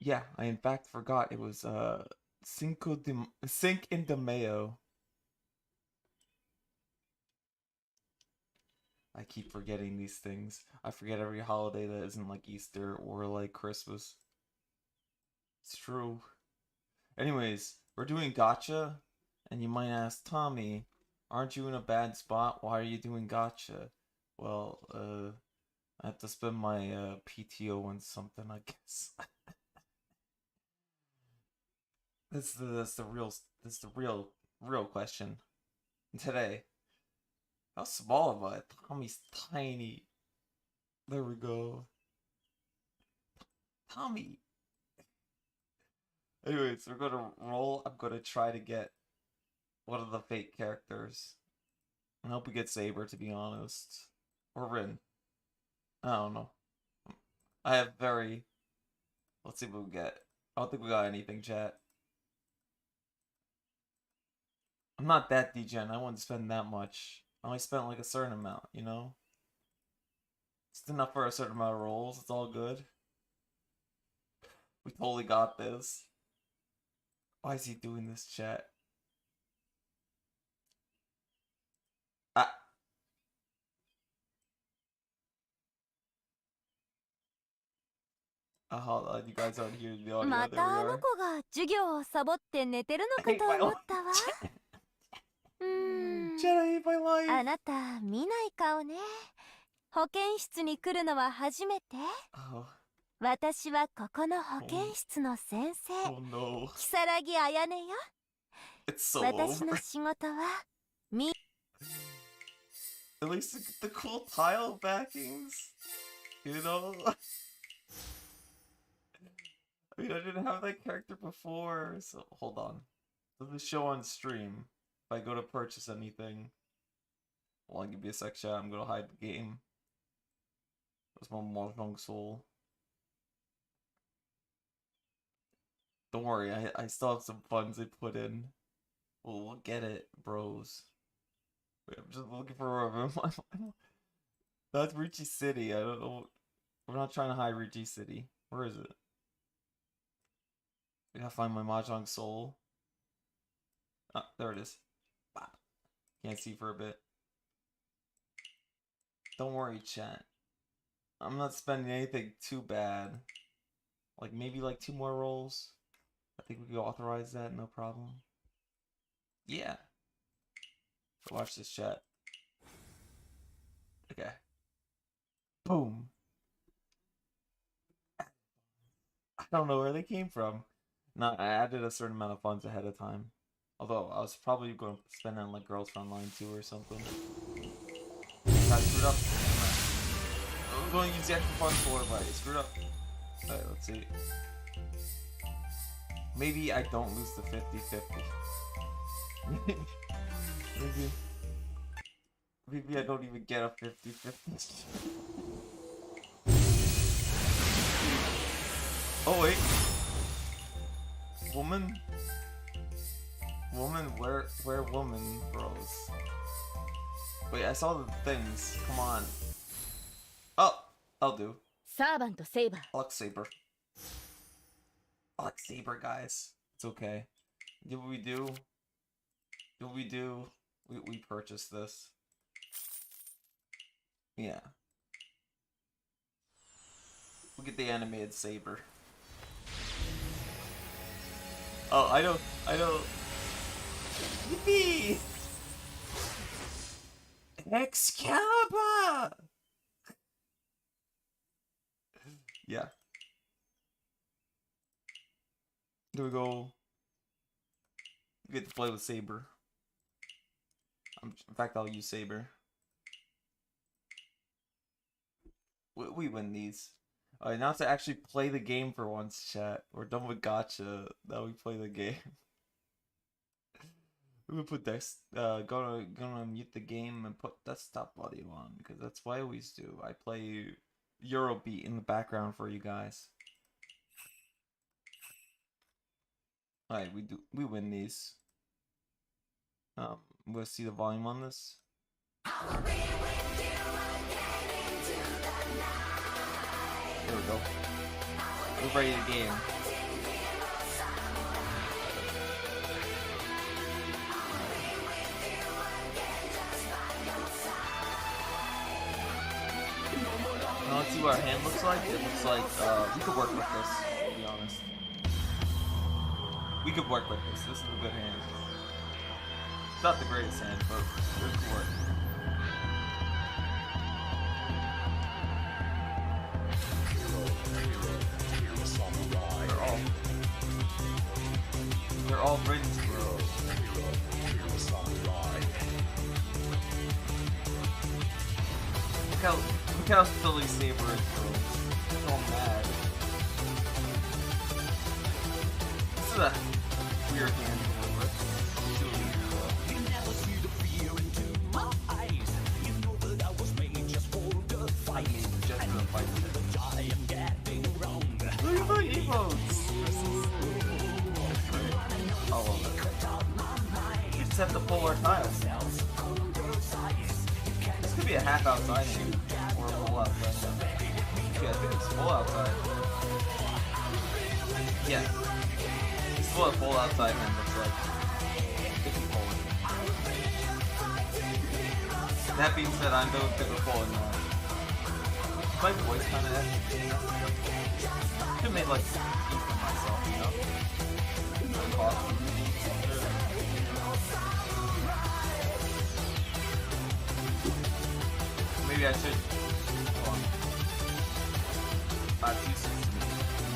Yeah, I in fact forgot it was Cinco de Mayo. I keep forgetting these things. I forget every holiday that isn't like Easter or like Christmas. It's true. Anyways, we're doing gotcha, and you might ask, Tommy, aren't you in a bad spot? Why are you doing gotcha? Well, I have to spend my PTO on something, I guess. That's the real question today. How small am I? Tommy's tiny. There we go. Tommy. Anyways, we're gonna roll. I'm gonna try to get one of the fake characters. I hope we get Saber, to be honest. Or Rin. I don't know. I have very... Let's see what we get. I don't think we got anything, chat. I'm not that degen. I wouldn't spend that much. I only spent like a certain amount, you know? It's enough for a certain amount of rolls. It's all good. We totally got this. Why is he doing this, chat? Ah. Hold on, you guys aren't hearing the audio. ま There た we あの are. 子が授業をサボって寝てるの I か hate と my 思 life. ったわ。Chat, I hate my life. あなた見ない顔ね。保健室に来るのは初めて。 Oh, 私はここの保健室の先生、 oh no. 如月彩音よ。 It's so 私 over. の仕事はみ At least the cool tile backings. You know? I mean, I didn't have that character before, so hold on. Does this show on stream? If I go to purchase anything, hold on, give me a sec, chat. I'm gonna hide the game. That's my Mahjong soul. Don't worry, I still have some funds I put in. We'll get it, bros. Wait, I'm just looking for that's Riiching City. I don't know. We're not trying to hide Riiching City. Where is it? I gotta find my Mahjong soul. Ah, there it is. Can't see for a bit. Don't worry, chat. I'm not spending anything too bad. Like maybe like 2 more rolls. I think we can authorize that, no problem. Yeah. Watch this, chat. Okay. Boom. I don't know where they came from. No, I added a certain amount of funds ahead of time. Although, I was probably going to spend on like Girls Frontline 2 or something. I screwed up. I was going to use the extra funds for it, but I screwed up. Alright, let's see. Maybe I don't lose the 50-50. Maybe I don't even get a 50-50. Oh wait. Woman? Woman? Where woman, bros? Wait, I saw the things. Come on. Oh, I'll do. サーバントセイバー I like Saber. I like Saber, guys. It's okay. Do what we do. Do what we do. We purchased this. Yeah. Look at the animated Saber. Oh, I know. Yippee! Excalibur! Yeah. Here we go. We get to play with Saber. In fact, I'll use Saber. We win these. Alright, now to actually play the game for once, chat. We're done with gotcha. Now we play the game. We're gonna put this. Gonna mute the game and put desktop audio on because that's what I always do. I play Eurobeat in the background for you guys. Alright, we win these. I'm gonna see the volume on this. There we go. We're ready to game. Now let's see what our hand looks like. It looks like we could work with this, to be honest. We could work with this. This is a good hand. It's not the greatest hand, but it could work. They're all friends, bro. Look how silly Saber is, bro. He's so mad. This is a weird hand to work with. It's really weird, though. You never see the fear into my eyes. You know that I was made just for the fight. Just for the fight. I am getting wrong. Look at the emotes. I love it. You just have to pull our tiles. This could be a half outside hand, or a full outside hand. Yeah, I think it's full outside. Yeah. This is what a full outside hand looks like. If you pull it. That being said, I'm no bigger pulling that. My voice kind of could have made like heat for myself, you know? Maybe I should. Hold on. 5, 2, 6,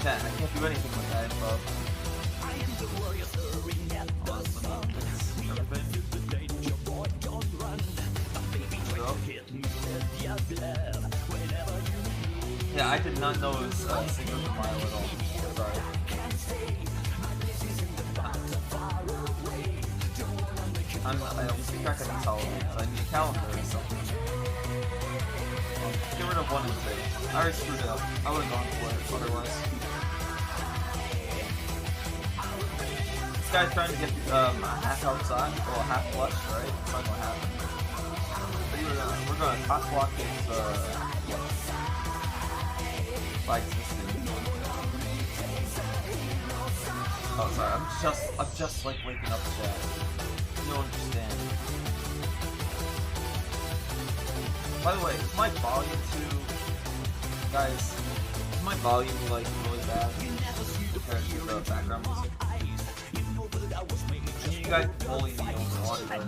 10. I can't do anything with that info. Yeah, I did not know it was single mile at all. Sorry. I don't keep track of these holidays. I need a calendar or something. Get rid of 1 and 2. I already screwed it up. I would have gone for it otherwise. This guy's trying to get a half outside, or a half flush, right? It's not gonna happen. We're gonna top block his by existing. Oh, sorry. I'm just like waking up, chat. You don't understand. By the way, is my volume too, guys? Is my volume like really bad compared to the background music? Can you guys bully me over audio? Kind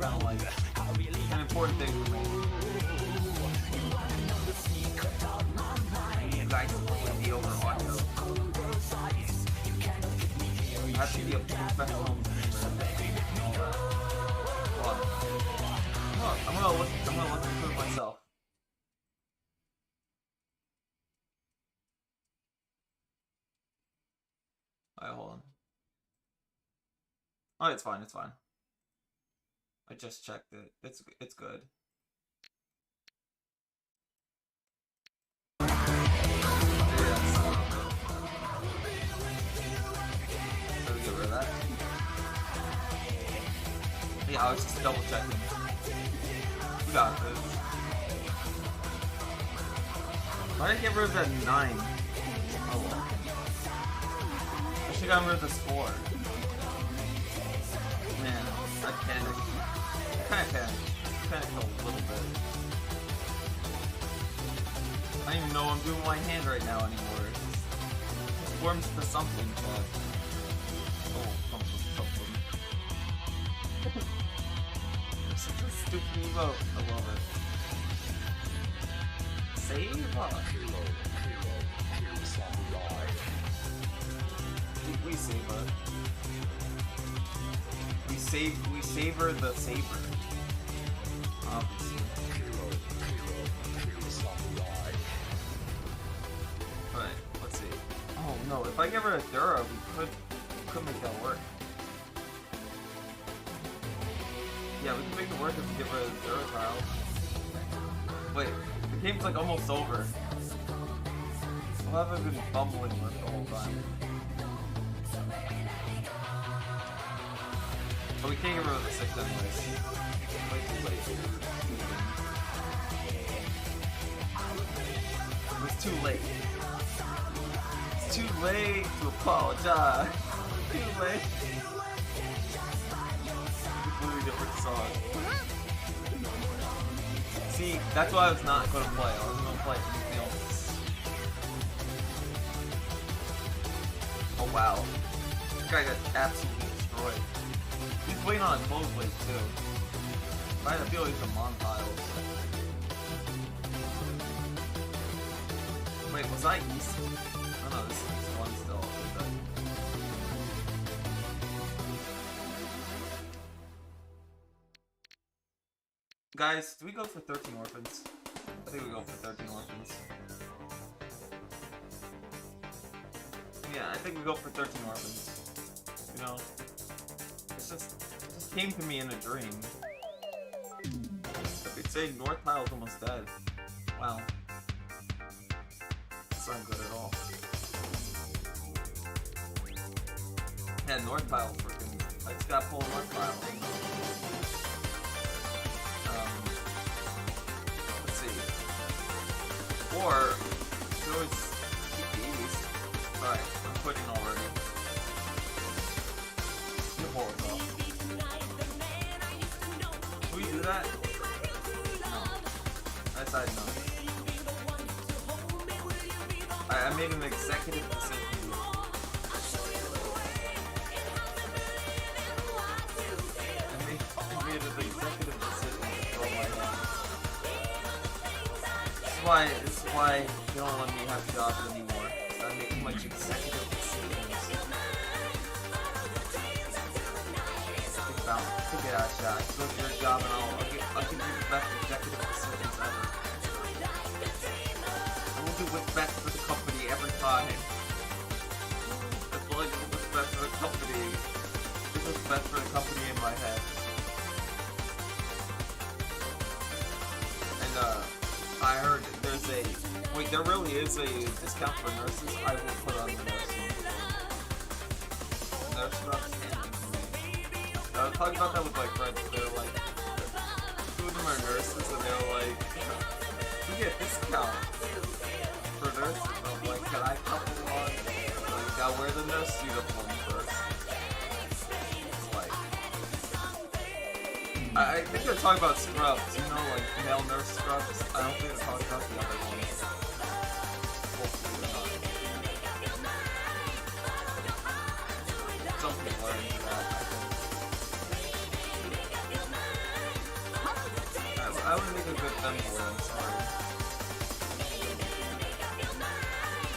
of like an important thing for me. You guys bully me over audio. I have to be a professional. I'm gonna look into it myself. Alright, hold on. Oh, it's fine, it's fine. I just checked it. It's good. So we get rid of that. Yeah, I was just double checking. We got this. Why did I get rid of that 9? Oh well. I should've gotten rid of this 4. Man, I panicked. I kinda panicked. I panicked a little bit. I don't even know what I'm doing with my hand right now anymore. It forms for something, but... Oh, something. This is a stupid emote. I love it. Save? We save it. We savor the saber. Obviously. Alright, let's see. Oh no, if I get rid of Dura, we could make that work. Yeah, we can make it work if we get rid of Dura tiles. Wait, the game's like almost over. What have I been fumbling with the whole time? But we can't get rid of the 6 anyways. Way too late. It was too late. It's too late to apologize. Too late. Completely different song. See, that's why I was not going to play. I wasn't going to play anything else. Oh wow. This guy got absolutely destroyed. He's waiting on a close blade too. I had a feeling he's a Montiles. Wait, was I East? Oh no, this is East 1 still. Guys, do we go for 13 orphans? I think we go for 13 orphans. Yeah, I think we go for 13 orphans. You know? It just came to me in a dream. It's saying North Tile's almost dead. Wow. That's not good at all. Yeah, North Tile freaking. I just gotta pull North Tile. Let's see. Or, you can always keep the East. Alright, I'm quitting already. You pull it off. Can we do that? I decided no. I made an executive decision. I made an executive decision to throw my hand. This is why you don't let me have jobs anymore. I make too much executive decisions. Take it out, shot. Go to your job and I'll give you the best executive decisions ever. I will do what's best for the company every time. That's what I do what's best for the company. This is what's best for the company in my head. And I heard there's a wait, there really is a discount for nurses. I will put on the nursing. Nurse stuff. I was talking about that with my friends. They're like, two of them are nurses, and they're like, we get discount for nurses. And I'm like, can I couple on? Like, I'll wear the nurse uniform first. It's like, I think they're talking about scrubs, you know, like male nurse scrubs. I don't think they're talking about the other ones. Hopefully they're not. Some people are into that, I think. I would make a good femboy, I'm sorry.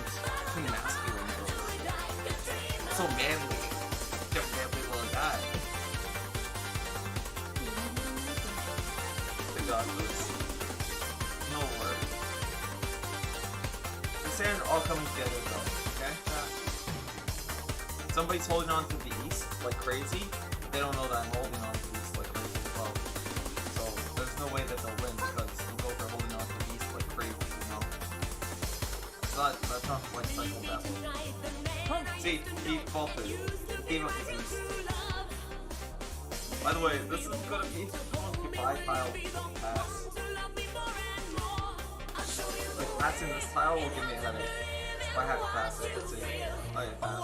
It's too masculine, bro. It's so manly. You're a manly little guy. They got this. No worries. The sand all coming together though, okay? Somebody's holding on to the east like crazy, but they don't know that I'm holding on to the east like crazy as well. There's no way that they'll win because we'll go for holding on to the east like crazy, you know? That's not quite cycle that way. See, he faltered. He gave up his east. By the way, this is gonna be a 5-tile pass. Like, passing this tile will give me a headache. If I have to pass it, let's see. I pass.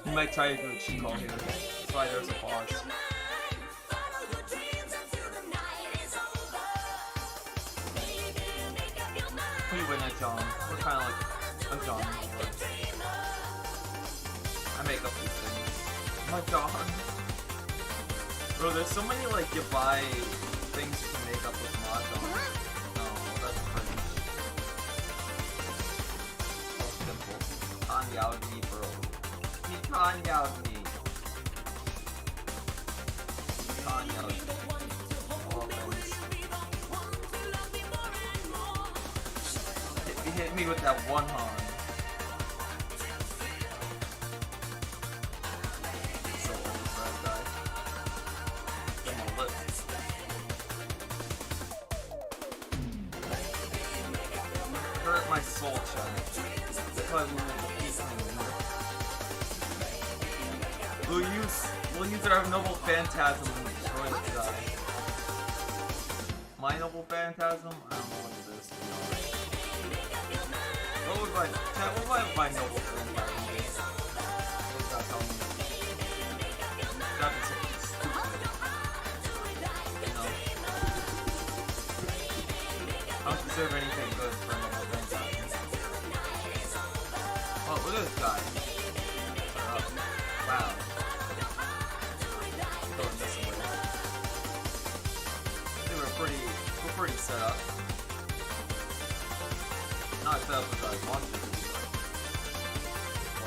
You might try to do a cheat call here. That's why there's a pause. We win at Jong. We're kind of like a Jong. I make up these things. My Jong. Bro, there's so many like you buy things you can make up with Mahjong. No, that's cringe. So simple. Kanye out me, bro. He Kanye out me. Kanye out me. All things. He hit me with that one horn. So old for that guy. Get my lips. Hurt my soul, Chad. That's why we will beat him. We'll use our noble phantasm and destroy this guy. My noble phantasm? I don't know what it is. What would my noble phantasm be? Please not tell me. deserve anything good for another vampire. Oh, look at this guy. Wow. Going this way. I think we're pretty set up. Not set up with our monsters,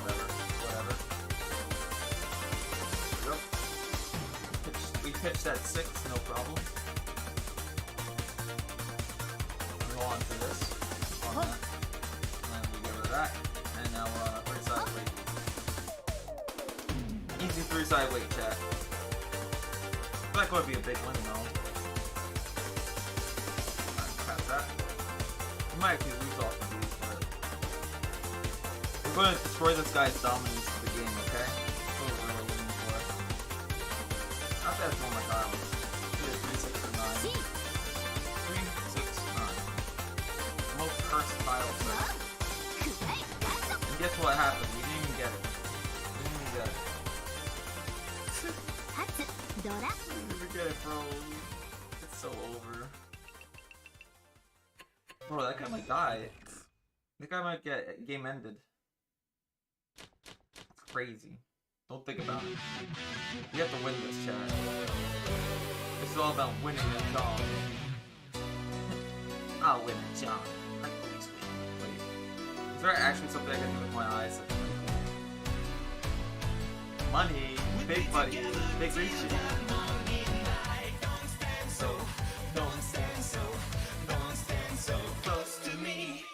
but whatever. Yep. We pitched at 6, no problem. Go on to this. On that. And then we get rid of that. And now we're on a 3-side weight. Easy 3-side weight, chat. That could be a big win though. Alright, pass that. We might actually lose off of these, but we're going to destroy this guy's dominance of the game, okay? That's what we're really looking for. Not that it's one of my tiles. Either 3, 6, or 9. 3, 6, 9. Most cursed tile set. And guess what happened? We didn't even get it. We didn't even get it. Forget it, bro. It's so over. Bro, that guy might die. That guy might get game ended. It's crazy. Don't think about it. You have to win this, chat. This is all about winning a job. I'll win a job. I always win. Wait. Is there actually something I can do with my eyes? Money. Big money. Big Riiching. Don't stand so close to me.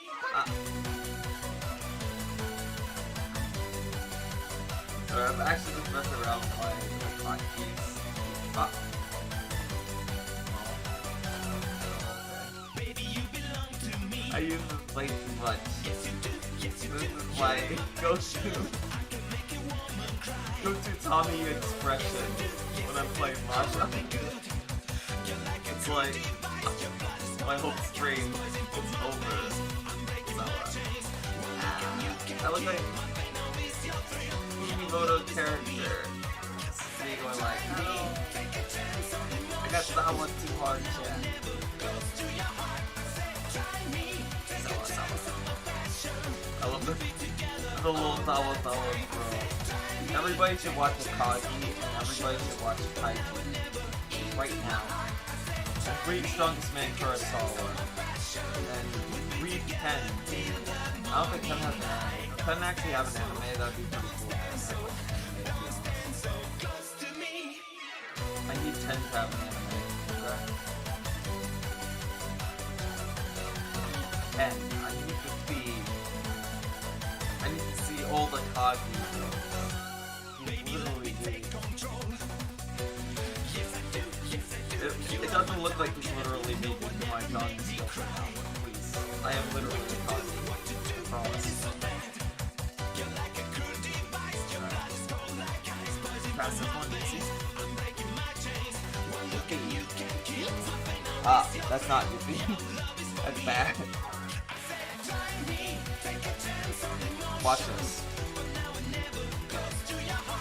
Sorry, I'm actually just messing around with my hotkeys. Okay. I use this way too much. This is my go-to Tommy expression when I'm playing Mahjong. It's like my whole stream is over. I look like Photo character. See, going like, no, I got that one too hard, chat. I love the little Tawa, bro. Everybody should watch Akagi, and everybody should watch Kaiji right now. Read Strongest Man Kurosawa, and read 10. I don't think 10 has an anime. If 10 actually have an anime, that'd be pretty cool. I need 10 to have an anime. Okay? 10. I need to see all the Kagi. Literally it doesn't look like he's literally making my Kagi stuff right now. Please. I am literally Kagi. I promise. Pass this one, easy. Ah, that's not Yuffie. That's bad. Watch this.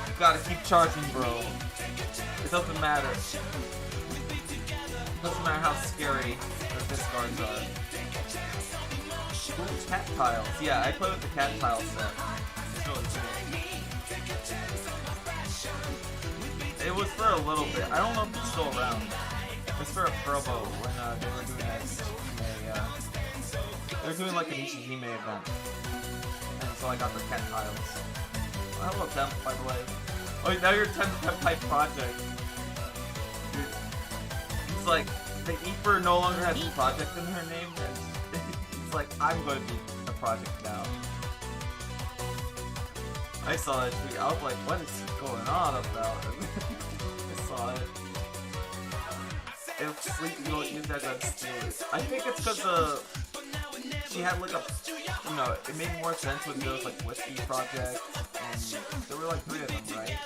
You gotta keep charging, bro. It doesn't matter. It doesn't matter how scary the discards are. Ooh, cat tiles. Yeah, I play with the cat tile set. It's really cool. It was for a little bit. I don't know if it's still around. It was for a promo when they were doing they were doing like an Ishihime event. And so I got the cat tiles. I love them, by the way. Oh, now you're 10th type project. Dude. It's like, the Eeper no longer has a project in her name, and it's like, I'm going to be a project now. I saw that tweet, I was like, what is going on about? I saw it. If sleep, you don't use that gun steals. I think it's because she had like a, you know, it made more sense when there was like Whiskey Project, and there were like 3 of them, right?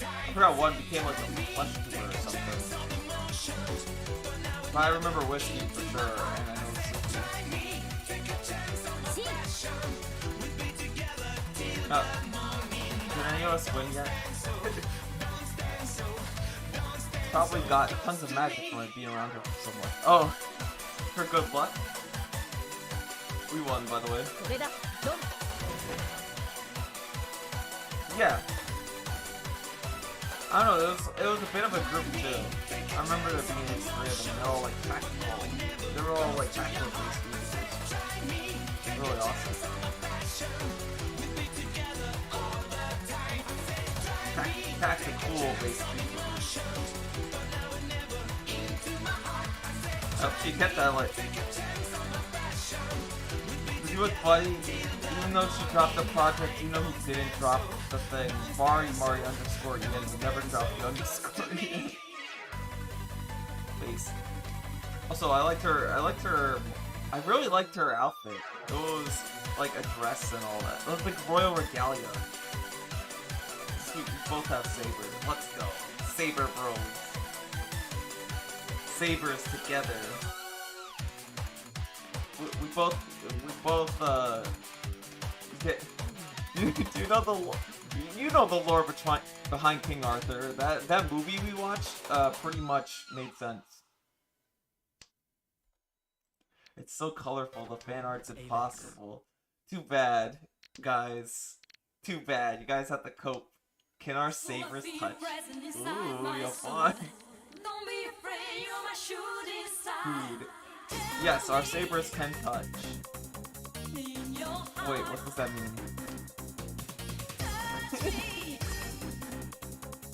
I forgot one became like a flesh tuber or something. But I remember Whiskey for sure, and I know did any of us win yet? Probably got tons of magic from it being around here for so much. Oh, for good luck. We won, by the way. それだドン Yeah. I don't know, it was a bit of a group too. I remember there being these three of them. They're all like tactical. They were all like tactical based users. Really awesome. Tactical based users. Oh, she kept that like. She was funny. Even though she dropped the project, you know who didn't drop the thing? Mari underscore Ian. Who never dropped the underscore Ian. Face. Also, I really liked her outfit. It was like a dress and all that. It was like royal regalia. Sweet, we both have sabers. Let's go. Saber bros. Sabers together. We both you know the lore behind King Arthur. That movie we watched pretty much made sense. It's so colorful, the fan art's impossible. Too bad, guys. Too bad, you guys have to cope. Can our sabers touch? Ooh, you're fun. Dude. Yes, our sabers can touch. Wait, what does that mean?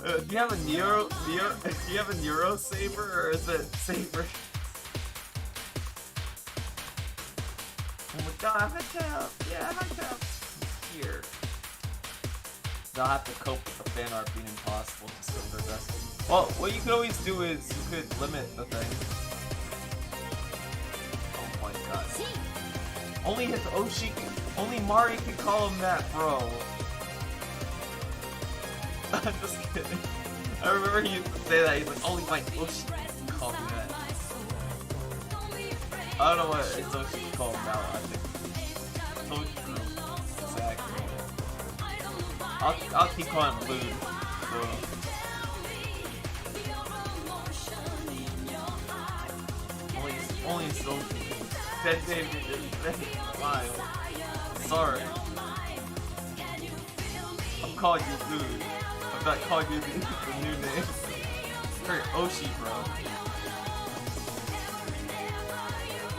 Do you have a do you have a Neuro saber, or is it saber? Oh my god, high tap! Yeah, high tap! Here. They'll have to cope with the fan art being impossible to still their best. Well, what you could always do is you could limit the thing. Oh my god. Only his Oshi, only Mari can call him that, bro. I'm just kidding. I remember he used to say that. He's like, only my Oshi can call me that. I don't know what his Oshi can call him now. I think so true. Exactly. I'll keep calling him Blue. So. Only his Oshi. Dead David is wild. Sorry. I'm calling you Blue. I'm not calling you the new name. You're Oshi, bro.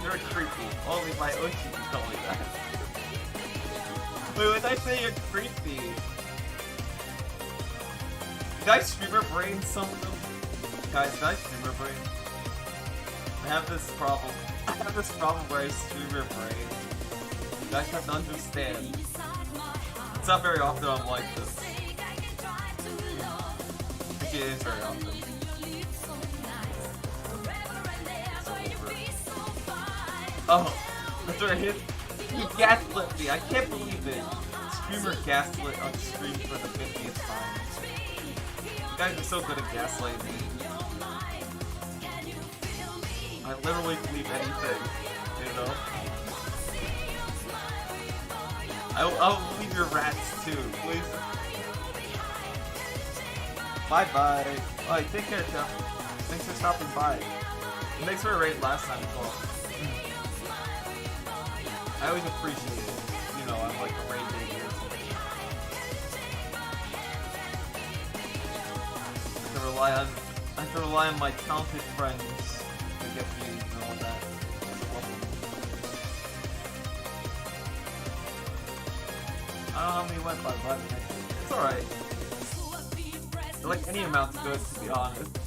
You're creepy. Only my Oshi can call me that. Wait, when I say you're creepy? Did I streamer brain some of them? Guys, did I streamer brain? I have this problem. I have this problem where I streamer brain. You guys have to understand. It's not very often I'm like this. It is very often. Oh, that's right. He gaslit me. I can't believe it. Streamer gaslit on stream for the 50th time. You guys are so good at gaslighting me. I literally believe anything, you know? I'll believe your rats too, please. Bye bye. Alright, take care, Jeff. Thanks for stopping by. And thanks for a raid last time as well. I always appreciate it. You know, I'm like a raid baby or something. I have to rely on my talented friends to get views and all that. I don't know how many went by, but it's alright. Like any amount's good, to be honest.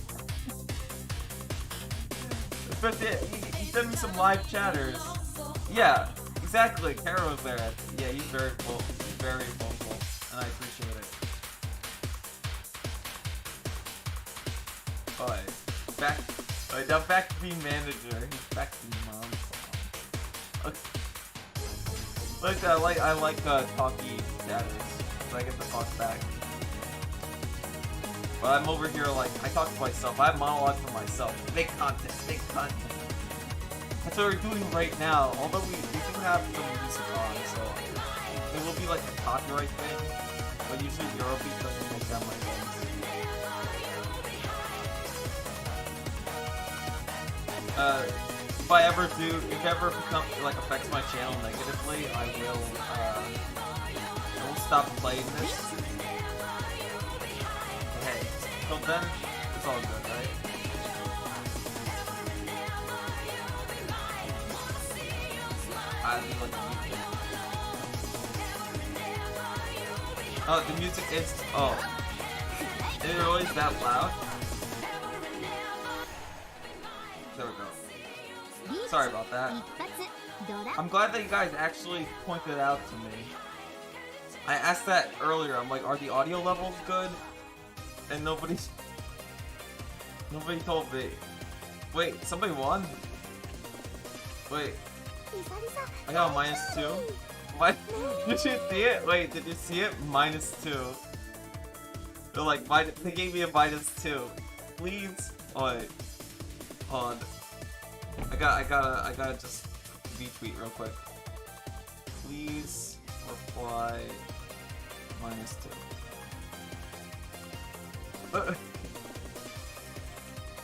Especially, he sent me some live chatters. Yeah, exactly. Caro's there. Yeah, he's very vocal, and I appreciate it. Alright, now back to being manager. He's back to being mom. Okay. I like talky chatters, so I get to talk back. But I'm over here like, I talk to myself. I have monologues for myself. Make content, make content. That's what we're doing right now. Although we do have some music on, so it will be like a copyright thing. But usually Eurobeat doesn't make that much sense. if I ever do, if it ever become, like, affects my channel negatively, I will stop playing this. Hey, till then, it's all good, right? I like the music. Oh, the music is, oh. Is it always that loud? There we go. Sorry about that. I'm glad that you guys actually pointed it out to me. I asked that earlier. I'm like, are the audio levels good? And nobody told me. Wait, somebody won? Wait. I got a -2. What? Did you see it? Wait, did you see it? -2. They're like, they gave me a -2. Please. Oh, wait. Hold on. I gotta just retweet real quick. Please reply -2.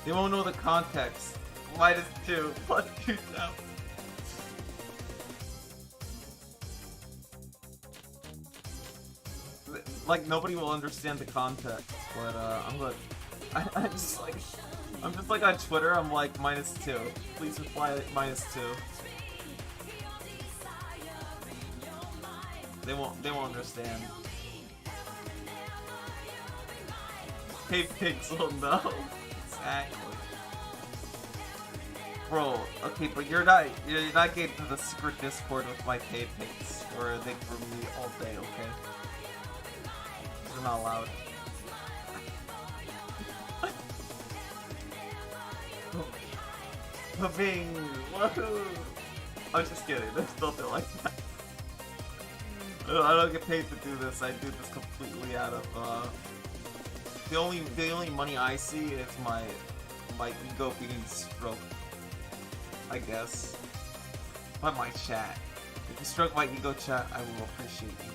They won't know the context. -2 plus 2 down. Like nobody will understand the context, but I'm good. I'm just like on Twitter. I'm like -2. Please reply -2. They won't understand. Hey Pixel, no. Exactly. Bro, okay, but you're not getting to the secret Discord with my pigs, or they for me all day, okay? You're not allowed. Bing! Woohoo! I'm just kidding, there's nothing like that. I don't get paid to do this. I do this completely out of the only money I see is my ego being stroked, I guess, by my chat. If you stroke my ego, chat, I will appreciate you.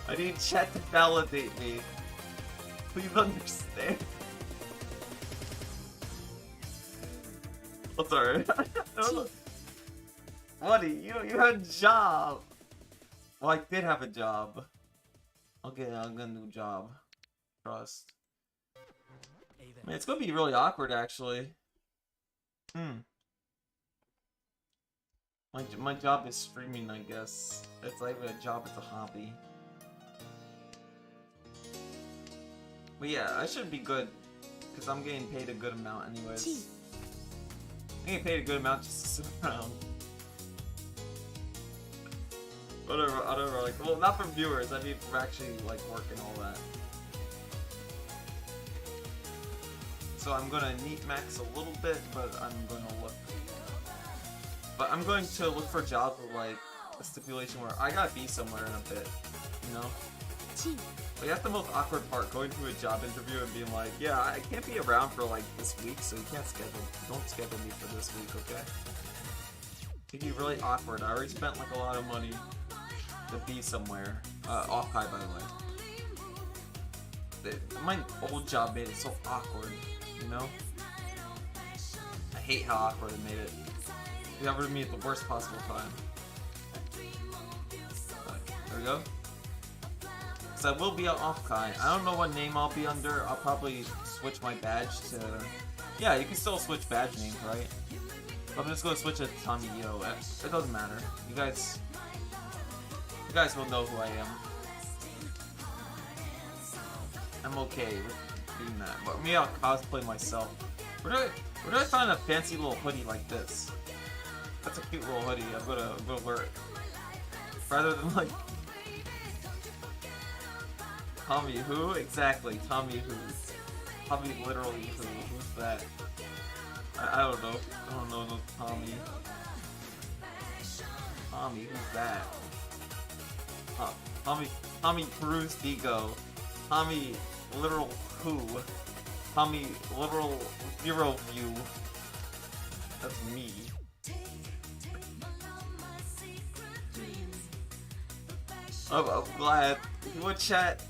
I need chat to validate me. Please understand. Oh, sorry. Buddy, you had a job. Well, I did have a job. Okay, I'm gonna do a job. Trust. Man, it's gonna be really awkward, actually. My job is streaming, I guess. It's not even a job, it's a hobby. But yeah, I should be good. Because I'm getting paid a good amount anyways. I'm getting paid a good amount just to sit around. Whatever, like, well, not from viewers, I mean from actually, like, work and all that. So I'm gonna neat max a little bit, but I'm going to look for jobs with, like, a stipulation where I gotta be somewhere in a bit, you know? But that's the most awkward part, going to a job interview and being like, yeah, I can't be around for, like, this week, so don't schedule me for this week, okay? It'd be really awkward. I already spent, like, a lot of money to be somewhere. Off high, by the way. My old job made it so awkward, you know? I hate how awkward it made it. It happened to me at the worst possible time. There we go. Because I will be off Kai. I don't know what name I'll be under. I'll probably switch my badge to... Yeah, you can still switch badge names, right? I'm just gonna switch it to Tommy Yo. It doesn't matter. You guys will know who I am. I'm okay with doing that. But maybe I'll cosplay myself. Where do I find a fancy little hoodie like this? That's a cute little hoodie. I'm gonna wear it. Rather than like Tommy who? Exactly, Tommy who. Tommy literally who? Who's that? I don't know. I don't know no Tommy. Tommy, who's that? Tommy Cruise Digo. Tommy literal who? Tommy literal zero view. That's me. I'm glad. What chat?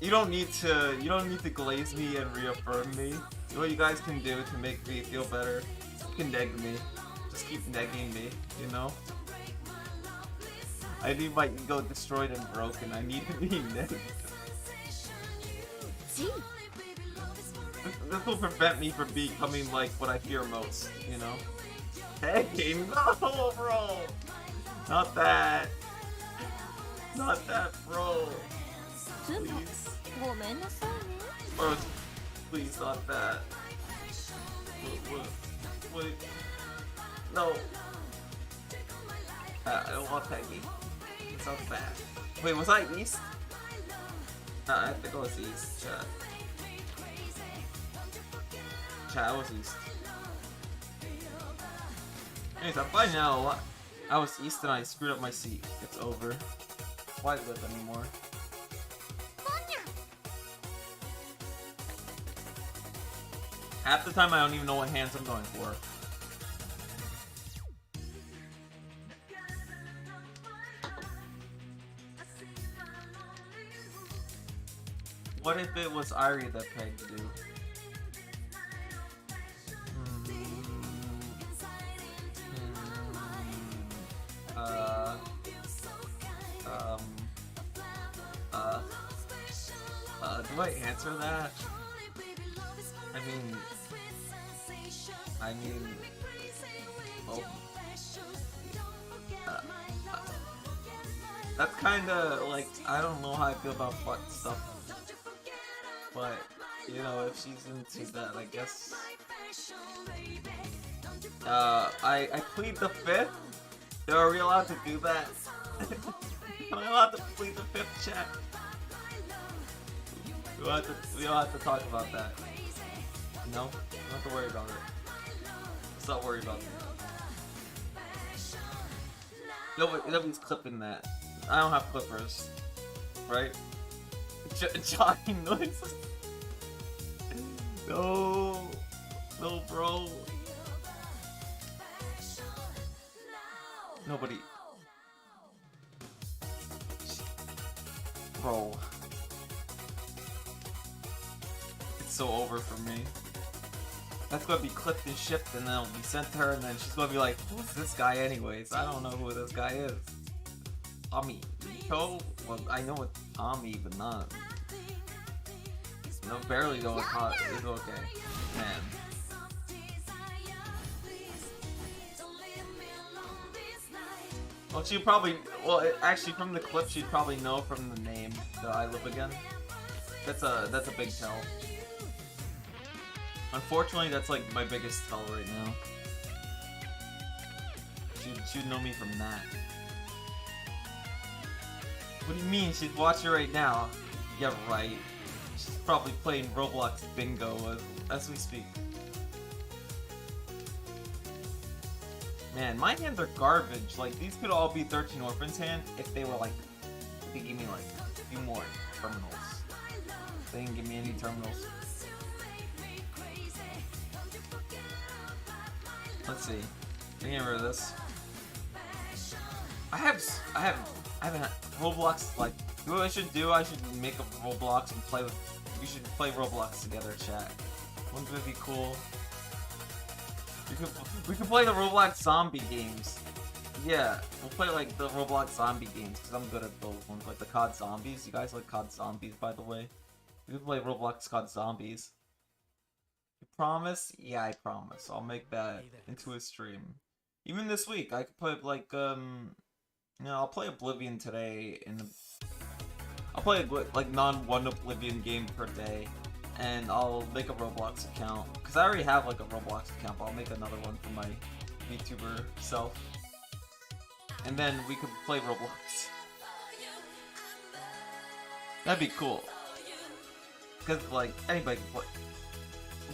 You don't need to glaze me and reaffirm me. You know what you guys can do to make me feel better? You can neg me. Just keep negging me, you know? I need my ego destroyed and broken. I need to be negged. This will prevent me from becoming like what I fear most, you know? Hey, no, bro! Not that! Not that, bro! Please. ごめんなさいね。 Bro, please, not that. Wait. No. I don't want Peggy. It sounds bad. Wait, was I east? Nah, I think I was east, chat. Chat, I was east. Anyways, I'm fine now. I was east and I screwed up my seat. It's over. Why live anymore? Half the time I don't even know what hands I'm going for. What if it was Ari that pegged you? Do I answer that? I mean, well, that's kinda like, I don't know how I feel about butt stuff, but, you know, if she's into that, I guess. I plead the fifth? Are we allowed to do that? Am I allowed to plead the fifth, chat? We don't have to talk about that. No? Don't have to worry about it. Let's not worry about it. Nobody's clipping that. I don't have clippers. Right? Jogging noises. No. No, bro. Nobody. Bro. It's so over for me. That's gonna be clipped and shipped and then it'll be sent to her and then she's gonna be like, who's this guy anyways? I don't know who this guy is. Tommy. Nico? Well, I know it's Tommy, but not. No, barely know it's hot. It's okay. Man. Well, she'd probably, actually from the clip she'd probably know from the name that I Live Again. That's a big tell. Unfortunately, that's like my biggest tell right now. She'd know me from that. What do you mean? She's watching right now. Yeah, right. She's probably playing Roblox Bingo as we speak. Man, my hands are garbage. Like, these could all be 13 Orphans' hands if they were like, if they gave me like a few more terminals. They didn't give me any terminals. Let's see. Let me get rid of this. I haven't Roblox, like, you know what I should do? I should make a Roblox and play with, we should play Roblox together, chat. Wouldn't that be cool? We could play the Roblox zombie games. Yeah, we'll play like the Roblox zombie games, because I'm good at those ones, like the COD Zombies. You guys like COD Zombies, by the way? We could play Roblox COD Zombies. You promise? Yeah, I promise. I'll make that into a stream. Even this week, I could play like, you know, I'll play Oblivion today, and I'll play like non-one Oblivion game per day, and I'll make a Roblox account, because I already have like a Roblox account, but I'll make another one for my VTuber self, and then we could play Roblox. That'd be cool, because like, anybody can play.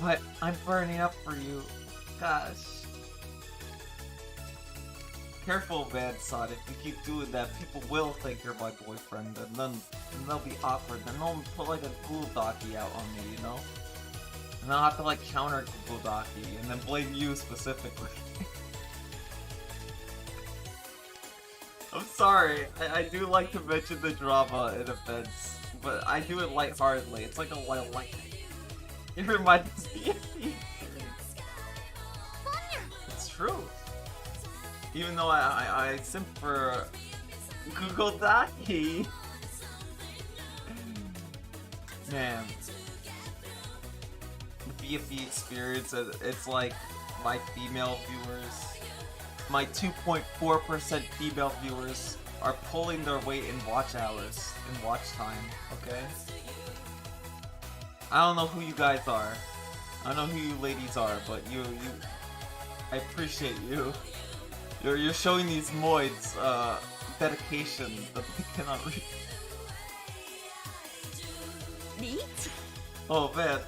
But I'm burning up for you, gosh. Careful, Bad Sod. If you keep doing that, people will think you're my boyfriend, and then they'll be awkward. Then they'll put like a Google Docky out on me, you know? And I'll have to like counter Google Docky, and then blame you specifically. I'm sorry. I do like to mention the drama in events, but I do it lightheartedly. It's like a light. It reminds me of me. It's true. Even though I simp for Google Daki. Man. The BFE experience, it's like my female viewers, my 2.4% female viewers are pulling their weight in watch hours, in watch time, okay? I don't know who you guys are. I don't know who you ladies are, but I appreciate you. You're showing these moids dedication that they cannot read. Oh man.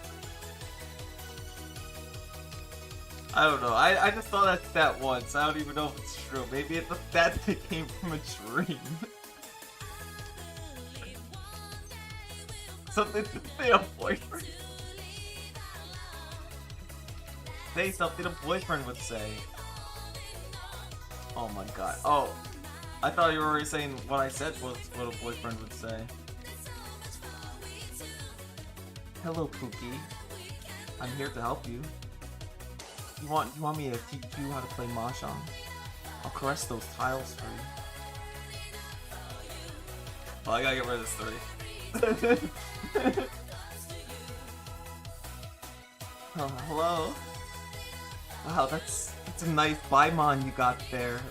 I don't know. I just saw that stat once. I don't even know if it's true. Maybe it's a stat that came from a dream. Something to say a boyfriend. Say something a boyfriend would say. Oh my god. Oh, I thought you were already saying what I said was what a boyfriend would say. Hello, Pookie. I'm here to help you. You want me to teach you how to play Mahjong? I'll caress those tiles for you. Oh, I gotta get rid of this 3. Oh, hello. Wow, that's a nice Baimon you got there.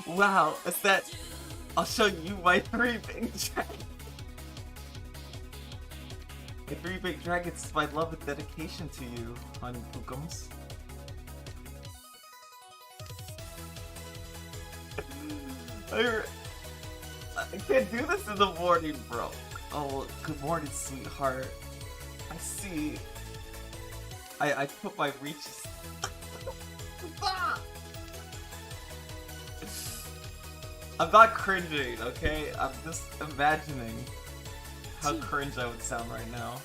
Wow, is that? I'll show you my 3 big dragons. My 3 big dragons is my love and dedication to you, honey pookums. I can't do this in the morning, bro. Oh, good morning, sweetheart. I see. I put my reaches. I'm not cringing, okay? I'm just imagining how cringe I would sound right now.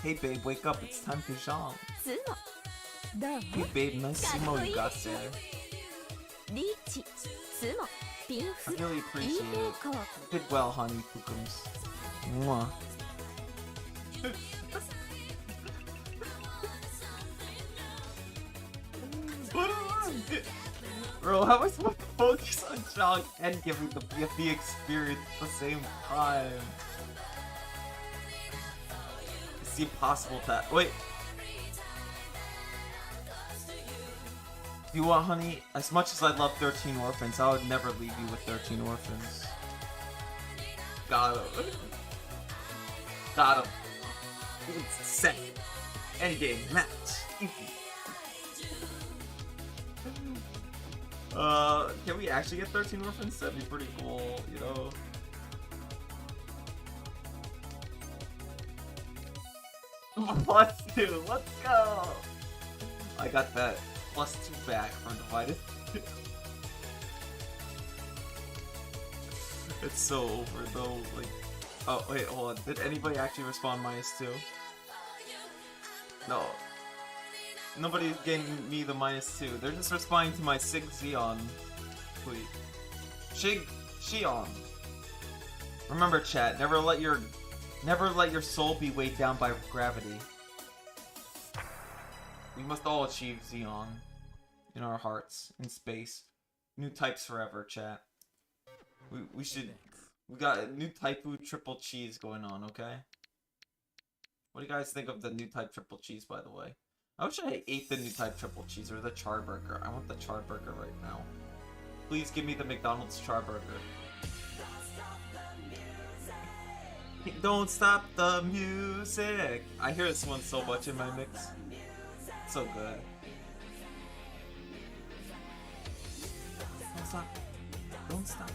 Hey babe, wake up, it's time to Jong. Hey babe, nice sumo you got there. I really appreciate it. Did well, honey pookums. Mwah. Bro, how am I supposed to focus on Jong and giving the BFE experience at the same time? It's impossible to... Wait! You want, honey? As much as I love 13 Orphans, I would never leave you with 13 Orphans. Got him. Got him. It's set. Endgame match. Can we actually get 13 Orphans? That'd be pretty cool, you know? +2, let's go! I got that +2 back from Divided. It's so over though, like... Oh, wait, hold on. Did anybody actually respond -2? No. Nobody's getting me the -2. They're just responding to my Sig Xeon tweet. Xion. Remember, chat. Never let your soul be weighed down by gravity. We must all achieve Xeon in our hearts, in space. New types forever, chat. We got a new Typhoon triple cheese going on, okay? What do you guys think of the new type triple cheese, by the way? I wish I ate the new type triple cheese or the Charburger. I want the Charburger right now. Please give me the McDonald's Charburger. Don't stop the music. I hear this one so much in my mix. It's so good. Don't stop. Don't stop.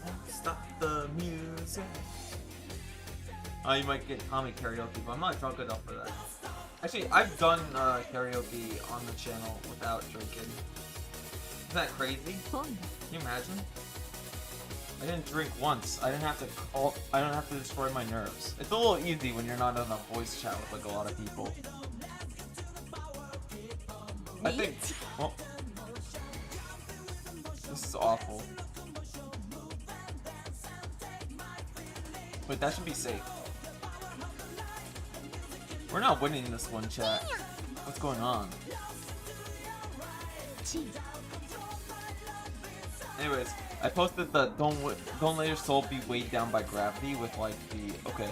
Don't stop the music. You might get Tommy karaoke, but I'm not drunk enough for that. Actually, I've done karaoke on the channel without drinking. Isn't that crazy? Can you imagine? I didn't drink once. I don't have to destroy my nerves. It's a little easy when you're not in a voice chat with like a lot of people. I think. Well, This is awful. Wait, that should be safe. We're not winning this one, chat. What's going on? Anyways, I posted the don't let your soul be weighed down by gravity with like the okay.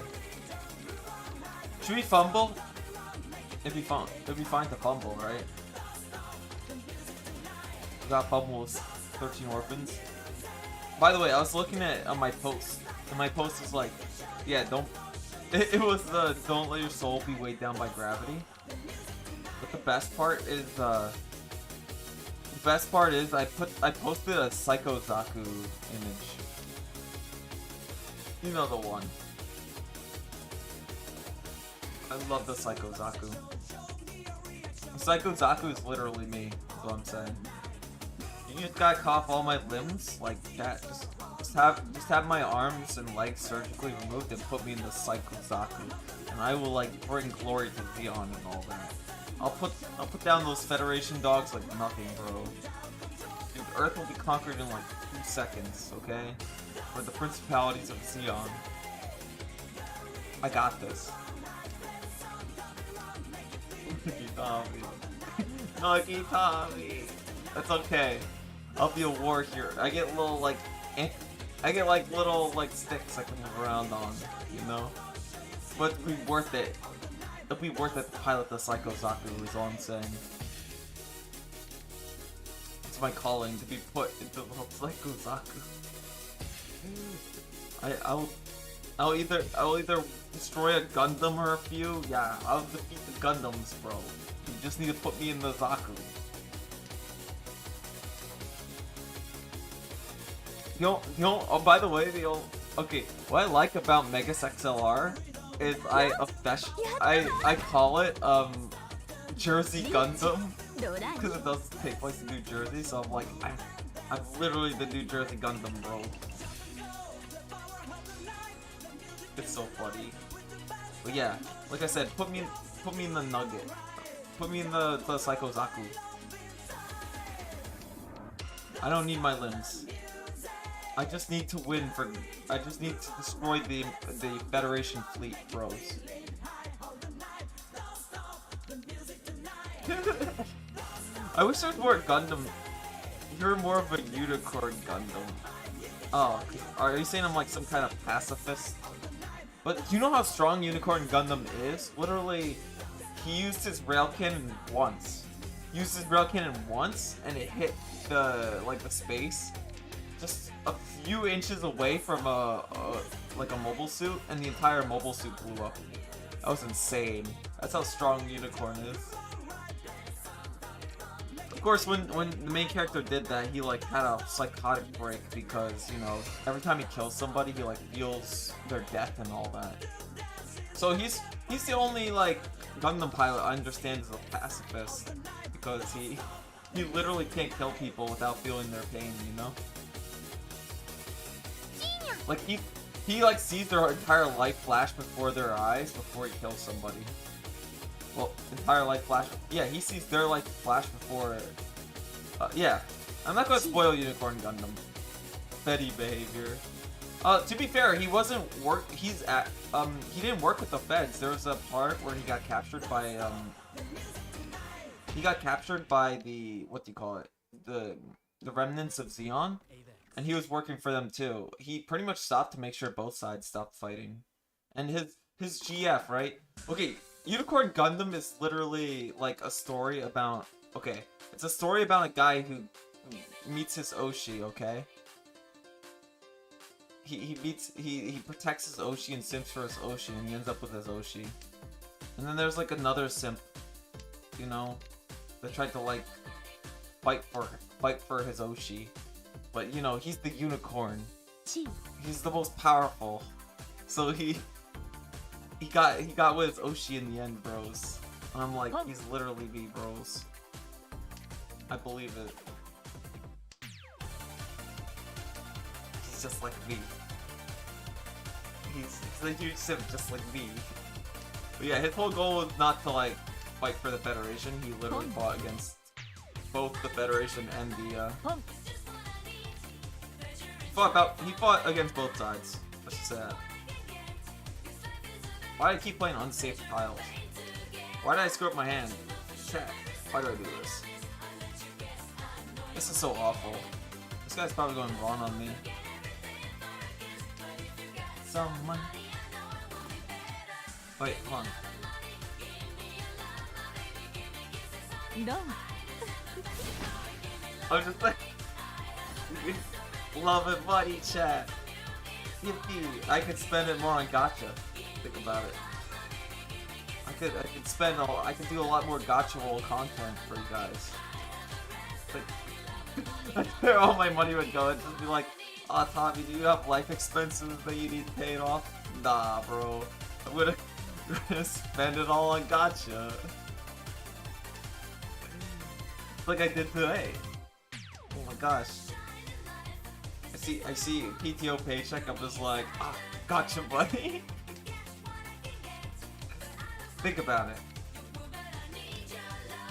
Should we fumble? It'd be fun. It'd be fine to fumble, right? We got fumbles, 13 orphans. By the way, I was looking at my post, and my post is like, yeah, don't. It was the don't let your soul be weighed down by gravity. But the best part is I posted a Psycho Zaku image. You know the one. I love the Psycho Zaku. Psycho Zaku is literally me, is what I'm saying. You just gotta cough all my limbs like that. Just have my arms and legs surgically removed and put me in the Psycho Zaku, and I will like bring glory to Zeon and all that. I'll put down those Federation dogs like nothing, bro. Dude, Earth will be conquered in like 2 seconds, okay? For the principalities of Zeon. I got this. Nagi Tommy. That's okay. I'll be a war hero. I get little like little like sticks I can move around on, you know? But it'll be worth it. It'll be worth it to pilot the Psycho Zaku is all I'm saying. It's my calling to be put into the Psycho Zaku. I'll either destroy a Gundam or a few. Yeah, I'll defeat the Gundams, bro. You just need to put me in the Zaku. Oh, by the way, okay, what I like about Megas XLR is I call it, Jersey Gundam, because it does take place in New Jersey, so I'm like, I'm literally the New Jersey Gundam, bro. It's so funny. But yeah, like I said, put me in the Nugget. Put me in the Psycho Zaku. I don't need my limbs. I just need to win I just need to destroy the Federation fleet, bros. I wish there was more Gundam. You're more of a unicorn Gundam. Oh, are you saying I'm like some kind of pacifist? But do you know how strong Unicorn Gundam is? Literally, he used his rail cannon once. And it hit the space just a few inches away from a mobile suit, and the entire mobile suit blew up. That was insane. That's how strong Unicorn is. Of course, when the main character did that, he like had a psychotic break because, you know, every time he kills somebody, he like feels their death and all that. So he's the only like Gundam pilot I understand is a pacifist, because he literally can't kill people without feeling their pain, you know? Like he like sees their entire life flash before their eyes before he kills somebody. Well, entire life flash. Yeah, he sees their life flash before. Yeah, I'm not gonna spoil Unicorn Gundam. Petty behavior. To be fair, he wasn't he didn't work with the feds. There was a part where he got captured by the what do you call it? The remnants of Zeon, and he was working for them too. He pretty much stopped to make sure both sides stopped fighting, and his GF, right? Okay. Unicorn Gundam is literally like a story about, okay, it's a story about a guy who meets his Oshi, okay? He protects his Oshi and simps for his Oshi, and he ends up with his Oshi. And then there's like another simp, you know, that tried to like fight for his Oshi. But you know, he's the unicorn. He's the most powerful. So he got with his Oshi in the end, bros. And I'm like, he's literally me, bros. I believe it. He's just like me. He's a huge simp just like me. But yeah, his whole goal was not to like fight for the Federation. He literally fought against both the Federation and the he fought against both sides. That's sad. Why do I keep playing unsafe tiles? Why did I screw up my hand? Chat. Why do I do this? This is so awful. This guy's probably going wrong on me. Someone. Wait, hold on. どうも I'm just like, love it, buddy, chat. Yippee! I could spend it more on gacha. Think about it. I could do a lot more gacha roll content for you guys. Like, where all my money would go, it'd just be like, oh, Tommy, do you have life expenses that you need paid off? Nah, bro. I'm gonna spend it all on gacha. Like I did today. Oh my gosh. I see PTO paycheck, I'm just like, ah, gotcha, buddy. Think about it.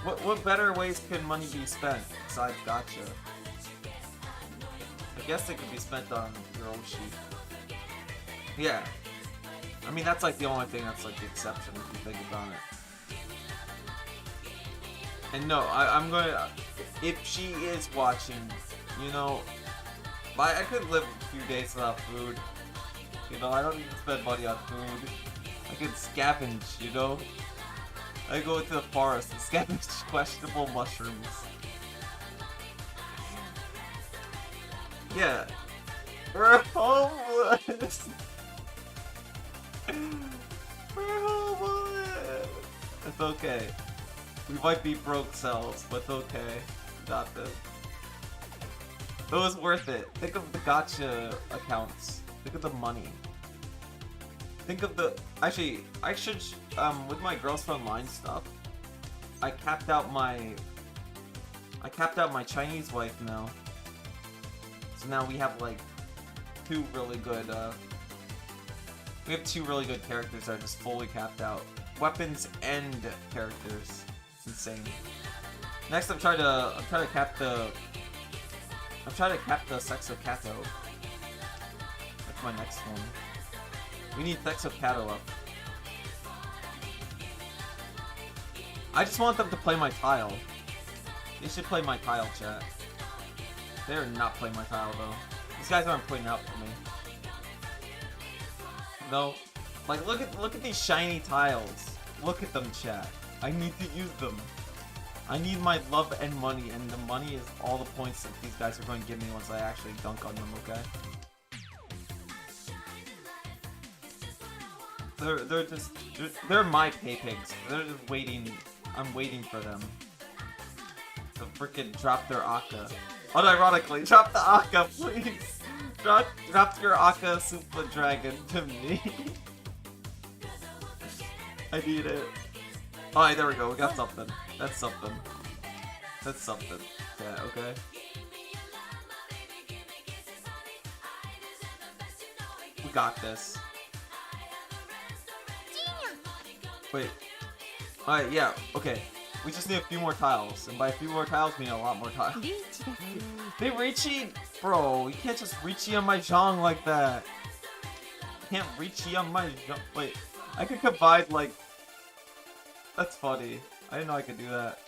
What better ways can money be spent besides gacha? I guess it could be spent on your Oshi. Yeah. I mean, that's like the only thing that's like the exception if you think about it. And no, I'm gonna, if she is watching, you know, I could live a few days without food. You know, I don't need to spend money on food. I can scavenge, you know? I go into the forest and scavenge questionable mushrooms. Yeah. We're homeless! We're homeless! It's okay. We might be broke selves, but it's okay. Got this. It was worth it. Think of the gacha accounts. Think of the money. Think of the... Actually, I should... with my Girls Online stuff, I capped out my Chinese wife now. So now we have like two really good characters that are just fully capped out. Weapons and characters. It's insane. Next I'm trying to cap the Sexo Kato. That's my next one. We need Sexo Kato up. I just want them to play my tile. They should play my tile, chat. They're not playing my tile though. These guys aren't putting out for me. No. Like look at these shiny tiles. Look at them, chat. I need to use them. I need my love and money, and the money is all the points that these guys are going to give me once I actually dunk on them, okay? They're my pay pigs. They're just waiting. I'm waiting for them to freaking drop their Akka. Unironically, drop the Akka, please. Drop your Akka Super Dragon to me. I need it. Alright, there we go. We got something. That's something. That's something. Yeah, okay. We got this. Wait. Alright, yeah, okay. We just need a few more tiles. And by a few more tiles, we need a lot more tiles. They Riiching! Bro, you can't just Riiching on my Jong like that. You can't Riiching on my Jong. Wait, I could combine, like... That's funny. I didn't know I could do that.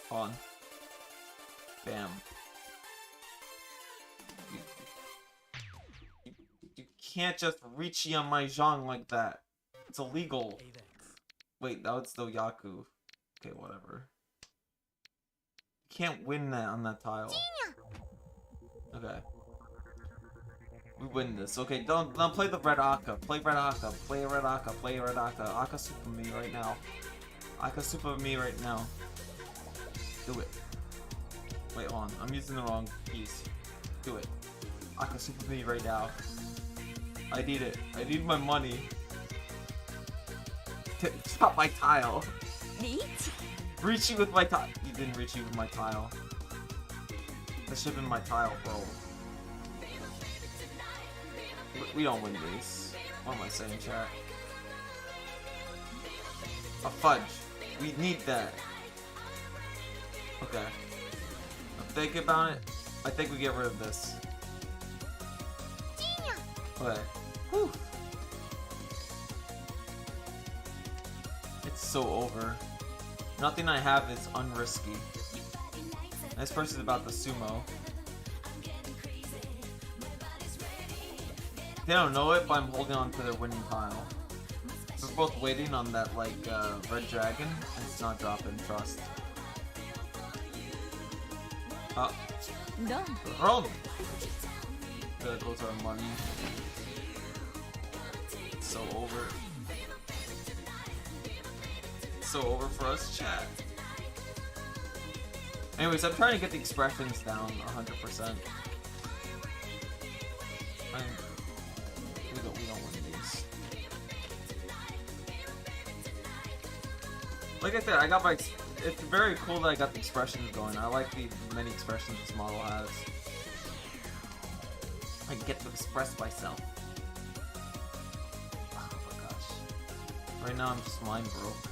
Hold on. Bam. You can't just Riiching on my Jong like that. It's illegal. Wait, that was still Yaku. Okay, whatever. You can't win that on that tile. Okay. We win this. Okay, don't play the red Akka. Play red Akka. Play red Akka. Play red Akka. Akka super me right now. Akka super me right now. Do it. Wait, hold on. I'm using the wrong piece. Do it. Akka super me right now. I need it. I need my money. Drop my tile. Reach you with my tile. You didn't reach you with my tile. That should have been my tile, bro. We don't win these. What am I saying, chat? A fudge. We need that. Okay. I'm thinking about it. I think we get rid of this. Okay. Whew. It's so over. Nothing I have is unrisky. This person's about the sumo. They don't know it, but I'm holding on to their winning pile. We're both waiting on that, like, red dragon, and it's not dropping, trust. Run! There goes our money. It's so over. It's so over for us, chat. Anyways, I'm trying to get the expressions down 100%. We don't win these. Like I said, I got my. It's very cool that I got the expressions going. I like the many expressions this model has. I get to express myself. Oh my gosh. Right now I'm just mind broke.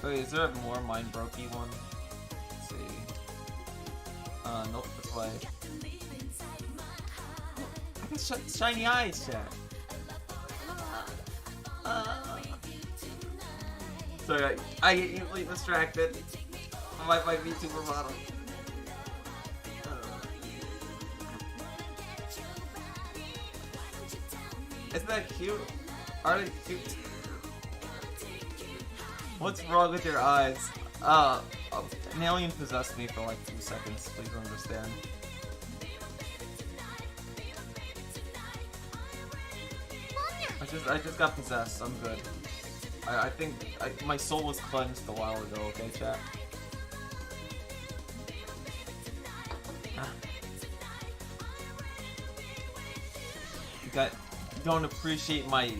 Wait, is there a more mind brokey one? Let's see. Nope, this way. I got shiny eyes, chat. Sorry, I get easily distracted by my VTuber model. Isn't that cute? Are they cute? What's wrong with your eyes? An alien possessed me for like 2 seconds, please understand. I just got possessed, I'm good. I think my soul was cleansed a while ago, okay, chat? You don't appreciate my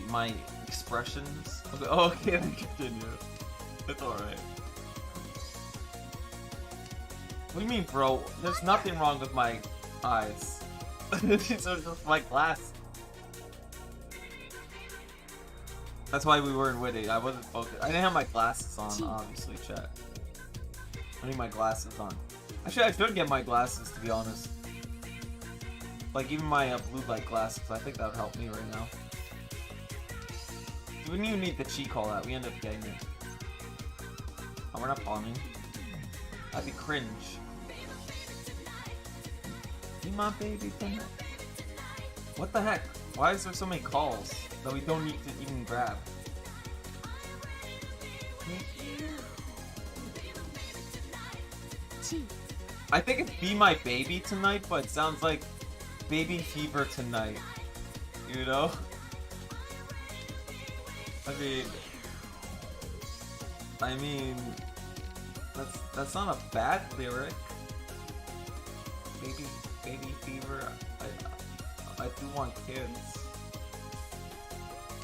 expressions? Okay, then continue. It's alright. What do you mean, bro? There's nothing wrong with my eyes. These are just my glasses. That's why we weren't witty. I wasn't focused. I didn't have my glasses on, obviously, chat. I need my glasses on. Actually, I should get my glasses, to be honest. Like, even my blue light glasses. I think that would help me right now. We didn't even need the cheat call out. We ended up getting it. Oh, we're not pawning. That'd be cringe. Be my baby tonight. What the heck? Why is there so many calls that we don't need to even grab? I think it's Be My Baby Tonight, but it sounds like Baby Fever Tonight. You know? I mean, that's not a bad lyric. Baby fever. I do want kids.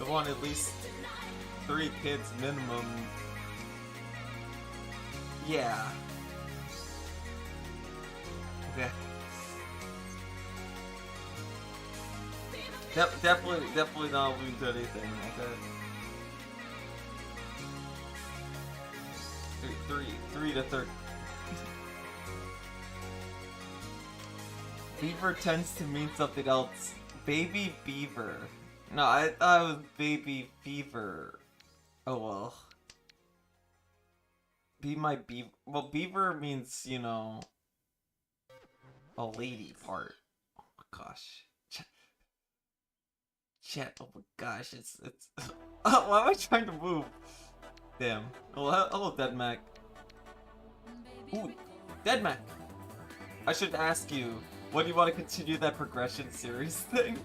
I want at least 3 kids minimum. Yeah. Okay. Definitely not lose anything. Okay. 3 to 30. Beaver tends to mean something else. Baby beaver. No, I thought it was baby fever. Oh well. Be my beaver. Well, beaver means, you know, a lady part. Oh my gosh. Chat. Oh my gosh. It's. Why am I trying to move? Damn. Oh, hello, Dead Mac. Ooh, Dead Mac. I should ask you. What do you want to continue that progression series thing?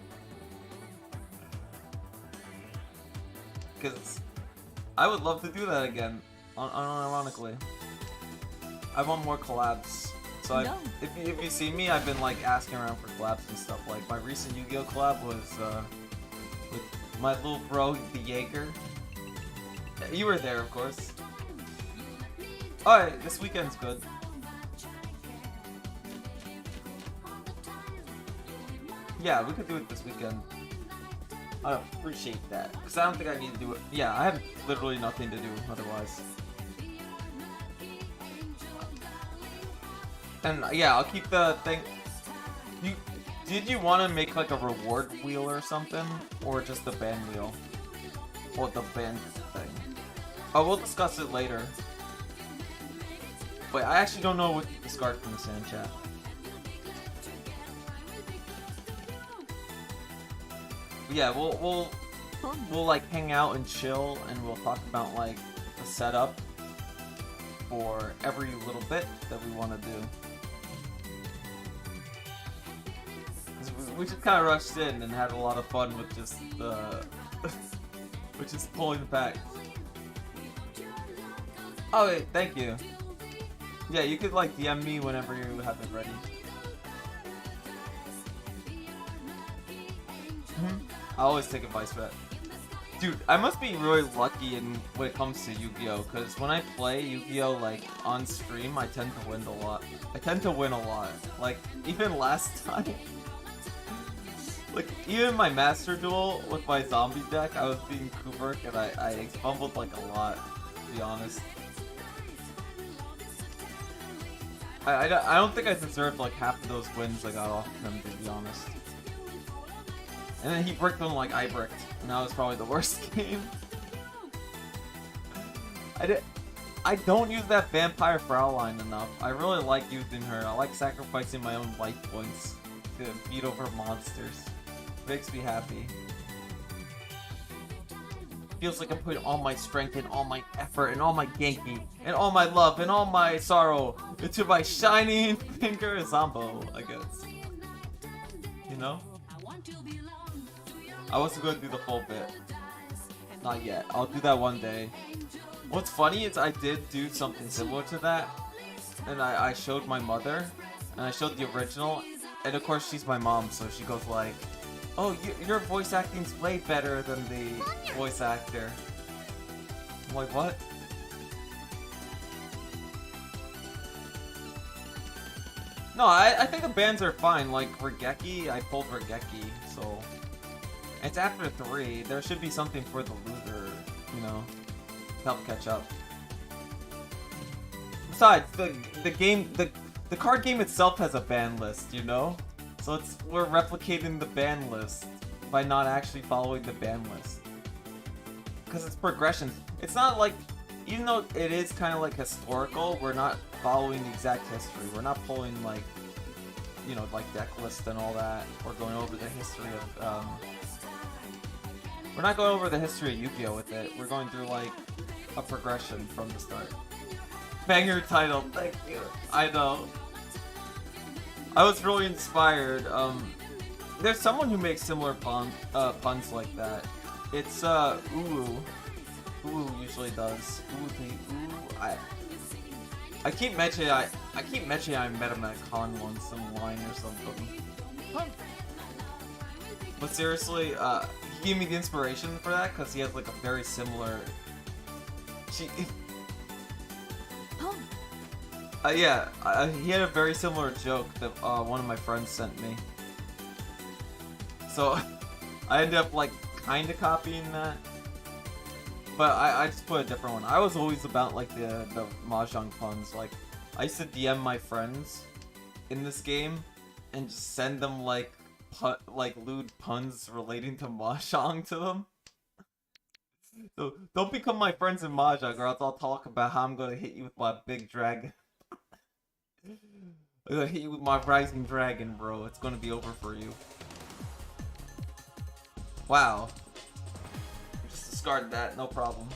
Because I would love to do that again, unironically. I want more collabs. So if you see me, I've been like asking around for collabs and stuff. Like my recent Yu-Gi-Oh collab was with my little bro, the Jaeger. You were there, of course. Alright, this weekend's good. Yeah, we could do it this weekend. I appreciate that. Because I don't think I need to do it. Yeah, I have literally nothing to do otherwise. And yeah, I'll keep the thing. Did you want to make like a reward wheel or something? Or just the ban wheel? Or the ban thing? Oh, we'll discuss it later. Wait, I actually don't know what to discard from the sand chat. But yeah, we'll like hang out and chill, and we'll talk about like the setup for every little bit that we want to do. We just kind of rushed in and had a lot of fun with just which is pulling back. Oh wait, thank you. Yeah, you could like DM me whenever you have it ready. I always take advice for that. Dude, I must be really lucky when it comes to Yu-Gi-Oh! Because when I play Yu-Gi-Oh! Like on stream, I tend to win a lot. Like, even last time. Like, even my Master Duel with my zombie deck, I was being Kubrick and I fumbled like a lot, to be honest. I don't think I deserved like half of those wins I got off of him, to be honest. And then he bricked them like I bricked, and that was probably the worst game. I don't use that Vampire Fraulein enough. I really like using her. I like sacrificing my own life points to beat over monsters. Makes me happy. Feels like I'm putting all my strength and all my effort and all my Genki and all my love and all my sorrow into my shining finger Zombo, I guess. You know? I wasn't going to do the full bit. Not yet. I'll do that one day. What's funny is I did do something similar to that. And I showed my mother. And I showed the original. And of course she's my mom, so she goes like, "Oh, your voice acting's way better than the voice actor." I'm like, what? No, I think the bands are fine. Like, Raigeki, I pulled Raigeki, so... It's after 3. There should be something for the loser, you know, to help catch up. Besides, the card game itself has a ban list, you know? So we're replicating the ban list by not actually following the ban list. Because it's progression. It's not like, even though it is kind of like historical, we're not following the exact history. We're not pulling like, you know, like deck list and all that. Or going over the history of, we're not going over the history of Yu-Gi-Oh! With it. We're going through like a progression from the start. Banger title, thank you. I know. I was really inspired. There's someone who makes similar puns like that. It's Ulu. Ulu usually does. I keep mentioning I met him at a con once in line or something. But seriously, he gave me the inspiration for that because he has like a very similar. Yeah, he had a very similar joke that one of my friends sent me. So I ended up like kind of copying that, but I just put a different one. I was always about like the Mahjong puns. Like I used to DM my friends in this game and just send them like lewd puns relating to Mahjong to them. So don't become my friends in Mahjong, or else I'll talk about how I'm gonna hit you with my big dragon. I'm gonna hit you with my rising dragon, bro. It's gonna be over for you. Wow. Just discard that, no problem.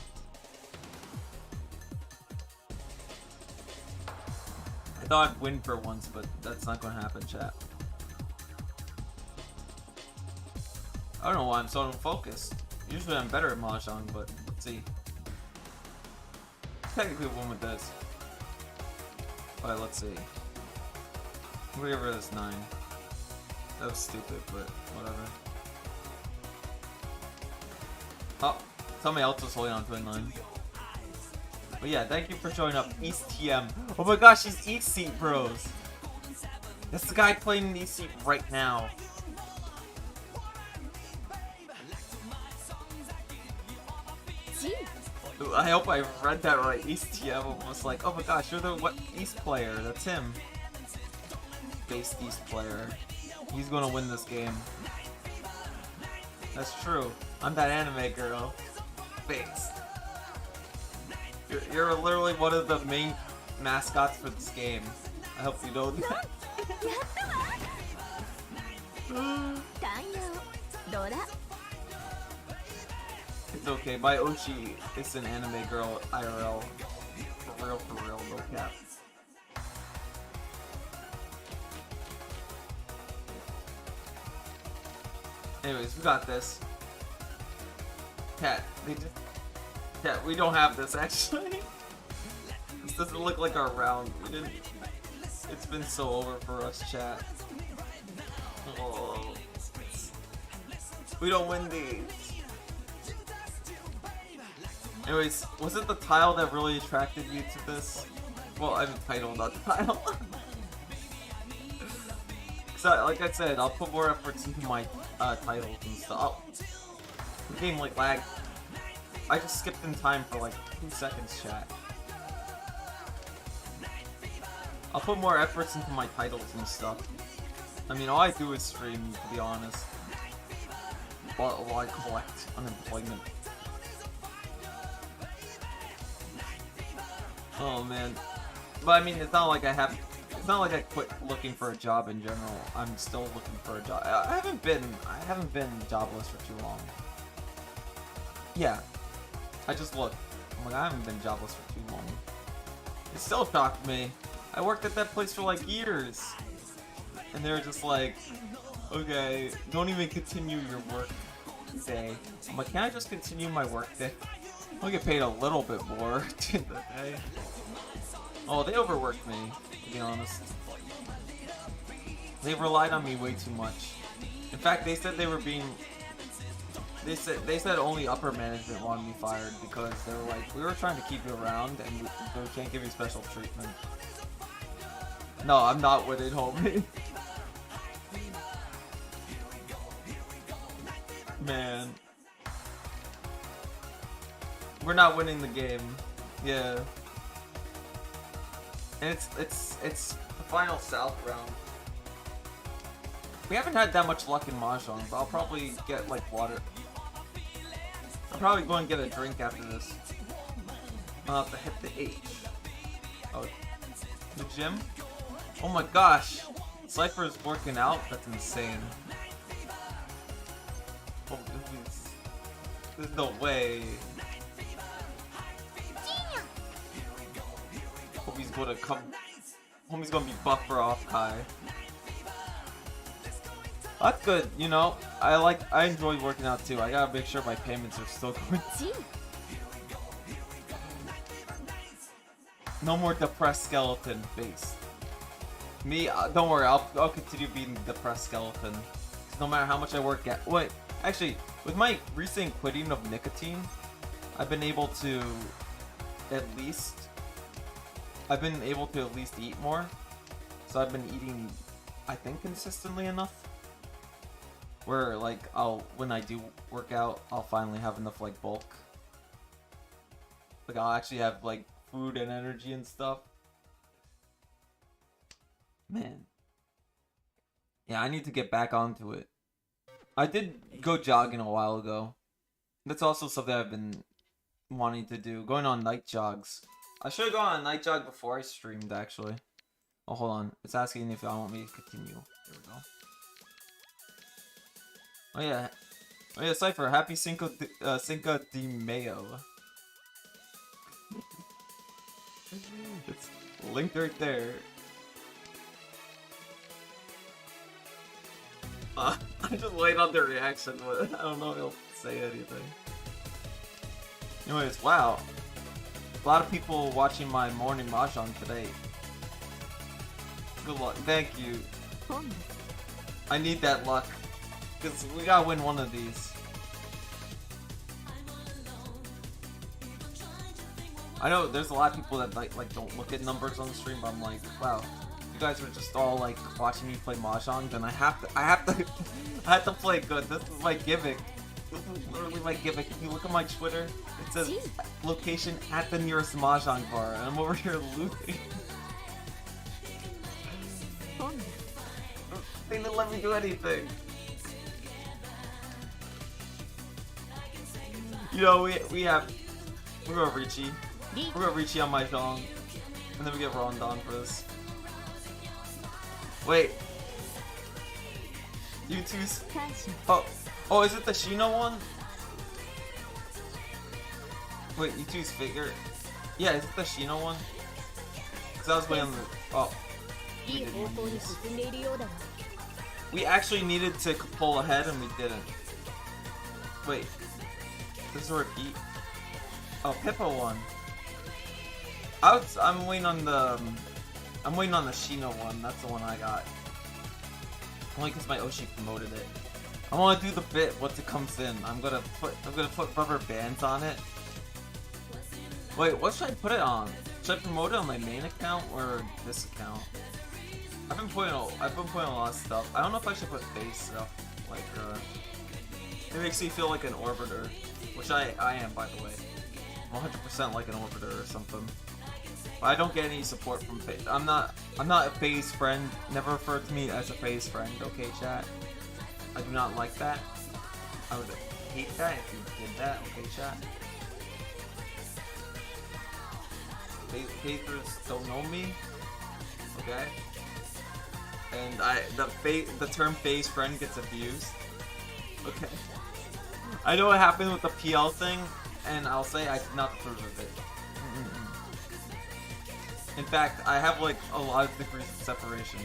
I thought I'd win for once, but that's not gonna happen, chat. I don't know why I'm so unfocused. Usually I'm better at Mahjong, but let's see. Technically I won with this. Alright, let's see. We'll give her this 9. That was stupid, but whatever. Oh, somebody else was holding on to a 9. But yeah, thank you for showing up, East TM. Oh my gosh, she's East Seat Bros. That's the guy playing in East Seat right now. I hope I read that right. East TM was like, oh my gosh, you're the East player. That's him. Based East player. He's gonna win this game. That's true. I'm that anime girl. Thanks. You're literally one of the main mascots for this game. I hope you know that. It's okay. My Oshi is an anime girl IRL. For real, no cap. Anyways, we got this. Cat, we don't have this actually. This doesn't look like our round. We didn't. It's been so over for us, chat. Oh. We don't win these. Anyways, was it the tile that really attracted you to this? Well, I mean title, not the tile. So, like I said, I'll put more efforts into my titles and stuff. The game like lagged. I just skipped in time for like 2 seconds, chat. I'll put more efforts into my titles and stuff. I mean, all I do is stream, to be honest. While I collect unemployment. Oh man. But I mean, it's not like I have. It's not like I quit looking for a job in general. I'm still looking for a job. I haven't been jobless for too long. Yeah. I just looked. I'm like, I haven't been jobless for too long. It still shocked me. I worked at that place for like years. And they were just like, okay, don't even continue your work day. I'm like, can I just continue my work day? I'll get paid a little bit more at the end of the day. Oh, they overworked me, to be honest. They relied on me way too much. In fact, they said they were being... They said only upper management wanted me fired because they were like, we were trying to keep you around and we can't give you special treatment. No, I'm not with it, homie. Man. We're not winning the game. Yeah. And it's the final South round. We haven't had that much luck in Mahjong, but I'll probably get like water. I'm probably going to get a drink after this. I'll have to hit the H. Oh, the gym? Oh my gosh! Cypher is working out? That's insane. Oh, there's no way. Homie's gonna come. Homie's gonna be buff for off Kai. That's good, you know. I enjoy working out too. I gotta make sure my payments are still going. No more depressed skeleton face. Me, don't worry. I'll continue being depressed skeleton. No matter how much I work at. Wait, actually, with my recent quitting of nicotine, I've been able to at least eat more. So I've been eating, I think, consistently enough. Where like when I do work out, I'll finally have enough like bulk. Like I'll actually have like food and energy and stuff. Man. Yeah, I need to get back onto it. I did go jogging a while ago. That's also something I've been wanting to do. Going on night jogs. I should have gone on a night jog before I streamed, actually. Oh, hold on. It's asking if I want me to continue. There we go. Oh yeah. Oh yeah, Cypher. Happy Cinco de Mayo. It's linked right there. I just wait on the reaction, but I don't know if he'll say anything. Anyways, wow. A lot of people watching my morning Mahjong today. Good luck. Thank you. I need that luck. Because we gotta win one of these. I know there's a lot of people that like don't look at numbers on the stream, but I'm like, wow, you guys are just all like watching me play Mahjong, then I have to play good. This is my gimmick. This is literally my gimmick. If you look at my Twitter, it says location at the nearest Mahjong bar, and I'm over here looting. They didn't let me do anything. You know, we're going Riiching. We're going Riiching on Mahjong. And then we get Rondon for this. Wait. You two. Oh, is it the Shino one? Wait, you two's figure. Yeah, is it the Shino one? Cause I was waiting on the. Oh. We actually needed to pull ahead and we didn't. Wait. This is a repeat. Oh, Pippa one. I'm waiting on the Shino one. That's the one I got. Only because my Oshi promoted it. I want to do the bit once it comes in. I'm gonna put rubber bands on it. Wait, what should I put it on? Should I promote it on my main account or this account? I've been putting a lot of stuff. I don't know if I should put face stuff. Like it makes me feel like an orbiter, which I am, by the way. I'm 100% like an orbiter or something. But I don't get any support from FaZe. I'm not a FaZe friend. Never refer to me as a FaZe friend, okay, chat? I do not like that. I would hate that if you did that, okay, chat? FaZers don't know me, okay? And the term FaZe friend gets abused, okay? I know what happened with the PL thing, and I'll say I did not approve of it. In fact, I have like a lot of degrees of separation.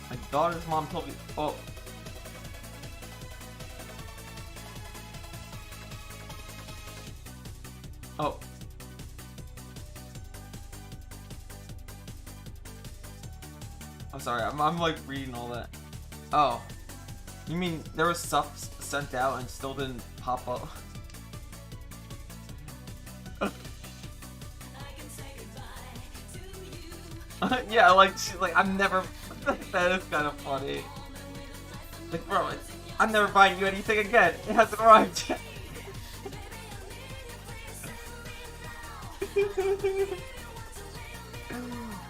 My daughter's mom told me. Oh. Oh. I'm sorry, I'm like reading all that. Oh. You mean there was stuff sent out and still didn't pop up? Yeah, like she's like, I'm never. That is kind of funny. Like, bro, I'm never buying you anything again. It hasn't arrived yet.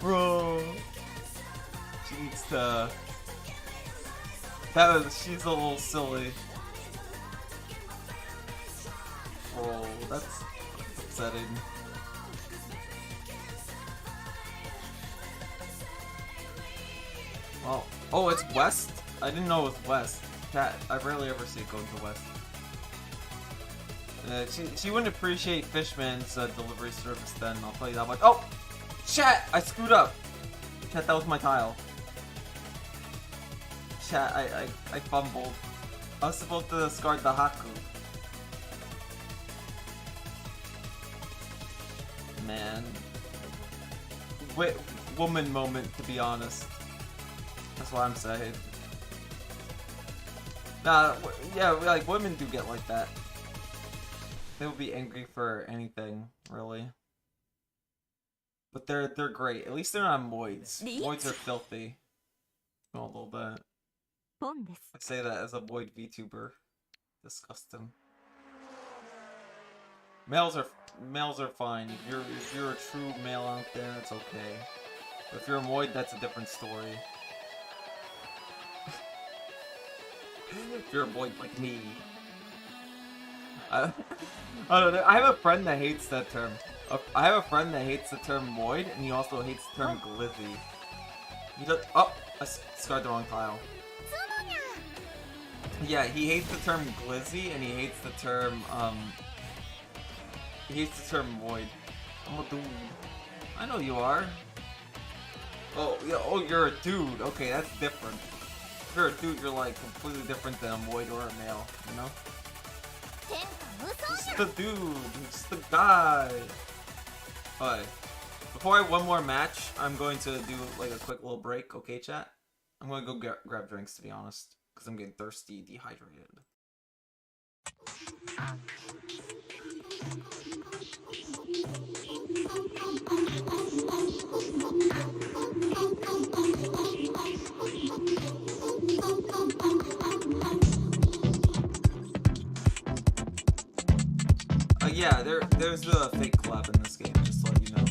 Bro, she needs to. She's a little silly. Bro, that's upsetting. Oh, oh, it's west? I didn't know it was west. Cat, I rarely ever see it go to west. She wouldn't appreciate Fishman's delivery service then, I'll tell you that much. Oh! Chat! I screwed up! Chat, that was my tile. Chat, I fumbled. I was supposed to discard the Haku. Man. Woman moment, to be honest. That's what I'm saying. Nah, yeah, like, women do get like that. They will be angry for anything, really. But they're great. At least they're not moids. Moids are filthy. A little bit. I say that as a moid VTuber. Disgusting. Males are fine. If you're a true male out there, it's okay. But if you're a moid, that's a different story. If you're a moid like me. I don't know. I have a friend that hates that term. I have a friend that hates the term moid, and he also hates the term glizzy. He does. Oh, I discarded the wrong tile. Yeah, he hates the term glizzy, and he hates the term moid. I'm a dude. I know you are. Oh, yeah. Oh, you're a dude. Okay, that's different. If you're a dude, you're like completely different than a moid or a male. You know. It's the dude. It's the guy. Alright. Before I have one more match, I'm going to do like a quick little break. Okay, chat? I'm going to go grab drinks, to be honest. Because I'm getting thirsty, dehydrated. Yeah, there's a fake collab in this game, just to let you know.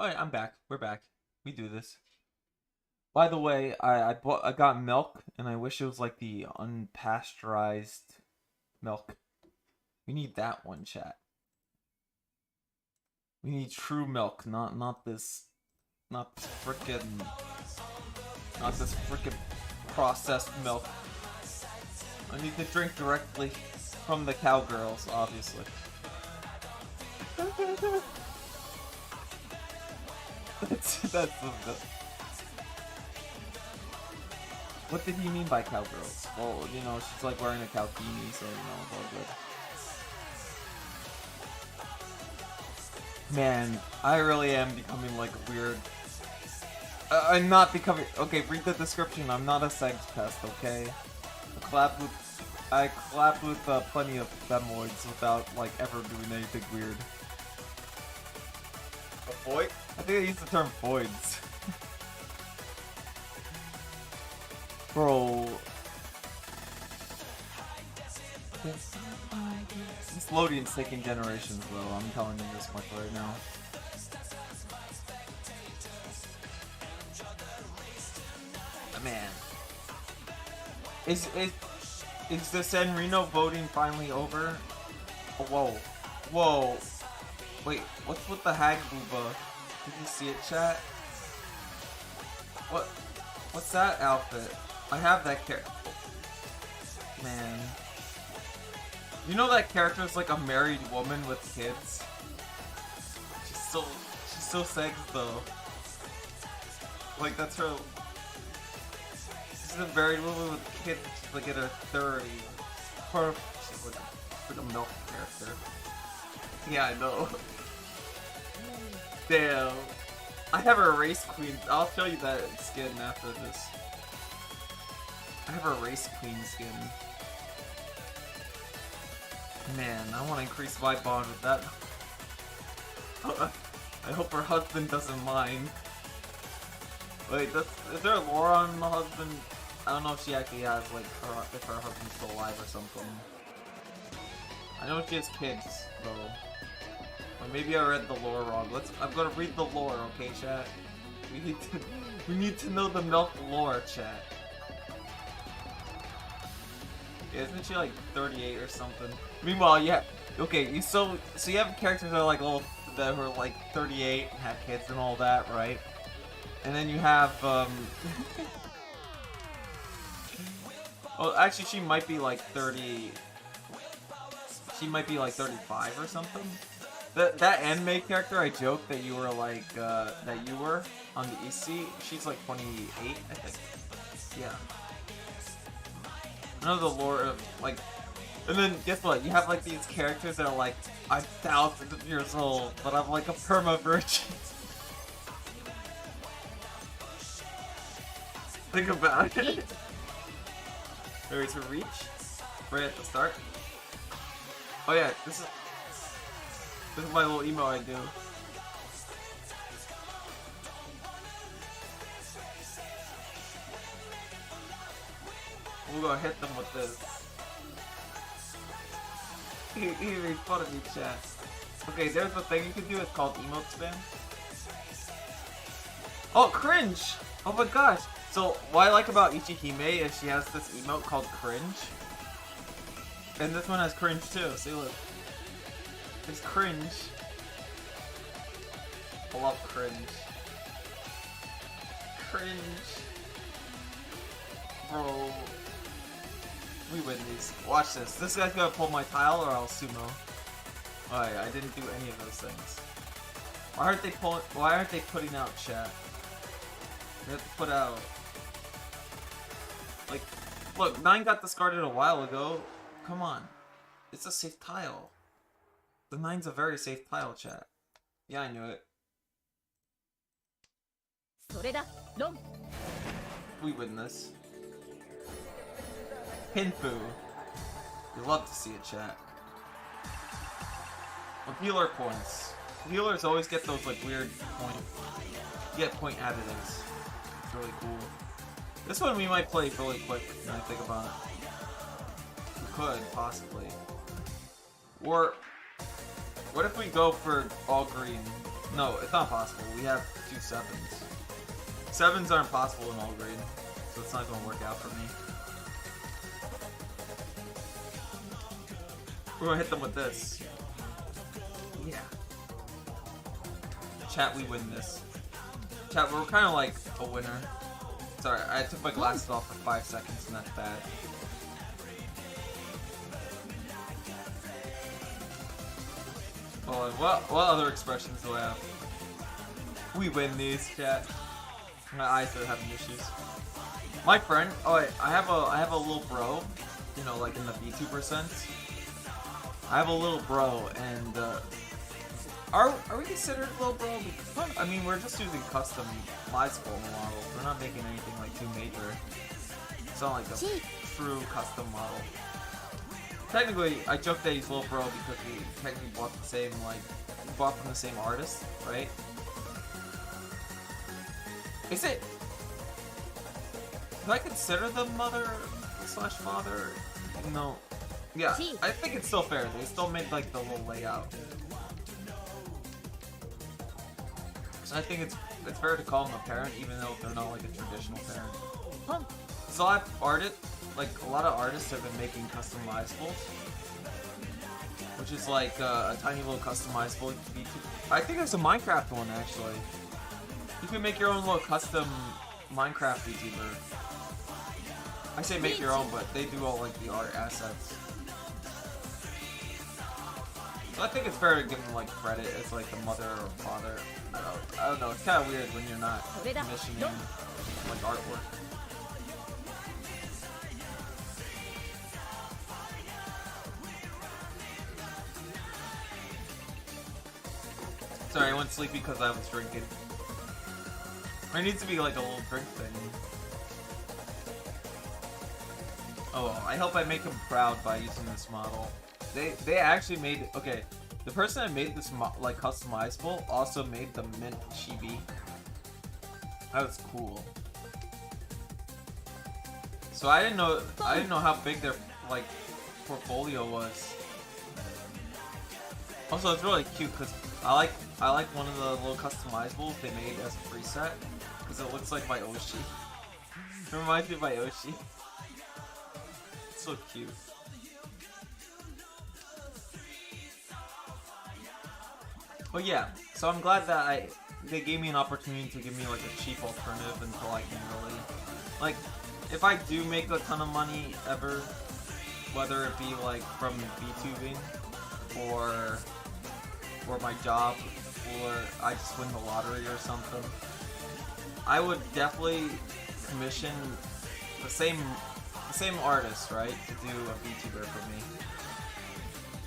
Alright, I'm back. We're back. We do this. By the way, I got milk, and I wish it was like the unpasteurized milk. We need that one, chat. We need true milk, not this frickin' processed milk. I need to drink directly from the cowgirls, obviously. that's What did he mean by cowgirls? Well, you know, she's like wearing a cowkini, so you know, it's all good. Man, I really am becoming like weird. I'm not becoming. Okay, read the description. I'm not a segspest, okay? I collabed with plenty of femoids without like ever doing anything weird. A void? I think I used the term voids. Bro. This loading's taking generations though, I'm telling you this much right now. Man. Is the San Reno voting finally over? Oh, whoa. Whoa. Wait, what's with the hag booba? Did you see it, chat? What's that outfit? I have that character. Man. You know that character is like a married woman with kids? She's so sex though. Like that's her. She's a married woman with kids. She's like in her 30s. She's like a milk character. Yeah, I know. Damn. I have a race queen. I'll show you that skin after this. I have a race queen skin. Man, I want to increase my bond with that. I hope her husband doesn't mind. Wait, is there a lore on the husband? I don't know if she actually has, like, if her husband's still alive or something. I know she has kids, though. Or maybe I read the lore wrong. I'm gonna read the lore, okay, chat? We need to know the milk lore, chat. Yeah, isn't she like 38 or something? Meanwhile, yeah. Okay, so you have characters that are like little that were like 38 and have kids and all that, right? And then you have well, actually, she might be like 30. She might be like 35 or something. That anime character, I joked that you were like that you were on the EC. She's like 28, I think. Yeah. I know the lore of like, and then guess what? You have like these characters that are like 1,000 years old, but I'm like a perma virgin. Think about it. Ready to reach? Right at the start. Oh yeah, this is my little emo I do. We're gonna hit them with this. He made fun of me, chat. Okay, there's the thing you can do. It's called emote spam. Oh, cringe! Oh my gosh. So what I like about Ichihime is she has this emote called cringe. And this one has cringe too. See, look. It's cringe. I love cringe. Cringe. Bro. We win these. Watch this. This guy's gonna pull my tile or I'll sumo. Alright, I didn't do any of those things. Why aren't they putting out chat? They have to put out. Like, look, 9 got discarded a while ago. Come on. It's a safe tile. The 9's a very safe tile, chat. Yeah, I knew it. We win this. Hinfu. You love to see it, chat. Well, healer points. Healers always get those like weird point additives. It's really cool. This one we might play really quick when I think about it. We could, possibly. Or what if we go for all green? No, it's not possible. We have 2 sevens. Sevens aren't possible in all grade, so it's not gonna work out for me. We're gonna hit them with this. Yeah. Chat, we win this. Chat, we're kind of like a winner. Sorry, I took my glasses off for 5 seconds and that's bad. Oh, what other expressions do I have? We win these, chat. My eyes are having issues. My friend, oh wait, I have a little bro, you know, like in the VTuber. I have a little bro, and are we considered little bro? I mean, we're just using custom customizable models. We're not making anything like too major. It's not like a true custom model. Technically, I joked that he's little bro because we technically bought the same, like, we bought from the same artist, right? Is it? Do I consider them mother slash father? No. Yeah, I think it's still fair. They still made like the little layout. So I think it's fair to call them a parent, even though they're not like a traditional parent. So I've like a lot of artists have been making customizables, which is like a tiny little customizable VTuber. I think there's a Minecraft one actually. You can make your own little custom Minecraft VTuber. I say make your own, but they do all like the art assets. So I think it's fair to give them like credit as like the mother or father. I don't know. It's kind of weird when you're not commissioning like artwork. Sorry, I went sleepy because I was drinking. There needs to be like a little drink thing. Oh, I hope I make them proud by using this model. They actually made, okay, the person that made this like customizable also made the mint chibi. That was cool. So I didn't know how big their like portfolio was. Also, it's really cute because I like one of the little customizables they made as a preset because it looks like my Oshi. It reminds me of my Oshi. It's so cute. But yeah, so I'm glad that they gave me an opportunity to give me like a cheap alternative until I can really, like, if I do make a ton of money ever, whether it be like from VTubing or my job or I just win the lottery or something, I would definitely commission the same artist, right, to do a VTuber for me.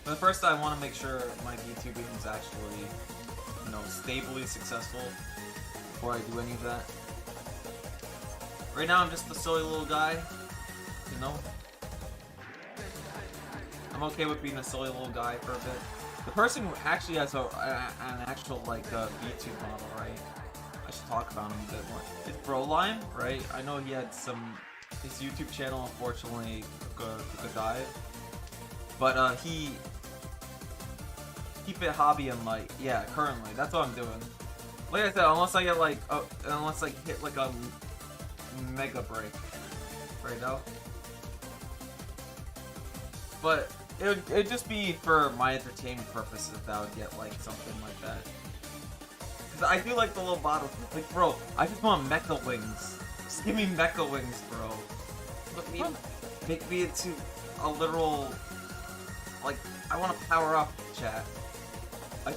But first, I want to make sure my VTubing is actually, you know, stably successful before I do any of that. Right now, I'm just a silly little guy, you know? I'm okay with being a silly little guy for a bit. The person who actually has an actual, like, VTube model, right? I should talk about him a bit more. It's Brolime, right? I know he had some... His YouTube channel, unfortunately, took a dive. But, he keep it hobby and like, yeah, currently, that's what I'm doing. Like I said, unless I get like, unless I hit like a mega break right now. But it'd just be for my entertainment purposes that I would get like something like that. Cause I do like the little bottles. Like, bro, I just want mecha wings. Just give me mecha wings, bro. Make me into a literal, like, I want to power up, chat. I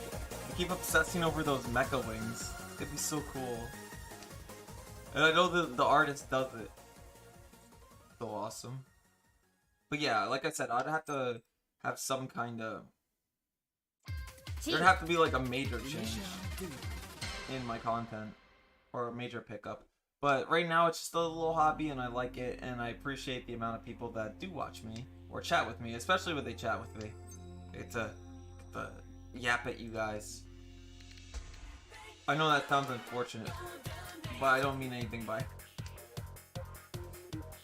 keep obsessing over those mecha wings. It'd be so cool. And I know the artist does it. So awesome. But yeah, like I said, I'd have to have some kind of... There'd have to be like a major change in my content. Or a major pickup. But right now it's just a little hobby and I like it. And I appreciate the amount of people that do watch me. Or chat with me. Especially when they chat with me. It's a yap at you guys. I know that sounds unfortunate, but I don't mean anything by.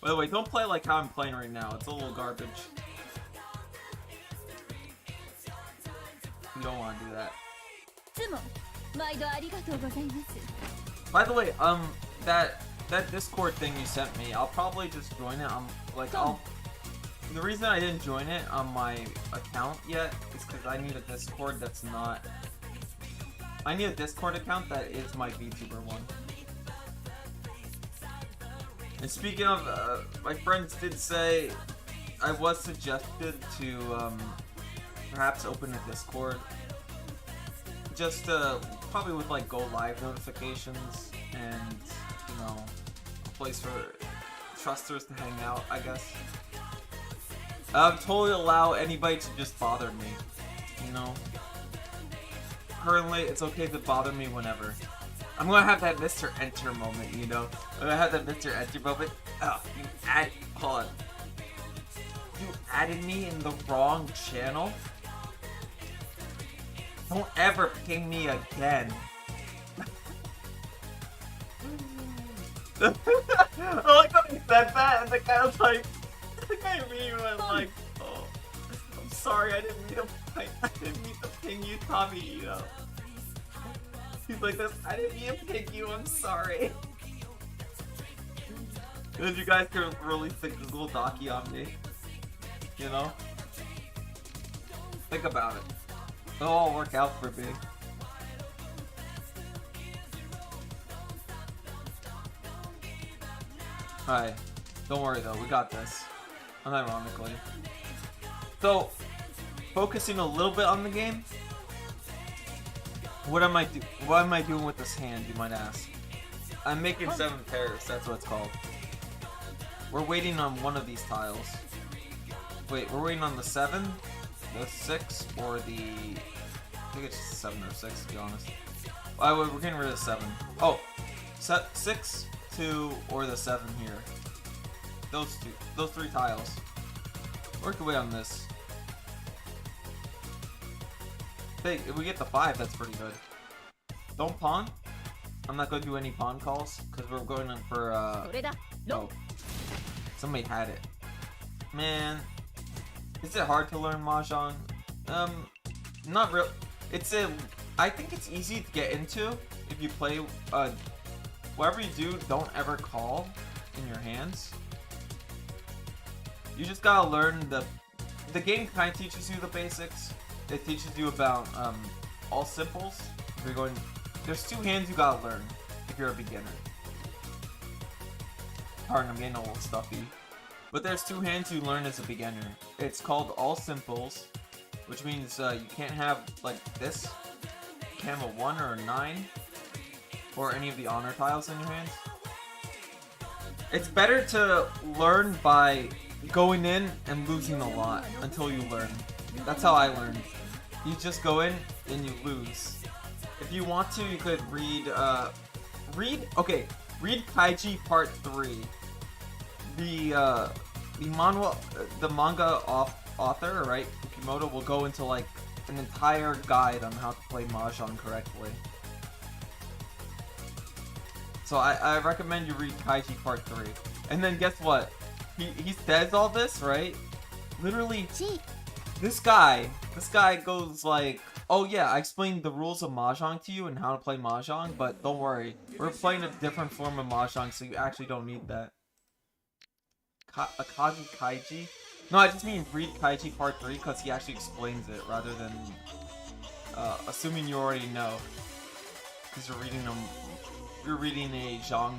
By the way, don't play like how I'm playing right now. It's a little garbage. You don't want to do that. 毎度ありがとうございます。 By the way, that Discord thing you sent me, I'll probably just join it. The reason I didn't join it on my account yet is because I need a Discord that's not. I need a Discord account that is my VTuber one. And speaking of, my friends did say I was suggested to perhaps open a Discord, just probably with like go live notifications and a place for trusters to hang out, I guess. Totally allow anybody to just bother me, Currently, it's okay to bother me whenever. I'm gonna have that Mr. Enter moment, I'm gonna have that Mr. Enter moment. Oh, hold on. You added me in the wrong channel? Don't ever ping me again. I like how he said that, and the guy was like, like, oh, I'm sorry, I didn't mean to ping you, Tommy, He's like this, I didn't mean to ping you, I'm sorry. If you guys could release the Google Docky on me, Think about it. It'll all work out for me. Alright, don't worry though, we got this. Unironically. So, focusing a little bit on the game. What am I doing with this hand, you might ask? I'm making 7 pairs, that's what it's called. We're waiting on one of these tiles. Wait, we're waiting on the 7, the 6, or the... I think it's 7 or 6 to be honest. We're getting rid of 7. Oh, 6, 2, or the 7 here. Those 3 tiles. Work away on this. Hey, if we get the 5, that's pretty good. Don't pawn. I'm not going to do any pawn calls because we're going in for oh, somebody had it. Man, is it hard to learn Mahjong? Not real. I think it's easy to get into if you play. Whatever you do, don't ever call in your hands. You just gotta learn the game kind of teaches you the basics. It teaches you about all simples. If you're going, there's 2 hands you gotta learn if you're a beginner. Pardon, I'm getting a little stuffy. But there's 2 hands you learn as a beginner. It's called all simples, which means you can't have like this. You can't have a 1 or a 9, or any of the honor tiles in your hands. It's better to learn by going in and losing a lot until you learn. That's how I learned. You just go in and you lose. If you want to, you could read Kaiji Part 3. The manga author, right, Ukimoto, will go into like an entire guide on how to play Mahjong correctly. So I recommend you read Kaiji Part 3. And then guess what? He says all this, right? Literally, this guy goes like, oh yeah, I explained the rules of Mahjong to you and how to play Mahjong, but don't worry, we're playing a different form of Mahjong, so you actually don't need that. Akagi Kaiji? No, I just mean read Kaiji Part 3 because he actually explains it rather than assuming you already know. Because you're reading a Jong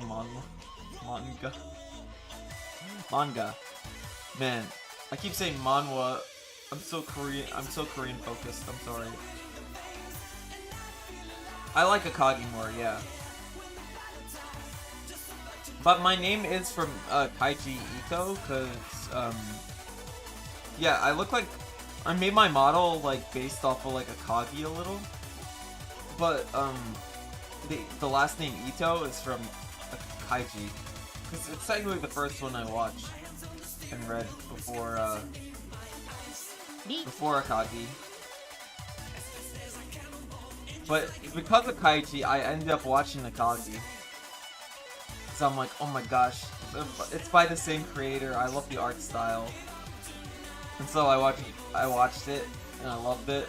manga. Man, I keep saying manhwa. I'm so Korean focused, I'm sorry. I like Akagi more, yeah. But my name is from Kaiji Ito, cause yeah, I made my model like based off of like Akagi a little. But the last name Ito is from Kaiji. Cause it's technically the first one I watched and read before Akagi. But because of Kaiji, I ended up watching Akagi. So I'm like, oh my gosh, it's by the same creator. I love the art style, and so I watched it and I loved it,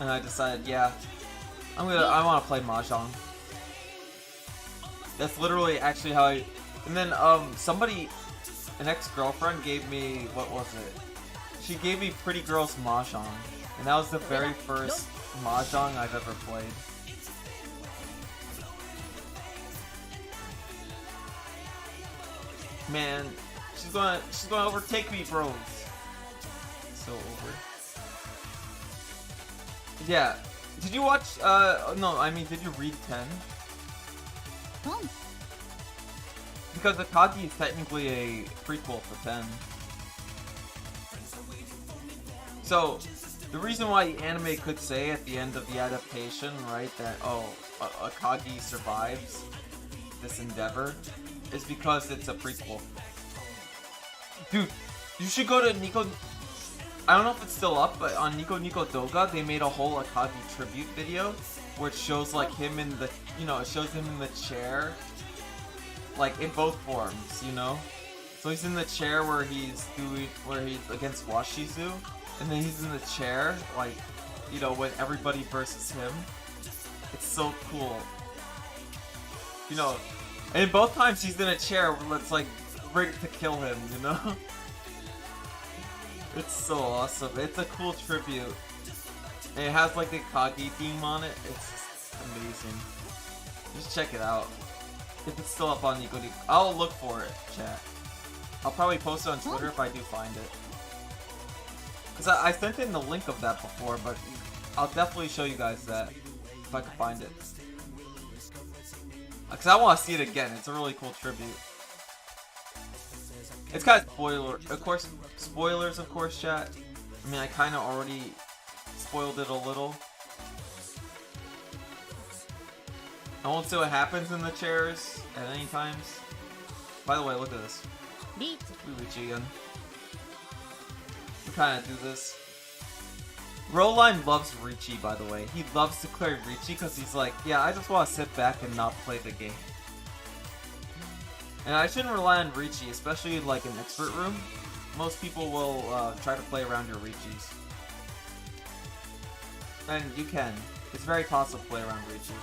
and I decided, yeah, I want to play Mahjong. That's literally actually how I... And then, somebody... An ex-girlfriend gave me... What was it? She gave me Pretty Girls Mahjong. And that was the very first Mahjong I've ever played. Man, she's gonna overtake me, bros. So over. Yeah. Did you watch, no, I mean, did you read 10? Because Akagi is technically a prequel for 10. So, the reason why the anime could say at the end of the adaptation, right, that, oh, Akagi survives this endeavor, is because it's a prequel. Dude, you should go to Nico... I don't know if it's still up, but on Nico Nico Doga, they made a whole Akagi tribute video, where it shows, like, him in the... You know, it shows him in the chair, like, in both forms, you know? So he's in the chair where he's against Washizu, and then he's in the chair, like, you know, when everybody versus him. It's so cool. You know, and both times he's in a chair where it's, like, rigged to kill him, you know? It's so awesome. It's a cool tribute. And it has, like, the Akagi theme on it. It's just amazing. Just check it out. If it's still up on Nico Nico. I'll look for it, chat. I'll probably post it on Twitter if I do find it. Because I sent in the link of that before, but I'll definitely show you guys that if I can find it. Because I want to see it again. It's a really cool tribute. It's kind of spoilers, of course, chat. I mean, I kind of already spoiled it a little. I won't say what happens in the chairs at any times. By the way, look at this. Riiching. We kind of do this. Roline loves Riichi, by the way. He loves to clear Riichi because he's like, yeah, I just want to sit back and not play the game. And I shouldn't rely on Riichi, especially in like an expert room. Most people will try to play around your Riichis. And you can. It's very possible to play around Riichi.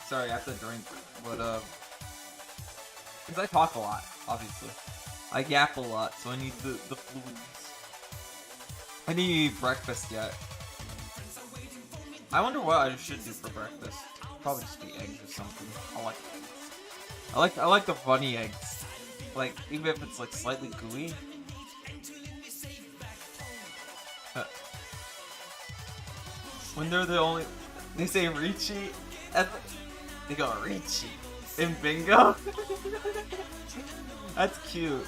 Sorry, I have to drink, but because I talk a lot, obviously. I yap a lot, so I need the fluids. I need to eat breakfast yet. I wonder what I should do for breakfast. Probably just eat eggs or something. I like the runny eggs. Like, even if it's like slightly gooey. When they're the only... They say Riichi, they go Riichi in bingo. That's cute.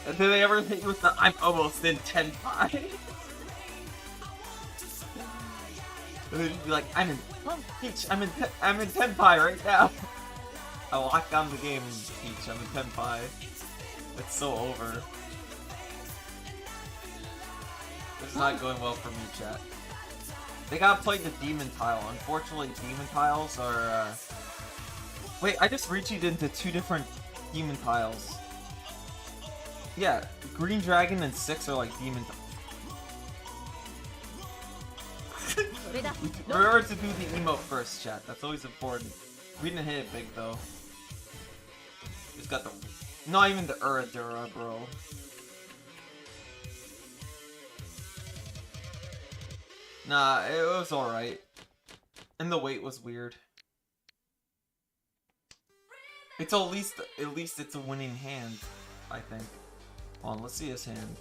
And do they ever hit you with the I'm almost in 10 pie? And then you'd be like, I'm in Peach, I'm in 10 pie right now. I lock down the game, Peach, I'm in 10 pie. It's so over. It's not going well for me, chat. They gotta play the demon tile. Unfortunately, demon tiles are, Wait, I just reached into 2 different demon tiles. Yeah, Green Dragon and 6 are like demon tiles. Remember to do the emote first, chat. That's always important. We didn't hit it big, though. Just got the... Not even the Uradura, bro. Nah, it was alright. And the weight was weird. It's at least it's a winning hand, I think. Hold on, let's see his hand.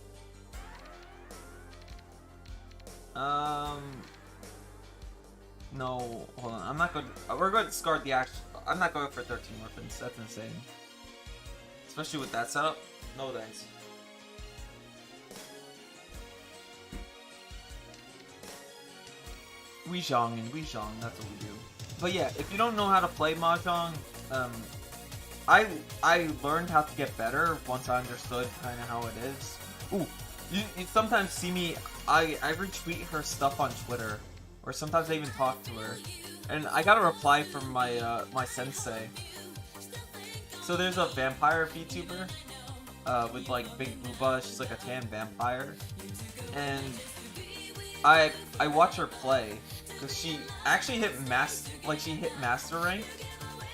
No, hold on. I'm not going to... We're going to discard the action. I'm not going for 13 weapons. That's insane. Especially with that setup. No thanks. Weezhong and Weezhong, that's what we do. But yeah, if you don't know how to play Mahjong, I learned how to get better once I understood kind of how it is. Ooh, you sometimes see me, I retweet her stuff on Twitter, or sometimes I even talk to her, and I got a reply from my my sensei. So there's a vampire VTuber, with like big booba. She's like a tan vampire, and I watch her play because she actually hit master rank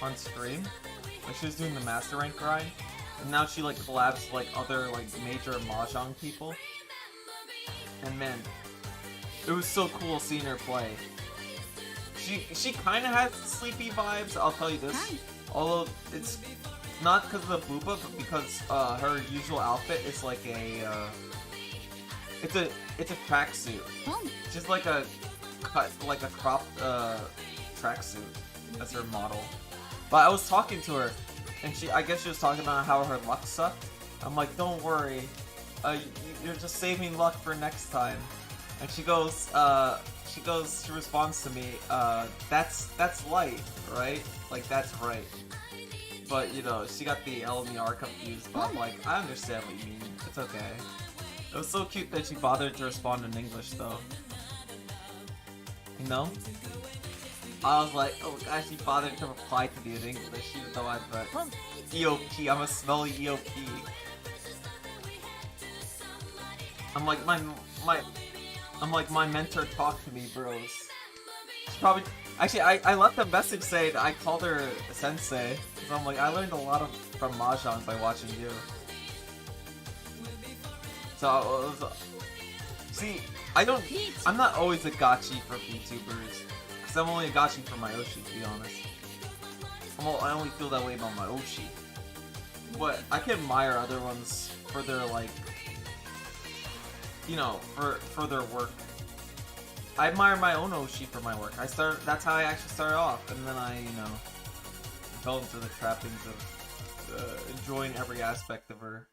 on stream. Like she was doing the master rank grind, and now she like collabs with like other like major Mahjong people. And man, it was so cool seeing her play. She kind of has sleepy vibes, I'll tell you this. Although it's not because of the booba, but because her usual outfit is like a it's a tracksuit. Just like a cropped tracksuit. That's her model. But I was talking to her, and I guess she was talking about how her luck sucked. I'm like, don't worry, you're just saving luck for next time. And she responds to me, that's light, right? Like, that's right. But, you know, she got the L and the R confused, but I'm like, I understand what you mean. It's okay. It was so cute that she bothered to respond in English, though. You know? I was like, oh gosh, she bothered to reply to me in English, even though I put EOP, I'm a smelly EOP. I'm like, my mentor talked to me, bros. She probably... Actually, I left a message saying I called her sensei. So I'm like, I learned a lot from Mahjong by watching you. So, see, I'm not always a gotchi for VTubers. Because I'm only a gotchi for my Oshi, to be honest. I only feel that way about my Oshi. But I can admire other ones for their, like, you know, for their work. I admire my own Oshi for my work. That's how I actually started off, and then I, you know, fell into the trappings of enjoying every aspect of her.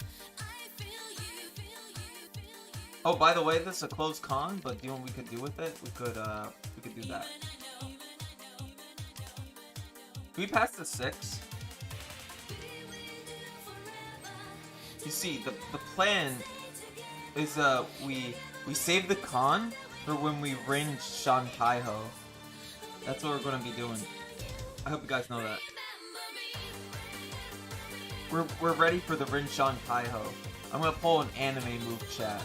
Oh, by the way, this is a closed con, but do you know what we could do with it? We could do that. We passed the 6. You see, the plan is we save the con for when we ringe Shan Taiho. That's what we're gonna be doing. I hope you guys know that. We're ready for the ringe Shan Taiho. I'm gonna pull an anime move, chat.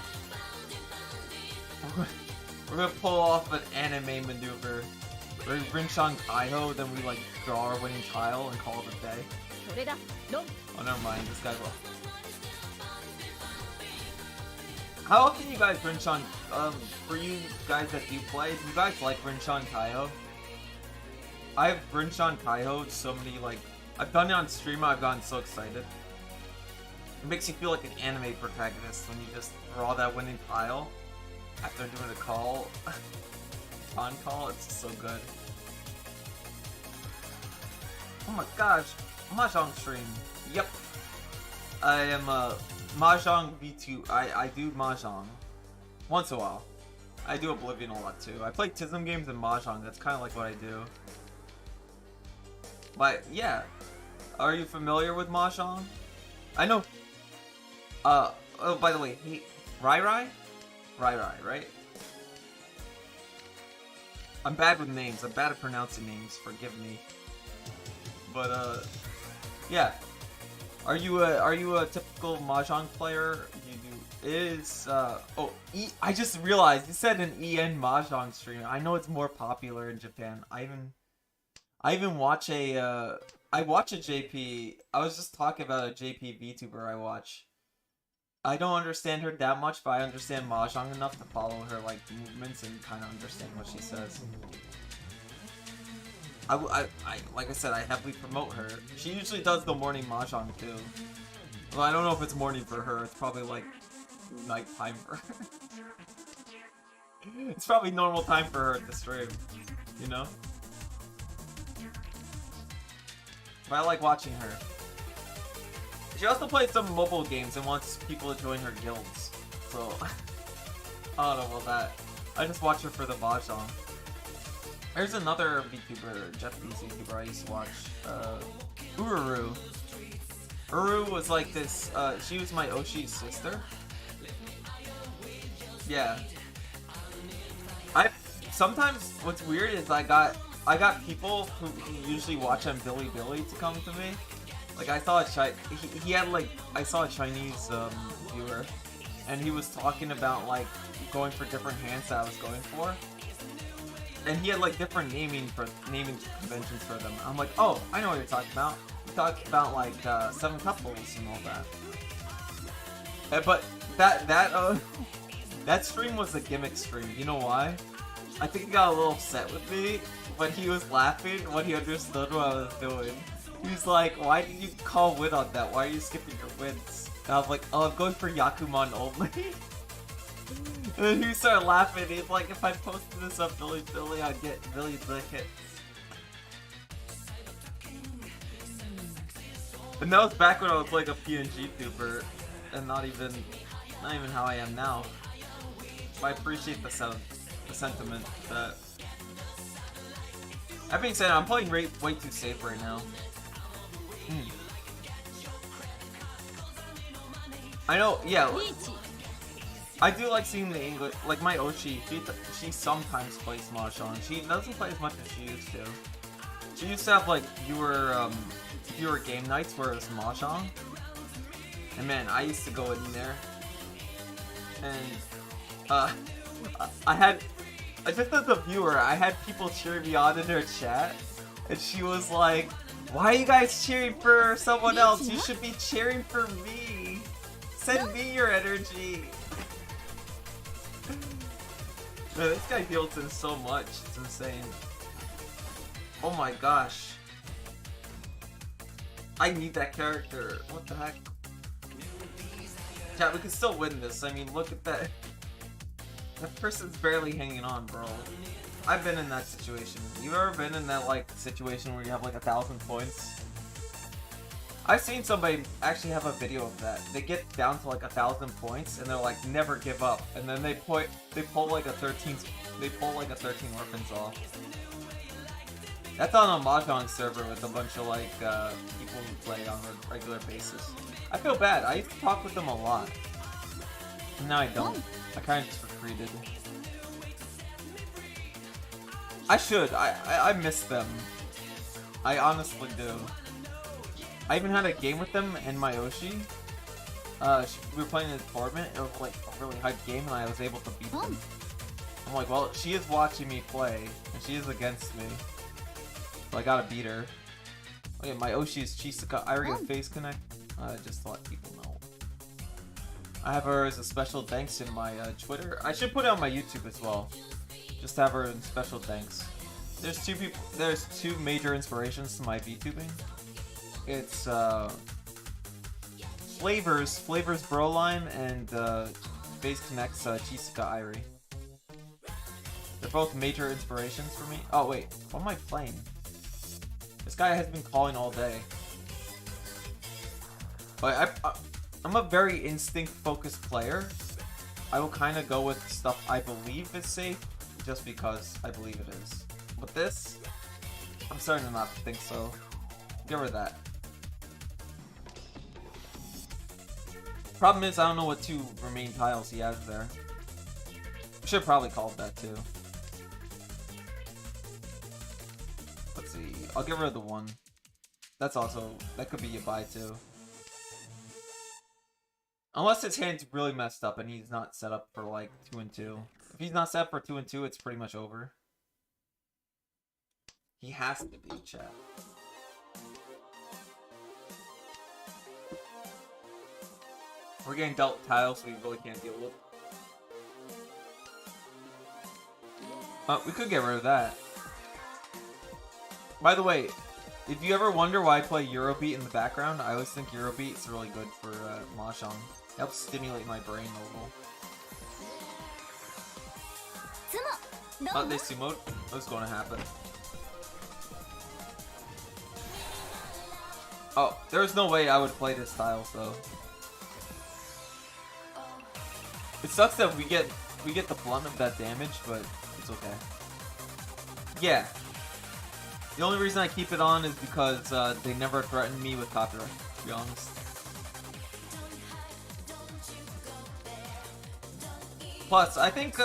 We're gonna pull off an anime maneuver. We ringe Shan Taiho, then we like draw our winning tile and call it a day. Oh, never mind. This guy's well. How often you guys ringe Shan? For you guys that do play, do you guys like ringe Shan Taiho? I've ringe Shan Taiho so many, like, I've done it on stream. I've gotten so excited. It makes you feel like an anime protagonist when you just draw that winning tile after doing a call. On call, it's just so good. Oh my gosh, Mahjong stream. Yep. I am Mahjong V2. I do Mahjong once in a while. I do Oblivion a lot too. I play Tism games and Mahjong. That's kind of like what I do. But yeah, are you familiar with Mahjong? I know. Oh, by the way, Rai, right? I'm bad with names. I'm bad at pronouncing names. Forgive me. But yeah. Are you a typical Mahjong player? I just realized you said an EN Mahjong stream. I know it's more popular in Japan. I even watch I watch a JP. I was just talking about a JP VTuber I watch. I don't understand her that much, but I understand Mahjong enough to follow her like movements and kind of understand what she says. Like I said, I heavily promote her. She usually does the morning Mahjong too. Well, I don't know if it's morning for her. It's probably like nighttime for her. It's probably normal time for her to stream, you know? But I like watching her. She also plays some mobile games and wants people to join her guilds. So, I don't know about that. I just watch her for the Mahjong. There's another VTuber, Japanese VTuber I used to watch, Ururu. Ururu was like this, she was my Oshi's sister. Yeah. Sometimes what's weird is I got people who usually watch on Bilibili to come to me. Like I saw he had like I saw a Chinese viewer, and he was talking about like going for different hands that I was going for, and he had like different naming conventions for them. I'm like, oh, I know what you're talking about. You talked about like 7 couples and all that. But that stream was a gimmick stream. You know why? I think he got a little upset with me when he was laughing when he understood what I was doing. He was like, why did you call win on that? Why are you skipping your wins? And I was like, oh, I'm going for Yakuman only. And then he started laughing. He's like, if I posted this up Billy, I'd get millions of hits. And that was back when I was like a PNG tuber, and not even how I am now. But I appreciate the sentiment. That being said, I'm playing way too safe right now. I know, yeah. I do like seeing the English, like my Oshi, she sometimes plays Mahjong. She doesn't play as much as she used to. She used to have like fewer game nights where it was Mahjong. And man, I used to go in there. And, just as a viewer, I had people cheering me on in their chat. And she was like, why are you guys cheering for someone else? You should be cheering for me. Send me your energy. Man, this guy heals in so much. It's insane. Oh my gosh. I need that character. What the heck? Yeah, we can still win this. I mean, look at that. That person's barely hanging on, bro. I've been in that situation. You ever been in that, like, situation where you have, like, 1,000 points? I've seen somebody actually have a video of that. They get down to, like, 1,000 points, and they're like, never give up. And then they pull, like, a 13 orphans off. That's on a Mahjong server with a bunch of, like, people who play on a regular basis. I feel bad. I used to talk with them a lot. Now I don't. I kind of just retreated. I should. I miss them. I honestly do. I even had a game with them in my Oshi. We were playing in a tournament. It was like a really hype game, and I was able to beat them. I'm like, well, she is watching me play, and she is against me. So I gotta beat her. Okay, my Oshi is Chisaka Irie of Face Connect. Just to let people know. I have her as a special thanks in my Twitter. I should put it on my YouTube as well. Just to have her in special thanks. There's two major inspirations to my VTubing. It's Flavors Broline and Face Connect's Chisaka Irie. They're both major inspirations for me. Oh wait, what am I playing? This guy has been calling all day. But I'm a very instinct-focused player. I will kind of go with stuff I believe is safe, just because I believe it is. But this, I'm starting to not think so. Give her that. Problem is, I don't know what 2 remain tiles he has there. I should have probably called that too. Let's see. I'll give her the 1. That could be a buy too. Unless his hand's really messed up and he's not set up for like 2 and 2. If he's not set up for 2 and 2, it's pretty much over. He has to be, chat. We're getting dealt tiles we really can't deal with. We could get rid of that. By the way, if you ever wonder why I play Eurobeat in the background, I always think Eurobeat is really good for Mahjong. It helps stimulate my brain a little. Oh, they sumoed? What's going to happen? Oh, there's no way I would play this style, so. It sucks that we get the blunt of that damage, but it's okay. Yeah. The only reason I keep it on is because they never threatened me with copyright, to be honest. Plus, I think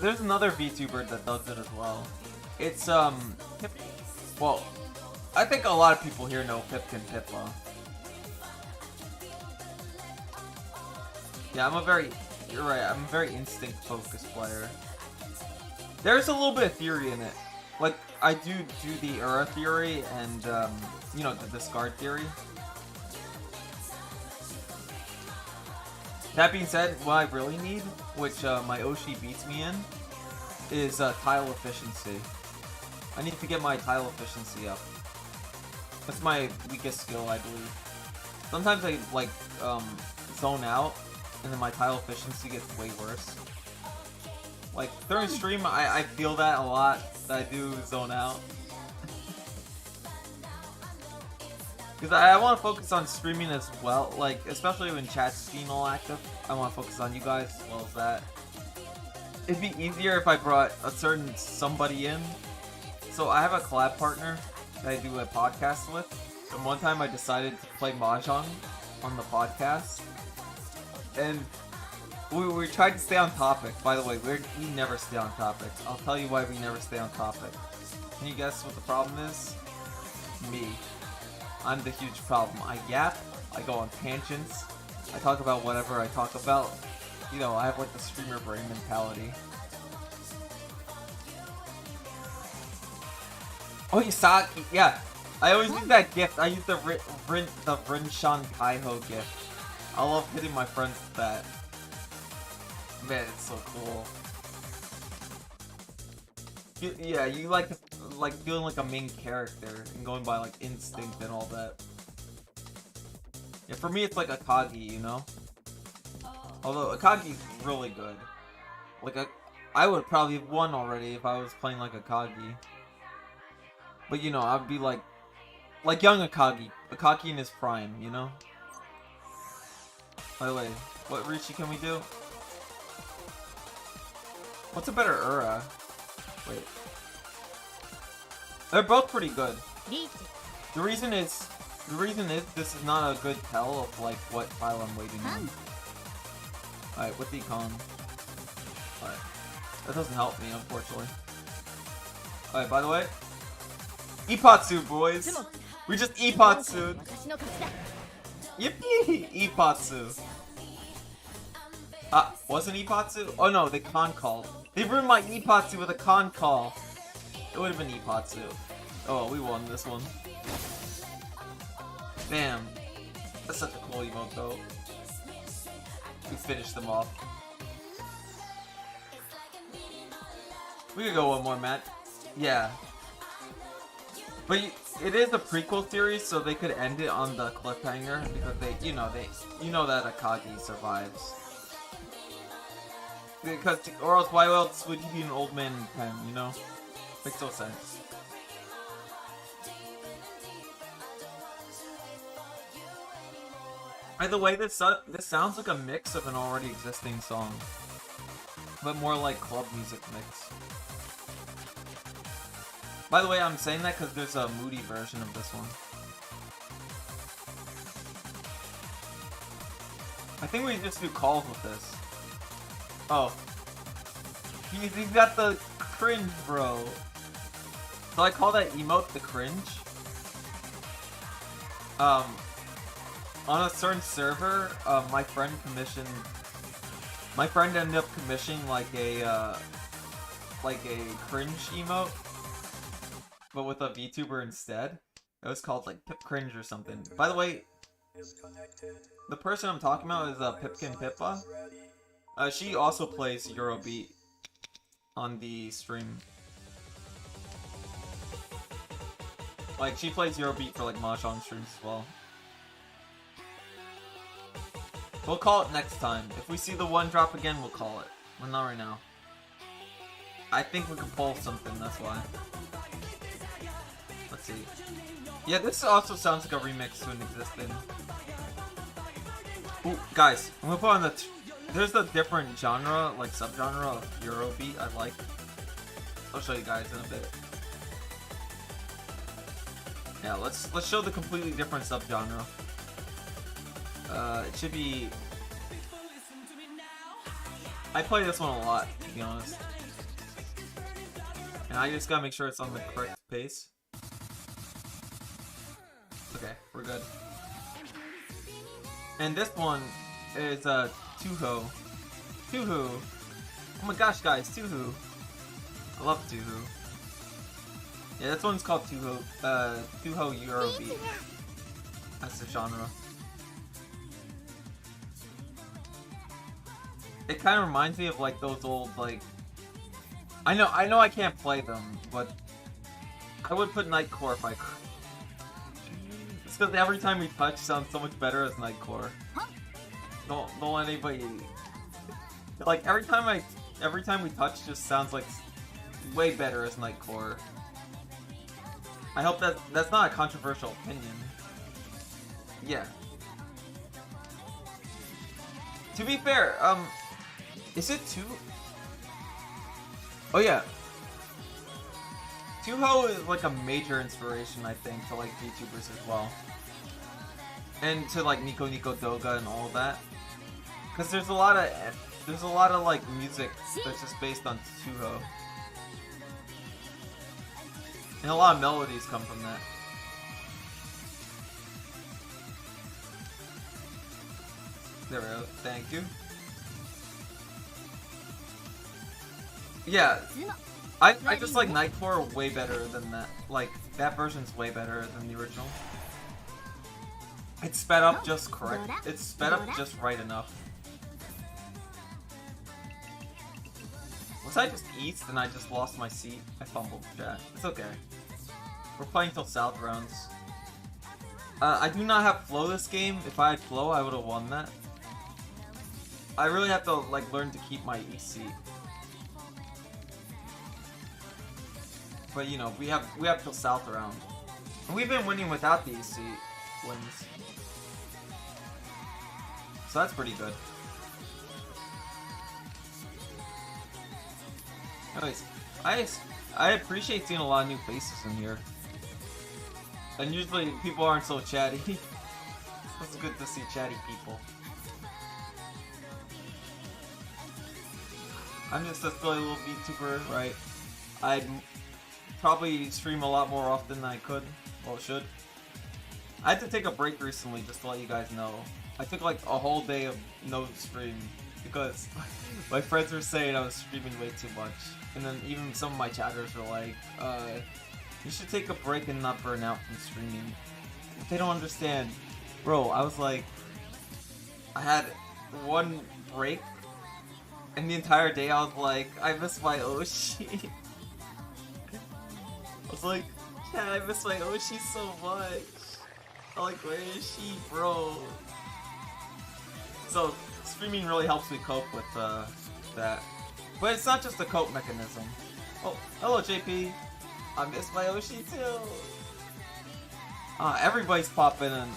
there's another VTuber that does it as well. It's well, I think a lot of people here know Pipkin Pippa. Yeah, you're right, I'm a very instinct-focused player. There's a little bit of theory in it. Like, I do the Ura theory and, you know, the discard theory. That being said, what I really need, which my Oshi beats me in, is tile efficiency. I need to get my tile efficiency up. That's my weakest skill, I believe. Sometimes I, like, zone out, and then my tile efficiency gets way worse. Like, during stream, I feel that a lot, that I do zone out. Because I want to focus on streaming as well, like, especially when chat's being all active. I want to focus on you guys as well as that. It'd be easier if I brought a certain somebody in. So I have a collab partner that I do a podcast with. And one time I decided to play Mahjong on the podcast. And we tried to stay on topic. By the way, we never stay on topic. I'll tell you why we never stay on topic. Can you guess what the problem is? Me. I'm the huge problem. I yap, I go on tangents, I talk about whatever I talk about. You know, I have like the streamer brain mentality. Oh, you saw it? Yeah. I always use that gift. I use the Rinshan Kaiho gift. I love hitting my friends with that. Man, it's so cool. Yeah, you like feeling like a main character and going by like instinct and all that. Yeah, for me it's like Akagi, you know? Although Akagi's really good. Like I would probably have won already if I was playing like Akagi. But you know, I'd be like young Akagi. Akagi in his prime, you know? By the way, what Riiching can we do? What's a better Ura? Wait. They're both pretty good. The reason is this is not a good tell of like what file I'm waiting on. Alright, with the econ. Alright. That doesn't help me, unfortunately. Alright, by the way. Ipatsu, boys! We just Ipatsu'd! Yippee! Ipatsu! Wasn't Ipatsu? Oh no, they con called. They ruined my Ipatsu with a con call. It would have been Ipatsu. Oh, we won this one. Damn. That's such a cool emote though. We finished them off. We could go one more, Matt. Yeah. But it is a prequel series, so they could end it on the cliffhanger because you know that Akagi survives. Because, or else why else would he be an old man in pen, you know? Makes no sense. By the way, this sounds like a mix of an already existing song, but more like club music mix. By the way, I'm saying that because there's a moody version of this one. I think we just do calls with this. Oh. He's got the cringe, bro. So I call that emote the cringe. On a certain server, my friend ended up commissioning like a cringe emote, but with a VTuber instead. It was called like Pip Cringe or something. By the way, the person I'm talking about is Pipkin Pippa. She also plays Eurobeat on the stream. Like, she plays Eurobeat for like Mahjong streams as well. We'll call it next time. If we see the one drop again, we'll call it. But not right now. I think we can pull something, that's why. Let's see. Yeah, this also sounds like a remix to an existing. Ooh, guys, I'm gonna put on the... There's a different genre, like subgenre of Eurobeat I like. I'll show you guys in a bit. Yeah, let's show the completely different subgenre. It should be... I play this one a lot, to be honest. And I just gotta make sure it's on the correct pace. Okay, we're good. And this one is Tuho. Tuho. Oh my gosh, guys, Tuho. I love Tuho. Yeah, this one's called Tuho. Tuho Eurobeat. That's the genre. It kind of reminds me of like those old like. I know I can't play them, but I would put Nightcore if I could. It's because every time we touch sounds so much better as Nightcore. Don't let anybody. Like every time we touch just sounds like way better as Nightcore. I hope that's not a controversial opinion. Yeah. To be fair, is it two? Oh yeah. Tuho is like a major inspiration, I think, to like VTubers as well. And to like Nico Nico Doga and all that. Cause there's a lot of like music that's just based on Tuho. And a lot of melodies come from that. There we go, thank you. Yeah, I just like Nightcore way better than that. Like, that version's way better than the original. It's sped up just correct. It's sped up just right enough. Was I just east and I just lost my seat? I fumbled, chat. It's okay. We're playing till South rounds. I do not have flow this game. If I had flow, I would have won that. I really have to like learn to keep my east seat. But you know, we have till South round. And we've been winning without the east seat wins. So that's pretty good. Anyways, I appreciate seeing a lot of new faces in here. And usually people aren't so chatty. It's good to see chatty people. I'm just a silly little VTuber, right? I'd probably stream a lot more often than I could. Well, should. I had to take a break recently just to let you guys know. I took like a whole day of no stream because my friends were saying I was streaming way too much. And then even some of my chatters were like, you should take a break and not burn out from streaming. But they don't understand. Bro, I was like, I had one break and the entire day I was like, I miss my Oshi. I was like, yeah, I miss my Oshi so much. I'm like, where is she, bro? So, streaming really helps me cope with that. But it's not just a cope mechanism. Oh, hello JP. I miss my Oshi too. Everybody's popping in.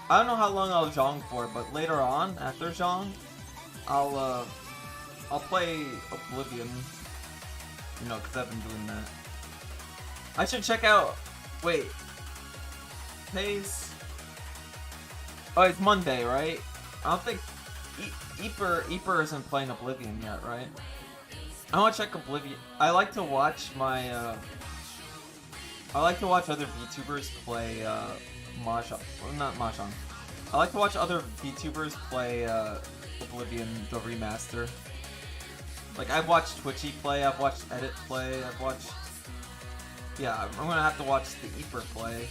I don't know how long I'll Jong for, but later on, after Jong, I'll play Oblivion. You know, because I've been doing that. I should check out. Wait. Today's. Oh, it's Monday, right? I don't think Eeper isn't playing Oblivion yet, right? I want to check Oblivion. I like to watch my. I like to watch other VTubers play Mahjong. Well, not Mahjong. I like to watch other VTubers play Oblivion the remaster. Like I've watched Twitchy play, I've watched Edit play, I've watched. Yeah, I'm gonna have to watch the Eeper play.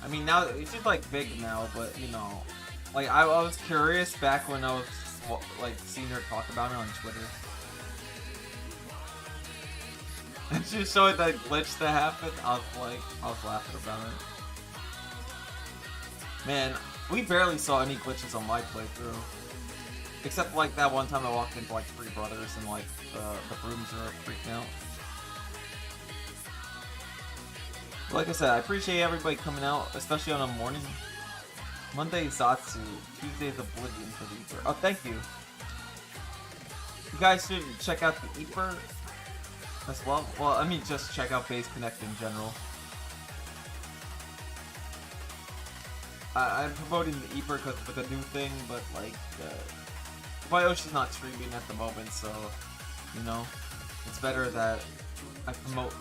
I mean, now it's just like big now, but you know, like I was curious back when I was like seeing her talk about it on Twitter. And she showed that glitch that happened. I was laughing about it. Man, we barely saw any glitches on my playthrough, except like that one time I walked into like 3 brothers and like the brooms are freaking out. Like I said, I appreciate everybody coming out, especially on a morning. Monday is Zatsu, Tuesday is Oblivion for the Eeper. Oh, thank you. You guys should check out the Eeper as well. Well, I mean, just check out Phase Connect in general. I'm promoting the Eeper because it's like a new thing, but like, my Oshi's not streaming at the moment, so, you know. it's better that I promote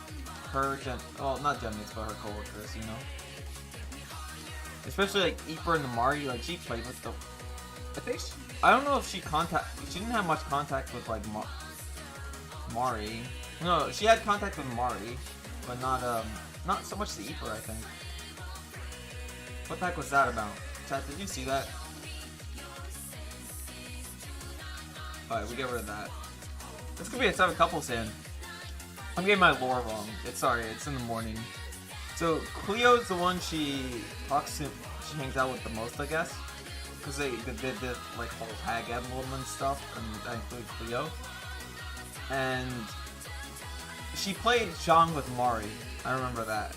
her well, not Genmates, but her coworkers, you know? Especially like Iper and the Mari, like she played with the. I think I don't know if she didn't have much contact with like Mari. No, she had contact with Mari, but not so much the Iper, I think. What the heck was that about? Chat, did you see that? Alright, we get rid of that. This could be a 7 couples hand. I'm getting my lore wrong. It's in the morning. So Cleo's the one she hangs out with the most, I guess. Because they did this like whole tag emblem and stuff, and that includes Cleo. And she played Jong with Mari. I remember that.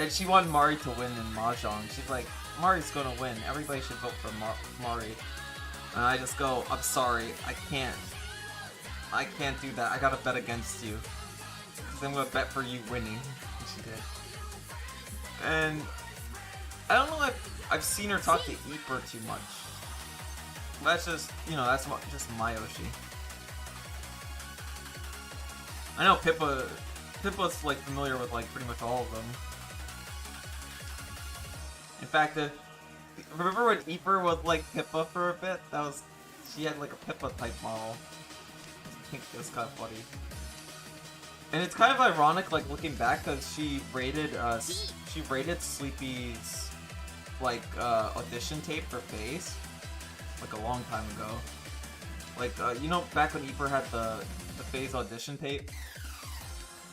She wanted Mari to win in Mahjong. She's like, Mari's gonna win. Everybody should vote for Mari. And I just go, I'm sorry, I can't do that. I gotta bet against you. Because I'm gonna bet for you winning. And she did. And I don't know if I've seen her talk to Iper too much. That's just, that's just my Oshi. I know Pippa's like familiar with like pretty much all of them. In fact, remember when Iper was like Pippa for a bit? She had like a Pippa type model. I think it was kind of funny. And it's kind of ironic, like looking back, because she rated Sleepy's like audition tape for FaZe like a long time ago. Like back when Iper had the FaZe audition tape,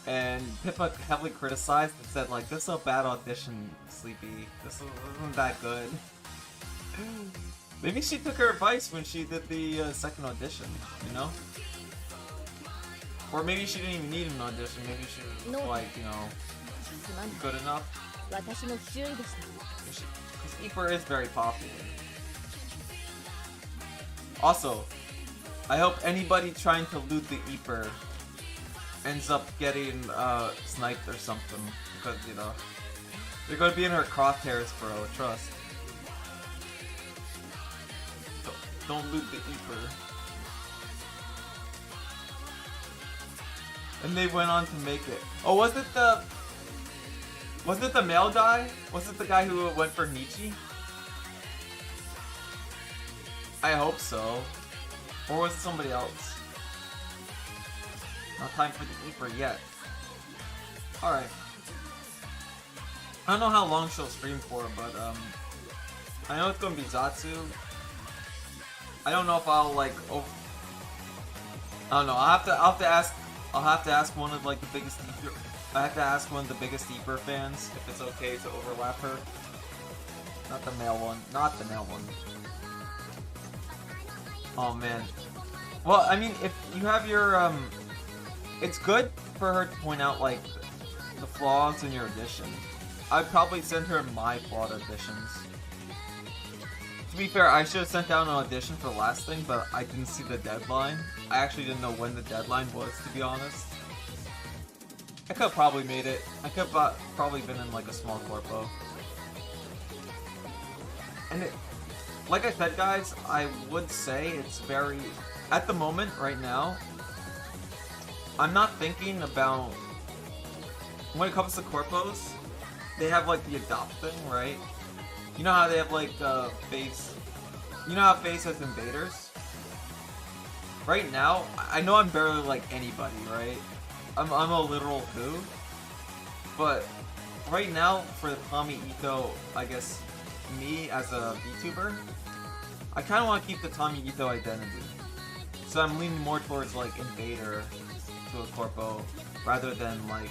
and Pippa heavily criticized and said like, "This is a bad audition, Sleepy. This isn't that good." Maybe she took her advice when she did the second audition, Or maybe she didn't even need an audition. Maybe she was like, good enough. Because Iper is very popular. Also, I hope anybody trying to loot the Iper ends up getting sniped or something. Because, they're going to be in her crosshairs, bro. Trust. Don't loot the Iper. And they went on to make it. Oh, was it the male guy? Was it the guy who went for Nietzsche? I hope so. Or was it somebody else? Not time for the Iper yet. Alright. I don't know how long she'll stream for, but I know it's gonna be Zatsu. I don't know if I'll like I don't know. I'll have to ask one of like the biggest Iper. I have to ask one of the biggest Iper fans if it's okay to overlap her. Not the male one. Not the male one. Oh man. Well, I mean, if you have your it's good for her to point out like the flaws in your audition. I'd probably send her my flawed auditions. To be fair, I should have sent out an audition for the last thing, but I didn't see the deadline. I actually didn't know when the deadline was, to be honest. I could have probably made it. I could have probably been in like a small corpo. And like I said, guys, I would say it's very... At the moment, right now, I'm not thinking about... When it comes to corpos, they have like the adopt thing, right? You know how they have like FaZe... You know how FaZe has invaders? Right now, I know I'm barely like anybody, right? I'm a literal who. But right now, for the Tommy Ito, I guess, me as a VTuber, I kind of want to keep the Tommy Ito identity. So I'm leaning more towards like invader to a corpo, rather than like,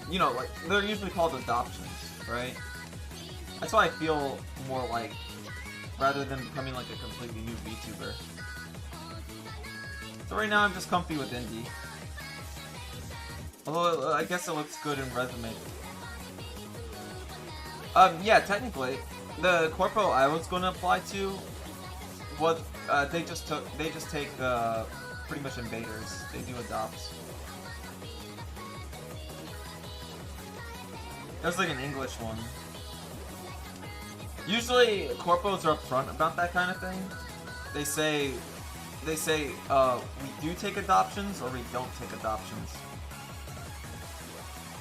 like, they're usually called adoptions, right? That's why I feel more like, rather than becoming like a completely new VTuber. So right now I'm just comfy with indie. Although I guess it looks good in resume. Yeah, technically, the corpo I was going to apply to, what they just take pretty much invaders. They do adopts. There's like an English one. Usually corpos are upfront about that kind of thing. They say they say we do take adoptions or we don't take adoptions.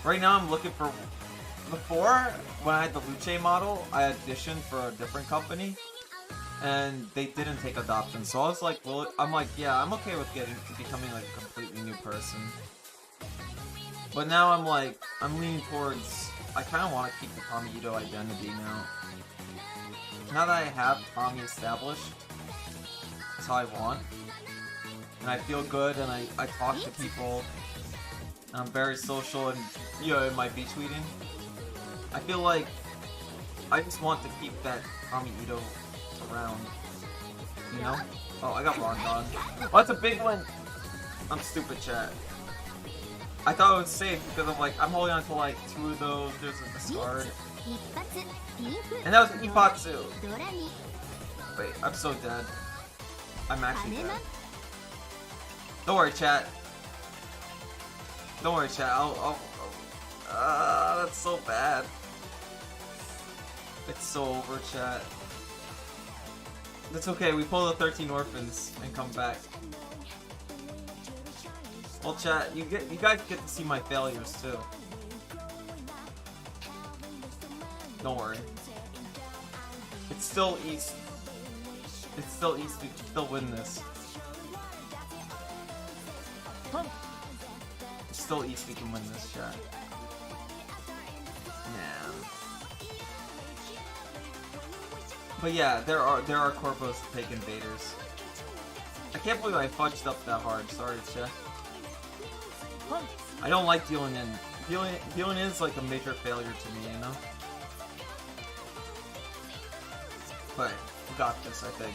Right now I'm looking for... Before, when I had the Luce model, I auditioned for a different company, and they didn't take adoptions. So I was like, well, I'm like, yeah, I'm okay with becoming like a completely new person. But now I'm like, I'm leaning towards, I kind of want to keep the Tommy Ito identity now. Now that I have Tommy established, that's how I want. And I feel good, and I talk to people. And I'm very social, and, you know, in my B-tweeting. I feel like I just want to keep that Tommy Ito around, you know? Oh, I got Rondon. Oh, that's a big one! I'm stupid, chat. I thought it was safe because I'm like, I'm holding on to like 2 of those, there's a discard. And that was Ipatsu! Wait, I'm so dead. I'm actually dead. Don't worry, chat. Don't worry, chat. That's so bad. It's so over, chat. It's okay, we pull the 13 orphans and come back. Well, chat, you guys get to see my failures too. Don't worry. It's still East. It's still East. We can still win this. It's still East. We can win this, chat. But yeah, there are corpos to take invaders. I can't believe I fudged up that hard. Sorry, chat. I don't like dealing in. Dealing in is like a major failure to me, you know? But we got this, I think.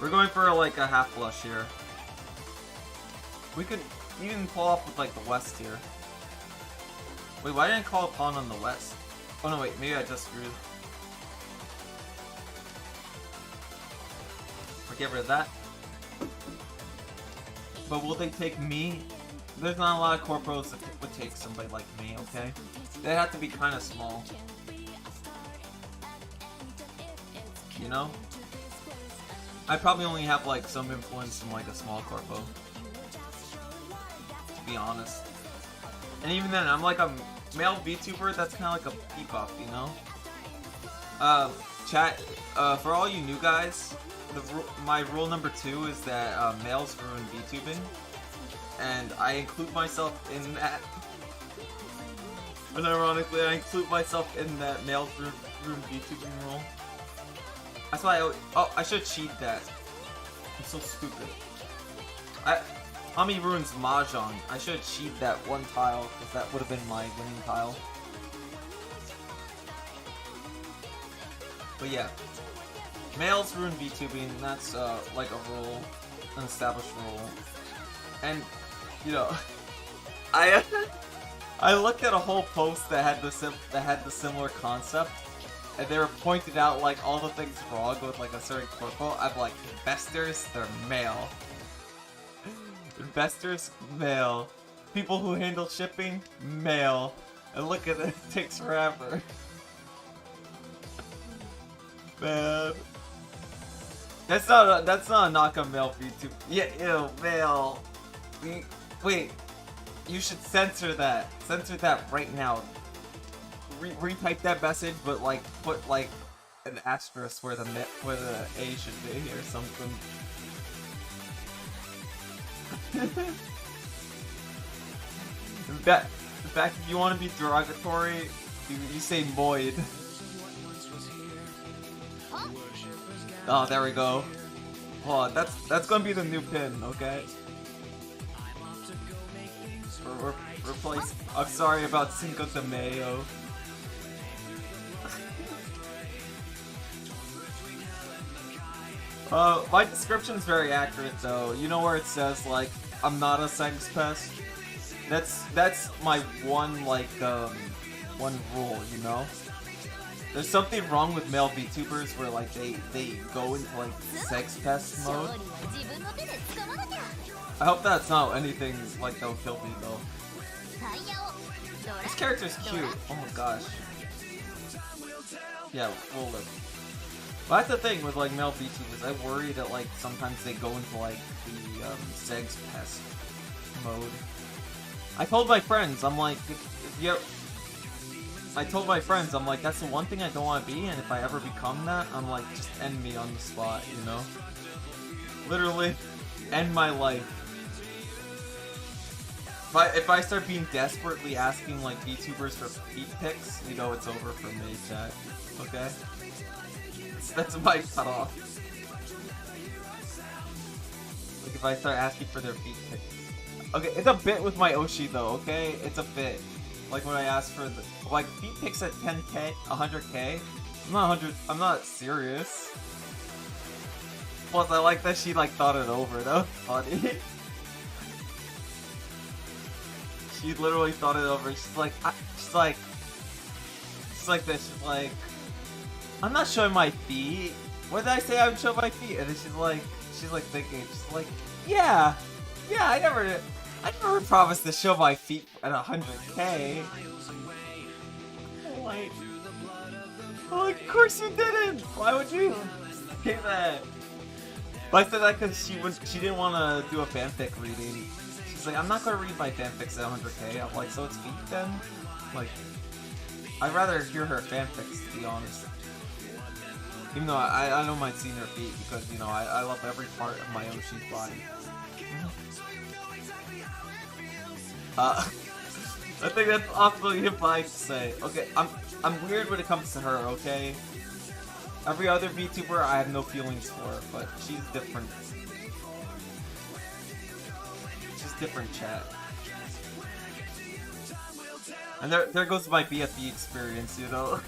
We're going for like a half flush here. We could even pull off with like the west here. Wait, why didn't I call a pawn on the west? Oh no, wait, maybe I just screwed. Or get rid of that. But will they take me? There's not a lot of corpos that would take somebody like me, okay? They have to be kind of small. You know? I probably only have like some influence from like a small corpo. To be honest. And even then, I'm like a male VTuber that's kind of like a peep-up, you know? Chat, for all you new guys, my rule number 2 is that males ruin VTubing, and I include myself in that. And ironically, I include myself in that males ruin VTubing rule. That's why I should cheat that. I'm so stupid. Tommy ruins Mahjong. I should have cheated that one tile, because that would have been my winning tile. But yeah. Males ruin VTubing, and that's like a rule, an established rule. And, you know, I looked at a whole post that had the similar concept, and they were pointed out like all the things wrong with like a certain corpo. I'm like, investors, they're male. Investors, male. People who handle shipping, male. And look at it, it takes forever. Man. That's not a knock on male VTuber. Yeah, ew, male. Wait, you should censor that. Censor that right now. Retype that message, but like put like an asterisk where the A should be or something. In fact, if you want to be derogatory, you say moid. Oh, there we go. Hold on, that's gonna be the new pin, okay? Replace. I'm sorry about Cinco de Mayo. My description's very accurate though. You know where it says like, I'm not a segspest? That's my one like one rule, you know? There's something wrong with male VTubers where like they go into like segspest mode. I hope that's not anything like that'll kill me though. This character's cute. Oh my gosh. Yeah, we'll live. But that's the thing with like male VTubers. I worry that like sometimes they go into like the segspest mode. I told my friends, I'm like, if you. I told my friends, I'm like, that's the one thing I don't want to be, and if I ever become that, I'm like, just end me on the spot, you know? Literally, end my life. If I start being desperately asking, like, VTubers for feet pics, you know it's over for me, chat. Okay? That's my cutoff. Like, if I start asking for their feet pics. Okay, it's a bit with my Oshi, though, okay? It's a bit. Like when I asked for the like feet pics at 10k, 100k. I'm not serious. Plus, I like that she like thought it over. That was funny. She literally thought it over. She's like this. She's like, I'm not showing my feet. What did I say? I would show my feet. And then she's like thinking. She's like, yeah, I never promised to show my feet at 100k. Like, well, of course you didn't. Why would you say that? But I said that because she didn't want to do a fanfic reading. She's like, I'm not gonna read my fanfics at 100k. I'm like, so it's feet then? Like, I'd rather hear her fanfics, to be honest. Even though I don't mind seeing her feet because, you know, I love every part of my Oshi's body. I think that's awfully implied to say. Okay, I'm weird when it comes to her, okay? Every other VTuber I have no feelings for, but she's different. She's different, chat. And there goes my BFE experience, you know?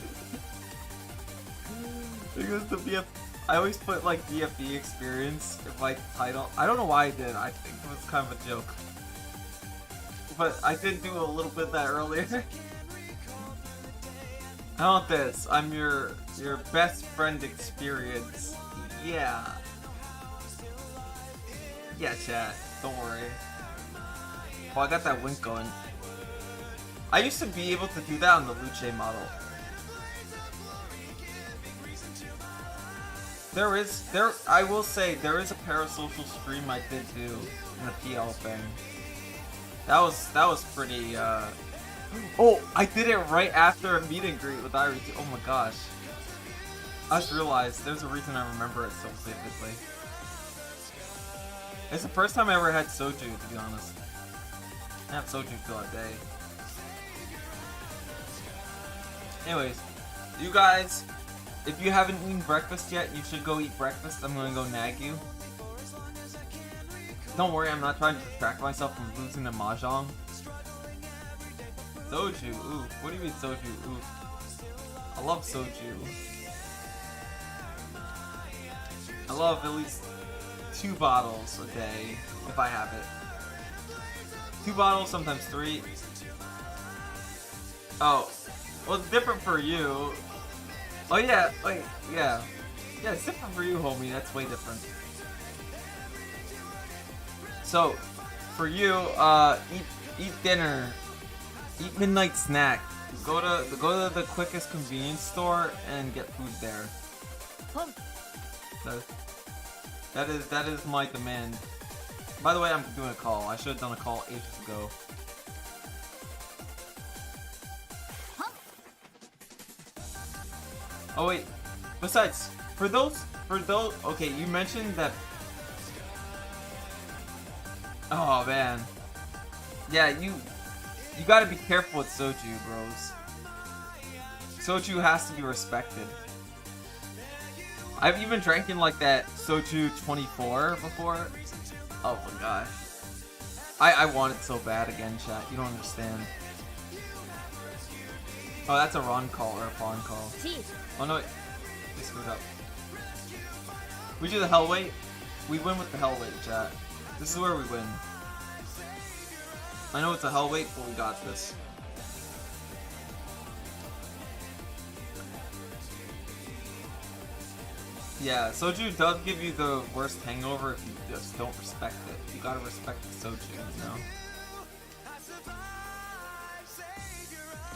There goes the BF. I always put like BFE experience in my title. I don't know why I did. I think it was kind of a joke. But I did do a little bit of that earlier. How about this? I'm your best friend experience. Yeah. Yeah, chat. Don't worry. Oh, I got that wink going. I used to be able to do that on the Riiching model. I will say, there is a parasocial stream I did do in the PL thing. That was pretty, Oh, I did it right after a meet and greet with Irie. Oh my gosh. I just realized there's a reason I remember it so vividly. It's the first time I ever had soju, to be honest. I have soju till that day. Anyways, you guys, if you haven't eaten breakfast yet, you should go eat breakfast. I'm gonna go nag you. Don't worry, I'm not trying to distract myself from losing to Mahjong. Soju, ooh. What do you mean soju? Ooh. I love soju. I love at least 2 bottles a day, if I have it. 2 bottles, sometimes 3. Oh. Well, it's different for you. Oh yeah, wait, yeah. Yeah, it's different for you, homie. That's way different. So, for you, eat dinner, eat midnight snack. Go to the quickest convenience store and get food there. That is my demand. By the way, I'm doing a call. I should have done a call ages ago. Oh wait. Besides, for those, okay, you mentioned that. Oh man. Yeah, you gotta be careful with soju, bros. Soju has to be respected. I've even drank in like that soju 24 before. Oh my gosh. I want it so bad again, chat. You don't understand. Oh, that's a Ron call or a Fawn call. Oh no, wait. We screwed up. We do the hell weight. We win with the hell weight, chat. This is where we win. I know it's a hell weight, but we got this. Yeah, soju does give you the worst hangover if you just don't respect it. You gotta respect the soju, you know?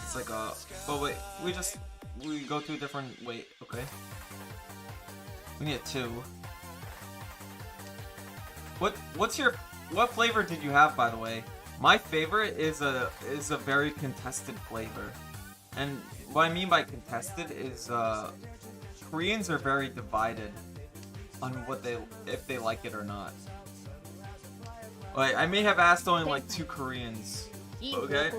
It's like a... Oh wait, we go to a different weight, okay? We need a 2. What flavor did you have, by the way? My favorite is a very contested flavor. And what I mean by contested is Koreans are very divided on if they like it or not. Like, I may have asked only like 2 Koreans. Okay?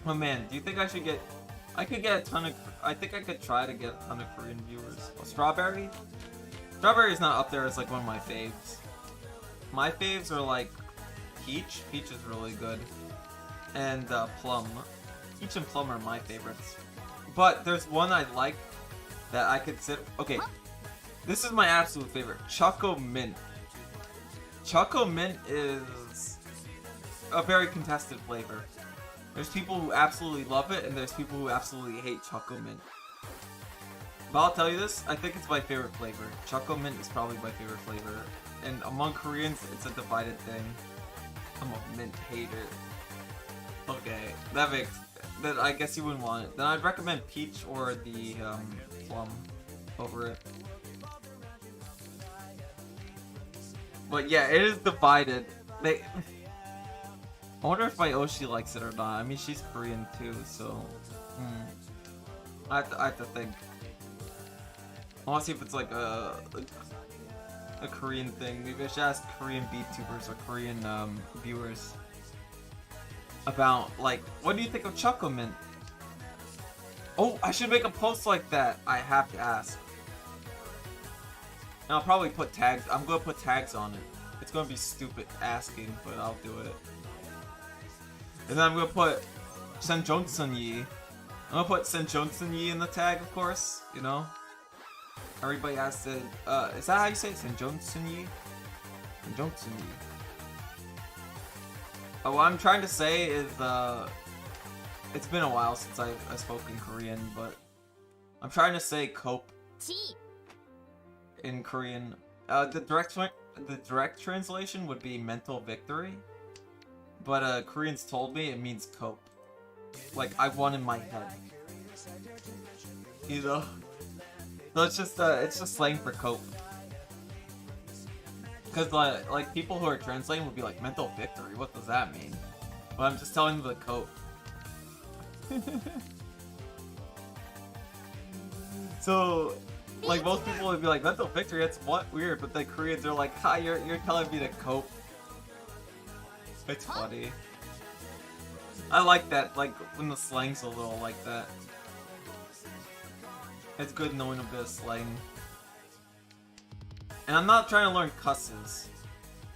Oh man, do you think I should get... I could get a ton of... I think I could try to get a ton of Korean viewers. Oh, strawberry? Strawberry is not up there as like one of my faves. My faves are like peach. Peach is really good. And plum. Peach and plum are my favorites. But there's one I like that I could sit... Okay. This is my absolute favorite. Choco Mint. Choco Mint is a very contested flavor. There's people who absolutely love it, and there's people who absolutely hate Choco Mint. But I'll tell you this, I think it's my favorite flavor. Choco Mint is probably my favorite flavor. And among Koreans, it's a divided thing. I'm a mint hater. Okay, that I guess you wouldn't want it. Then I'd recommend peach or the plum over it. But yeah, it is divided. I wonder if my Oshi likes it or not. I mean, she's Korean too, so... I have to think. I want to see if it's like a Korean thing. Maybe I should ask Korean VTubers or Korean viewers about, like, what do you think of Choco Mint? Oh, I should make a post like that. I have to ask. And I'll probably put tags. I'm gonna put tags on it. It's gonna be stupid asking, but I'll do it. And then I'm gonna put Senjongsun-yi. I'm gonna put Senjongsun-yi in the tag, of course. You know, everybody has to. Is that how you say it? Senjongsun-yi? Senjongsun-yi. What I'm trying to say is, it's been a while since I've spoken Korean, but I'm trying to say cope in Korean. The direct translation would be mental victory, but Koreans told me it means cope. Like, I won in my head. You know? So it's just slang for cope. Because like people who are translating would be like, mental victory, what does that mean? But I'm just telling them to cope. So, like, most people would be like, mental victory, that's what weird, but the Koreans are like, ha, you're telling me to cope. It's funny. I like that, like, when the slang's a little like that. It's good knowing a bit of slang. And I'm not trying to learn cusses.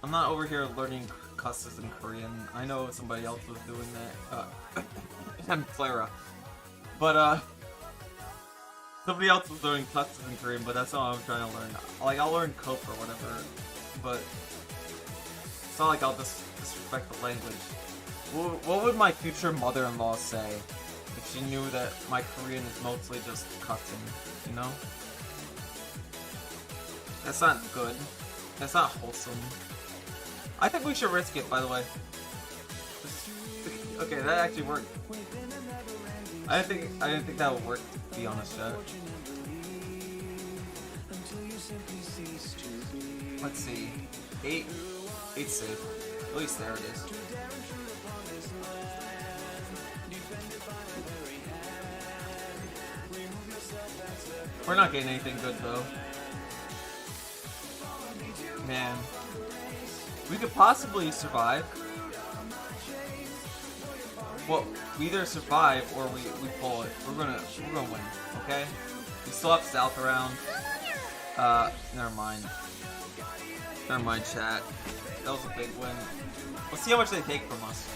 I'm not over here learning cusses in Korean. I know somebody else was doing that. I'm Clara. But, somebody else was doing cusses in Korean, but that's not what I'm trying to learn. Like, I'll learn cope or whatever, but it's not like I'll disrespect the language. What would my future mother-in-law say if she knew that my Korean is mostly just cussing, you know? That's not good. That's not wholesome. I think we should risk it, by the way. Okay, that actually worked. I didn't think that would work, to be honest, Chad. Let's see. 8 safe. At least there it is. We're not getting anything good though. Man. We could possibly survive. Well, we either survive or we pull it. We're gonna win, okay? We still have South around. Never mind. Never mind, chat. That was a big win. Let's see how much they take from us.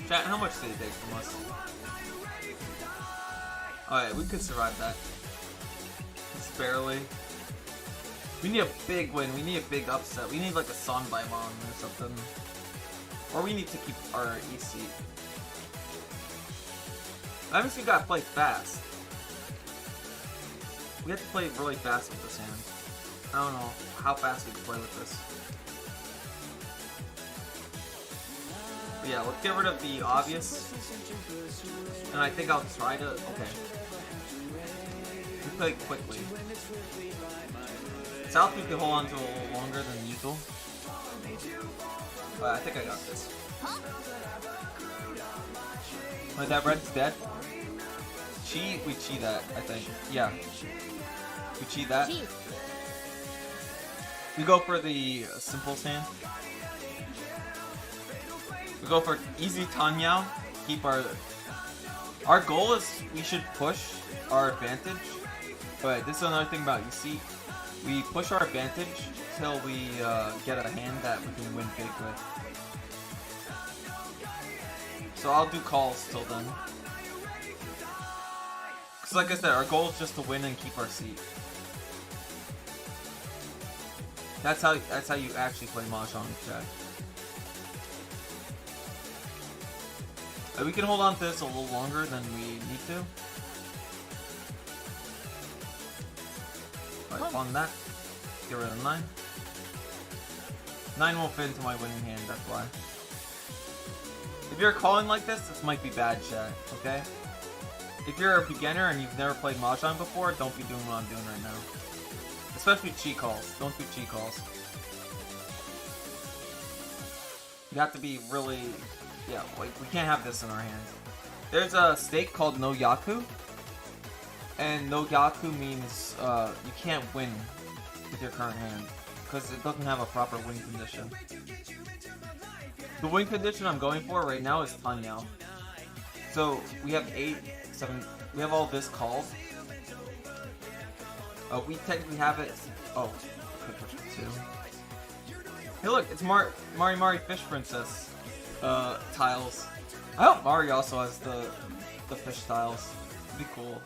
Chat, how much do they take from us? Alright, we could survive that. Just barely. We need a big win. We need a big upset. We need like a Sonbai Mon or something. Or we need to keep our EC. Obviously we gotta play fast. We have to play really fast with this hand. I don't know how fast we can play with this. Yeah, let's get rid of the obvious. And I think I'll try to... Okay. We play quickly. South we can hold on to a little longer than usual. But I think I got this. Wait, that red's dead? Chi? We chi that, I think. Yeah. We chi that. We go for the simple stand. We go for easy Tanyao. Keep our goal is we should push our advantage. But this is another thing about EC. We push our advantage till we get a hand that we can win big with. So I'll do calls till then. Cause like I said, our goal is just to win and keep our seat. That's how you actually play Mahjong, chat. We can hold on to this a little longer than we need to. Alright, on that. Get rid of 9. 9 won't fit into my winning hand, that's why. If you're calling like this might be bad, chat, okay? If you're a beginner and you've never played Mahjong before, don't be doing what I'm doing right now. Especially chi calls. Don't do chi calls. You have to be really... Yeah, like, we can't have this in our hands. There's a stake called no yaku. And no yaku means you can't win with your current hand. Because it doesn't have a proper win condition. The win condition I'm going for right now is Tanyao. So, we have 8, 7... We have all this called. We technically have it... Oh, could push it too. Hey look, it's Mari Fish Princess tiles. I hope Mari also has the fish tiles. It'd be cool.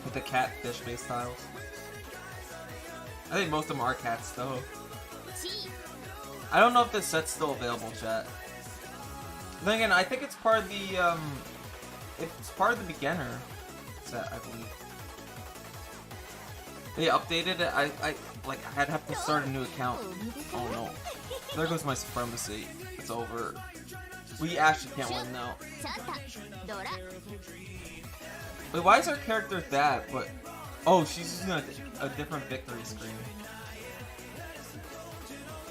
With the cat fish based tiles. I think most of them are cats though. I don't know if this set's still available, chat. Then again, I think it's part of the it's part of the beginner set, I believe. They updated it. I'd have to start a new account. Oh no. There goes my supremacy. It's over. We actually can't win now. Wait, why is our character that? But oh, she's using a different victory screen.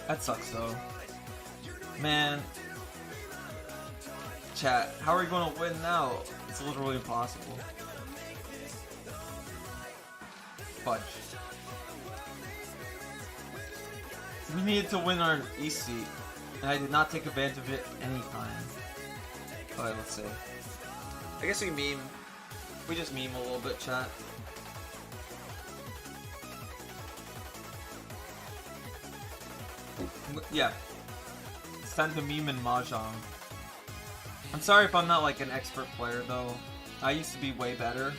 That sucks though. Man. Chat, how are we going to win now? It's literally impossible. Fudge. We needed to win our EC, and I did not take advantage of it any time. Alright, let's see. I guess we meme. We just meme a little bit, chat. Yeah. It's time to meme in Mahjong. I'm sorry if I'm not like an expert player though. I used to be way better,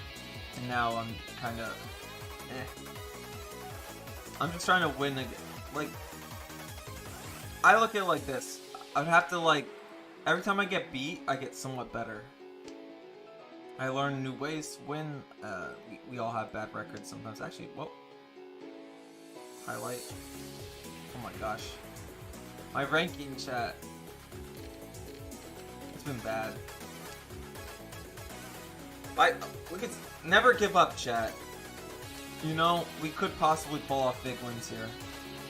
and now I'm kinda eh. I'm just trying to win again. Like, I look at it like this. I'd have to like, every time I get beat, I get somewhat better. I learn new ways to win. We all have bad records sometimes. Actually, whoa. Highlight. Oh my gosh. My ranking, chat. It's been bad. We could never give up, chat. You know, we could possibly pull off big wins here.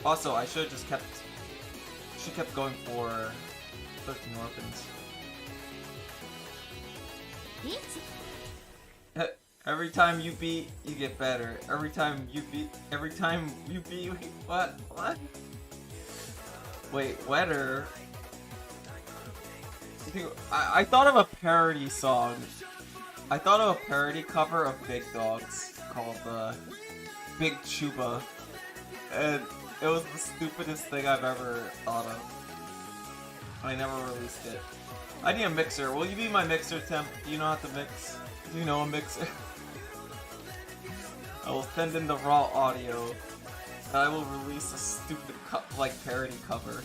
Also, I should have just kept going for 13 orphans. Every time you beat, you get better. Every time you beat, what? Wait, wetter? I thought of a parody song. I thought of a parody cover of Big Dogs called Big Chuba. And it was the stupidest thing I've ever thought of. I never released it. I need a mixer. Will you be my mixer, Temp? Do you know how to mix? Do you know a mixer? I will send in the raw audio. And I will release a stupid parody cover.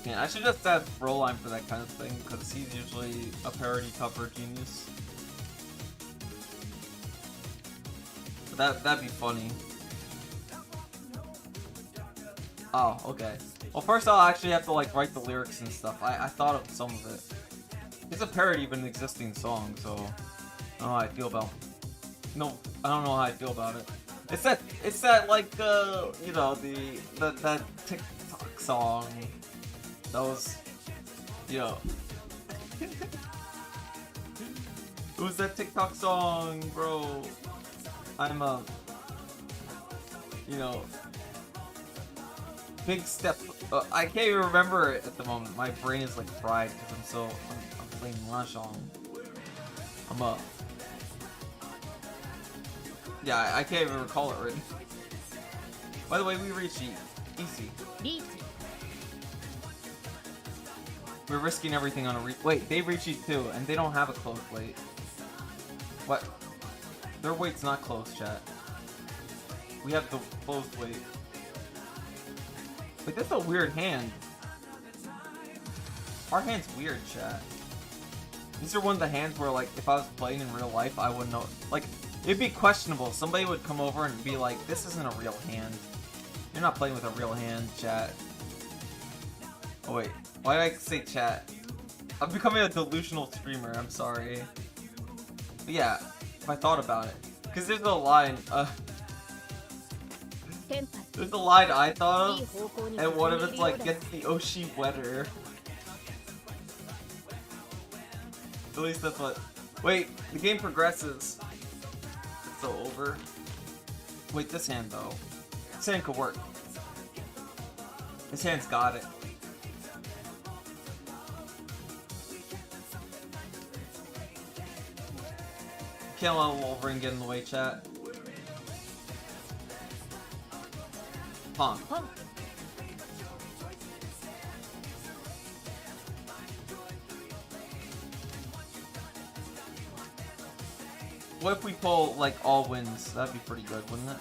Yeah, I should just have Roline for that kind of thing, because he's usually a parody cover genius. But that'd be funny. Oh, okay. Well, first I'll actually have to like write the lyrics and stuff. I thought of some of it. It's a parody of an existing song, so I don't know how I feel about. No, I don't know how I feel about it. It's that like you know that TikTok song. That was, you know. It was that TikTok song, bro. I'm you know, big step. I can't even remember it at the moment. My brain is like fried because I'm playing Mahjong. Yeah, I can't even recall it written. By the way, we reached easy. We're risking everything on a wait, they reach you too, and they don't have a closed weight. What? Their weight's not closed, chat. We have the closed weight. Wait, that's a weird hand. Our hand's weird, chat. These are one of the hands where, like, if I was playing in real life, I wouldn't know. Like, it'd be questionable. Somebody would come over and be like, this isn't a real hand. You're not playing with a real hand, chat. Oh, wait. Why did I say chat? I'm becoming a delusional streamer, I'm sorry. But yeah, if I thought about it. Because there's a line, there's a line I thought of, and one of it's like, gets the Oshi wetter. At least that's what... Wait, the game progresses. It's so over. Wait, this hand though. This hand could work. This hand's got it. Can't let Wolverine get in the way, chat. Pong. What if we pull, like, all wins? That'd be pretty good, wouldn't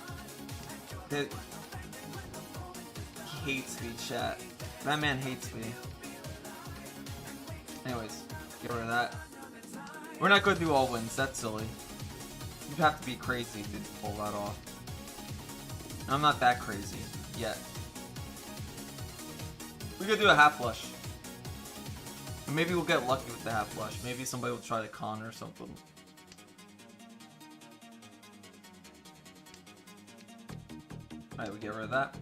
it? He hates me, chat. That man hates me. Anyways, get rid of that. We're not going to do all wins, that's silly. You'd have to be crazy to pull that off. I'm not that crazy, yet. We could do a half flush. Maybe we'll get lucky with the half flush. Maybe somebody will try to con or something. Alright, we get rid of that.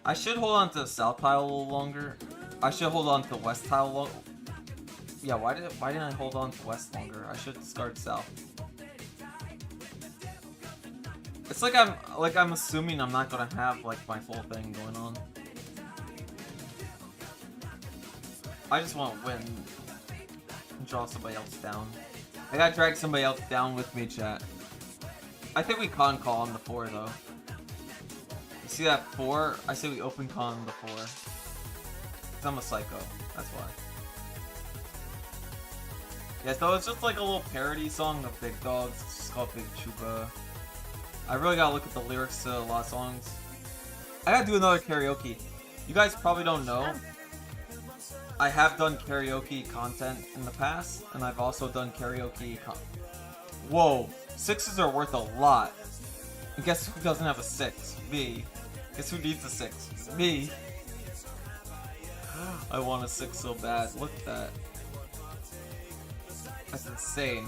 I should hold on to the south tile a little longer. I should hold on to the west tile longer. Yeah, why didn't I hold on to west longer? I should start south. It's like I'm assuming I'm not gonna have like my full thing going on. I just want to win and draw somebody else down. I gotta drag somebody else down with me, chat. I think we con call on the 4 though. You see that 4? I say we open con the 4. 'Cause I'm a psycho. That's why. Yeah, so it's just like a little parody song of Big Dogs. It's just called Big Chupa. I really gotta look at the lyrics to a lot of songs. I gotta do another karaoke. You guys probably don't know. I have done karaoke content in the past, and I've also done karaoke Whoa, 6s are worth a lot. And guess who doesn't have a 6? Me. Guess who needs a 6? Me. I want a 6 so bad. Look at that. That's insane.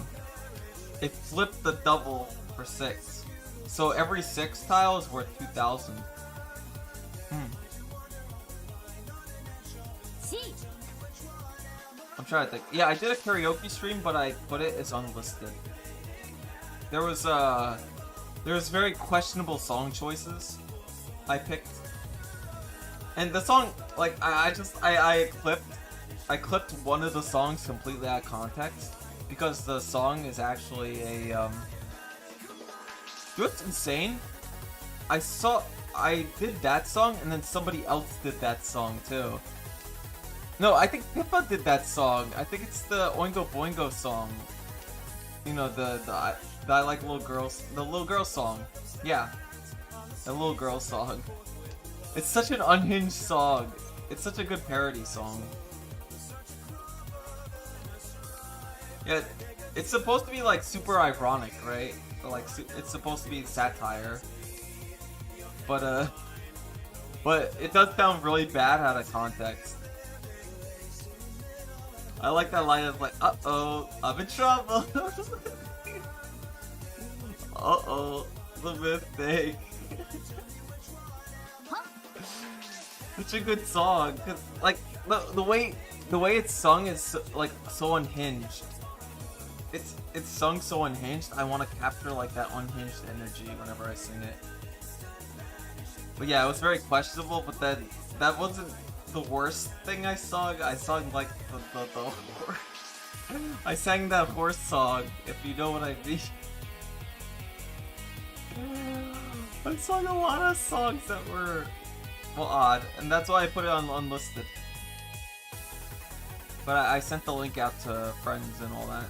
It flipped the double for 6. So every 6 tile is worth 2,000. I'm trying to think. Yeah, I did a karaoke stream, but I put it as unlisted. There was very questionable song choices I picked. And the song, like, I clipped one of the songs completely out of context. Because the song is actually a, you know what's insane? I did that song, and then somebody else did that song, too. No, I think Pippa did that song. I think it's the Oingo Boingo song. You know, the I like little girls, the little girl song. Yeah, the little girl song. It's such an unhinged song. It's such a good parody song. Yeah, it's supposed to be like super ironic, right? Like it's supposed to be satire. But But it does sound really bad out of context. I like that line of like, uh-oh, I'm in trouble. Uh-oh, the mistake. Such a good song, cause like the way it's sung is so, like so unhinged. It's sung so unhinged. I want to capture like that unhinged energy whenever I sing it. But yeah, it was very questionable. But then that wasn't the worst thing I sung. I sung like the horse. I sang that horse song, if you know what I mean. I sung a lot of songs that were, well, odd, and that's why I put it on unlisted. But I sent the link out to friends and all that.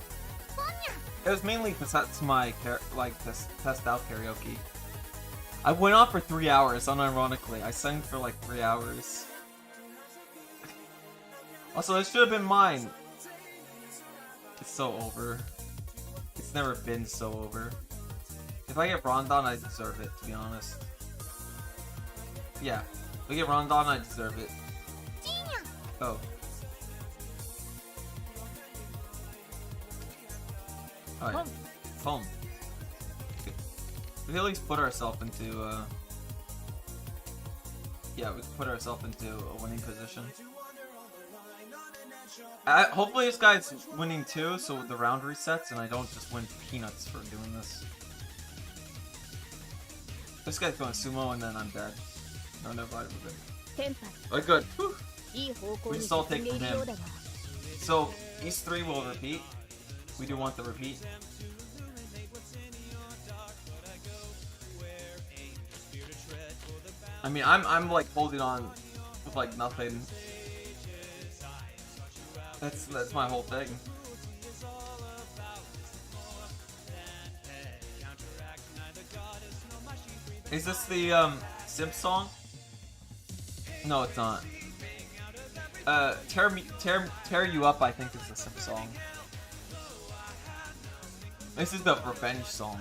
It was mainly to test my test out karaoke. I went on for 3 hours, unironically. I sang for like 3 hours. Also, it should have been mine. It's so over. It's never been so over. If I get Rondon, I deserve it, to be honest. Yeah, if I get Rondon, I deserve it. Oh. Alright. Home. We can at least put ourselves into, yeah, we can put ourselves into a winning position. Hopefully this guy's winning too, so the round resets and I don't just win peanuts for doing this. This guy's going sumo and then I'm dead. No, never mind, we're good. Alright, good. Whew. We just all take from him. So, these three will repeat. We do want the repeat. I mean, I'm like holding on with like nothing. That's my whole thing. Is this the Simp song? No, it's not. Tear You Up, I think, is the Simp song. This is the revenge song.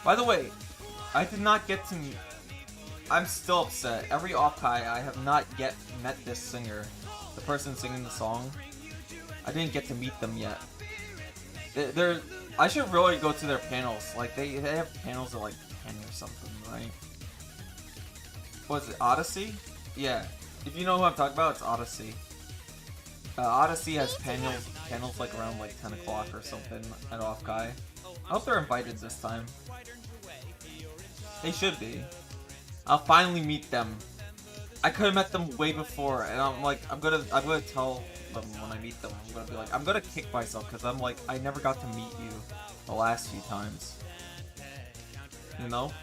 By the way, I did not get to. I'm still upset. Every Okai, I have not yet met this singer, the person singing the song. I didn't get to meet them yet. I should really go to their panels. Like they have panels at like 10 or something, right? What is it, Odyssey? Yeah. If you know who I'm talking about, it's Odyssey. Odyssey has panels like around like 10 o'clock or something at Off-Kai. I hope they're invited this time. They should be. I'll finally meet them. I could have met them way before, and I'm gonna tell them when I meet them. I'm gonna be like, I'm gonna kick myself because I'm like, I never got to meet you the last few times. You know?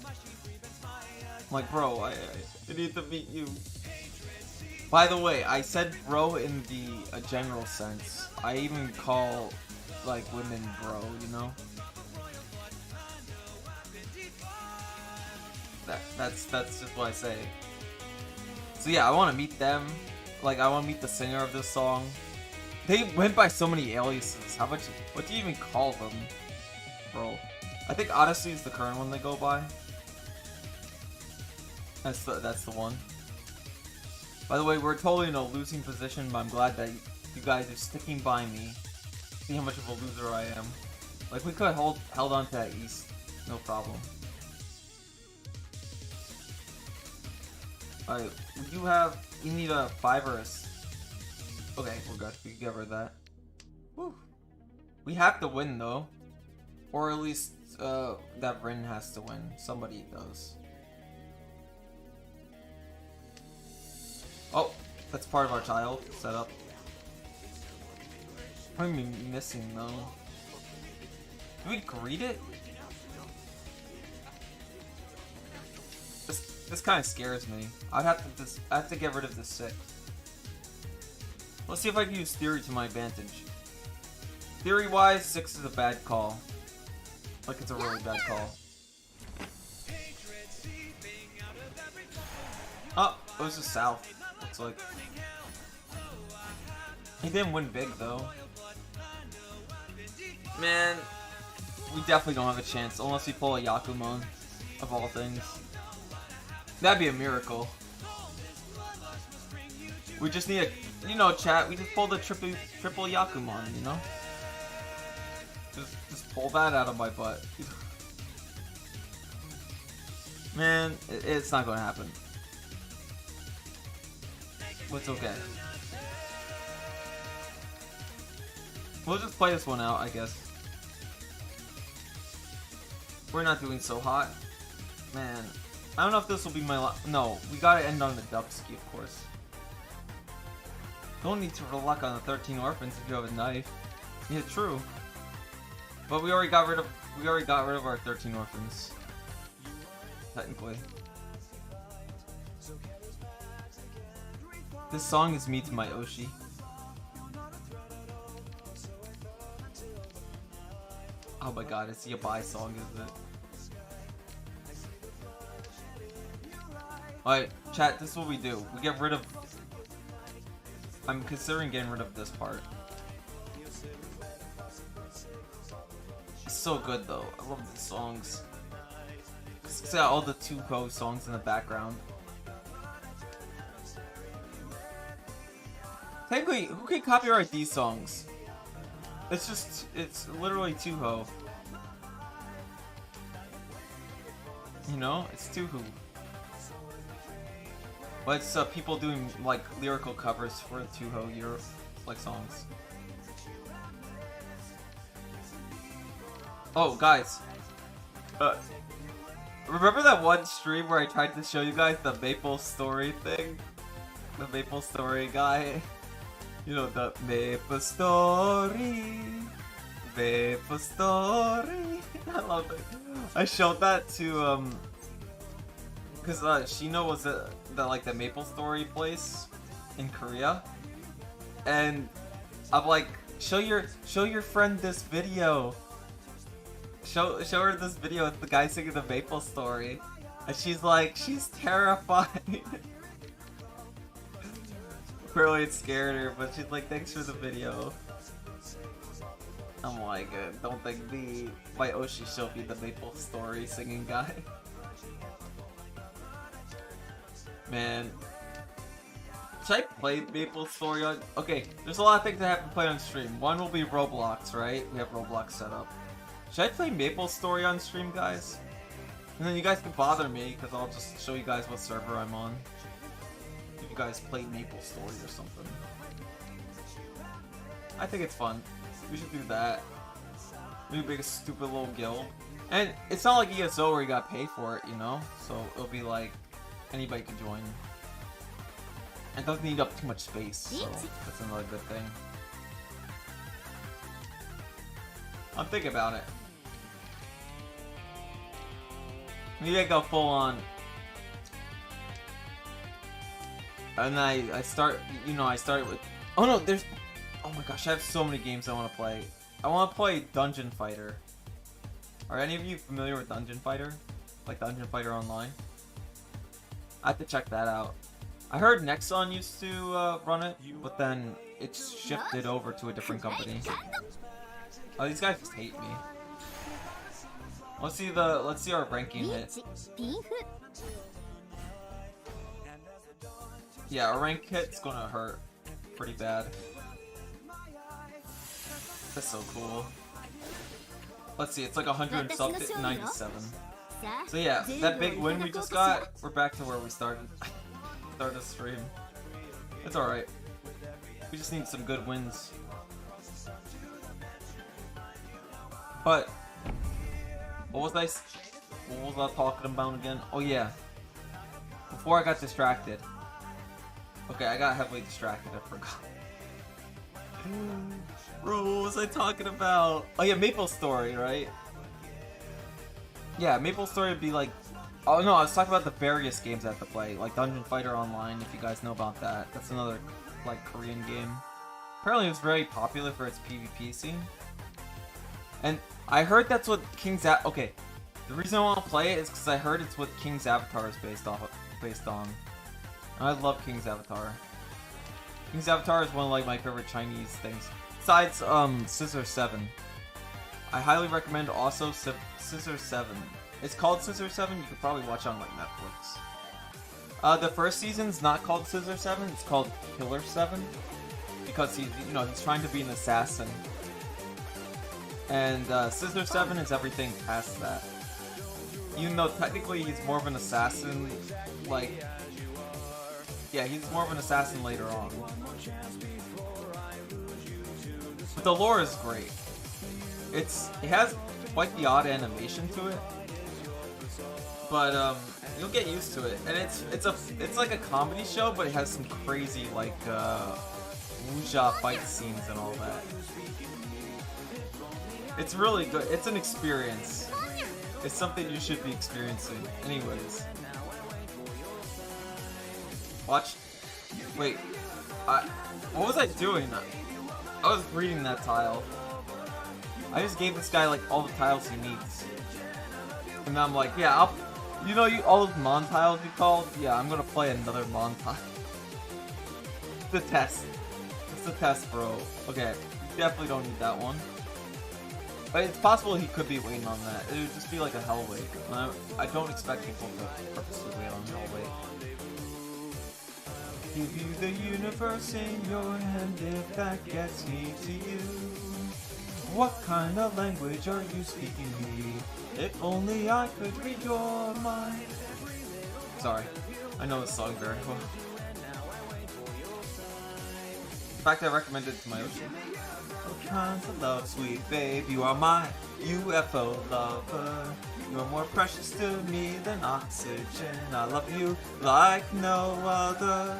I'm like, bro, I need to meet you. By the way, I said bro in the general sense. I even call like women bro, you know? That's just what I say. So yeah, I want to meet them. Like, I want to meet the singer of this song. They went by so many aliases. What do you even call them, bro? I think Odyssey is the current one they go by. That's the one. By the way, we're totally in a losing position, but I'm glad that you guys are sticking by me. See how much of a loser I am. Like, we could have held on to that East, no problem. Alright, you need a 5 or a... Okay, we're good. We can get rid of that. Whew. We have to win, though. Or at least, that Rin has to win. Somebody does. Oh, that's part of our child setup. What am I missing, though? Do we greet it? This kind of scares me. I have to get rid of the 6. Let's see if I can use theory to my advantage. Theory-wise, 6 is a bad call. Like, it's a really bad call. Oh, it was just south. Looks like. He didn't win big, though. Man, we definitely don't have a chance unless we pull a Yakumon, of all things. That'd be a miracle. We just need a, you know, chat. We just pull the triple Yakumon, you know. Just pull that out of my butt. Man, it's not gonna happen. But it's okay. We'll just play this one out, I guess. We're not doing so hot. Man, I don't know if this will be my no, we gotta end on the Dubsky, of course. Don't need to luck on the 13 orphans if you have a knife. Yeah, true. But we already got rid of our 13 orphans. Technically. This song is me to my Oshi. Oh my god, it's a Yabai song, isn't it? Alright, chat, this is what we do. We get rid of... I'm considering getting rid of this part. It's so good though. I love the songs. It's got all the 2-Ko songs in the background. Technically, who can copyright these songs? It's literally 2-Ko. You know, it's 2-Ko. But it's people doing like lyrical covers for 2-Ko like songs. Oh, guys. Remember that one stream where I tried to show you guys the Maple Story thing? The Maple Story guy. You know, the Maple Story. Maple Story. I love it. I showed that to, because Shino was the Maple Story place in Korea. And I'm like, show your friend this video. Show her this video with the guy singing the Maple Story. And she's like, she's terrified. Clearly it scared her, but she's like, thanks for the video. I'm like, don't think my Oshi showed me the Maple Story singing guy. Man. Should I play Maple Story on... Okay, there's a lot of things I have to play on stream. One will be Roblox, right? We have Roblox set up. Should I play Maple Story on stream, guys? And then you guys can bother me, because I'll just show you guys what server I'm on. If you guys play Maple Story or something. I think it's fun. We should do that. Maybe make a stupid little guild. And it's not like ESO where you gotta pay for it, you know? So it'll be like, anybody can join. It doesn't need up too much space, so that's another good thing. I'm thinking about it. Maybe I go full on. And I start, you know, I started with... Oh no, there's... Oh my gosh, I have so many games I want to play. I want to play Dungeon Fighter. Are any of you familiar with Dungeon Fighter? Like Dungeon Fighter Online? I have to check that out. I heard Nexon used to run it, but then it's shifted over to a different company. Oh, these guys just hate me. Let's see our ranking hit. Yeah, our rank hit's gonna hurt pretty bad. That's so cool. Let's see, it's like 197. So yeah, that big win we just got, we're back to where we started. Started the stream. It's alright. We just need some good wins. But what was I talking about again? Oh yeah. Before I got distracted. Okay, I got heavily distracted, I forgot. Bro, what was I talking about? Oh yeah, Maple Story, right? Yeah, Maple Story would be like... Oh no, I was talking about the various games I have to play, like Dungeon Fighter Online, if you guys know about that. That's another, like, Korean game. Apparently it was very popular for its PvP scene. And I heard that's what King's okay, the reason I want to play it is because I heard it's what King's Avatar is based on. And I love King's Avatar. King's Avatar is one of like my favorite Chinese things. Besides Scissor 7. I highly recommend also Scissor 7. It's called Scissor 7, you could probably watch it on like Netflix. The first season's not called Scissor 7, it's called Killer 7. Because he's trying to be an assassin. And Scissor 7 is everything past that. Even though technically he's more of an assassin, like... Yeah, he's more of an assassin later on. But the lore is great. It has quite the odd animation to it. But you'll get used to it. And it's like a comedy show, but it has some crazy like wuxia fight scenes and all that. It's really good. It's an experience. It's something you should be experiencing. Anyways. Watch. Wait. What was I doing? I was reading that tile. I just gave this guy like all the tiles he needs. And I'm like, yeah, all those Mon tiles you called? Yeah, I'm gonna play another Mon tile. The test. It's the test, bro. Okay, you definitely don't need that one. But it's possible he could be waiting on that. It would just be like a hell wait. I don't expect people to purposely wait on hell wait. Give you the universe in your hand if that gets me to you. What kind of language are you speaking me? If only I could read your mind. Sorry, I know this song very well. In fact, I recommend it to my Oshi. What kinds of love, sweet babe, you are my UFO lover. You are more precious to me than oxygen. I love you like no other.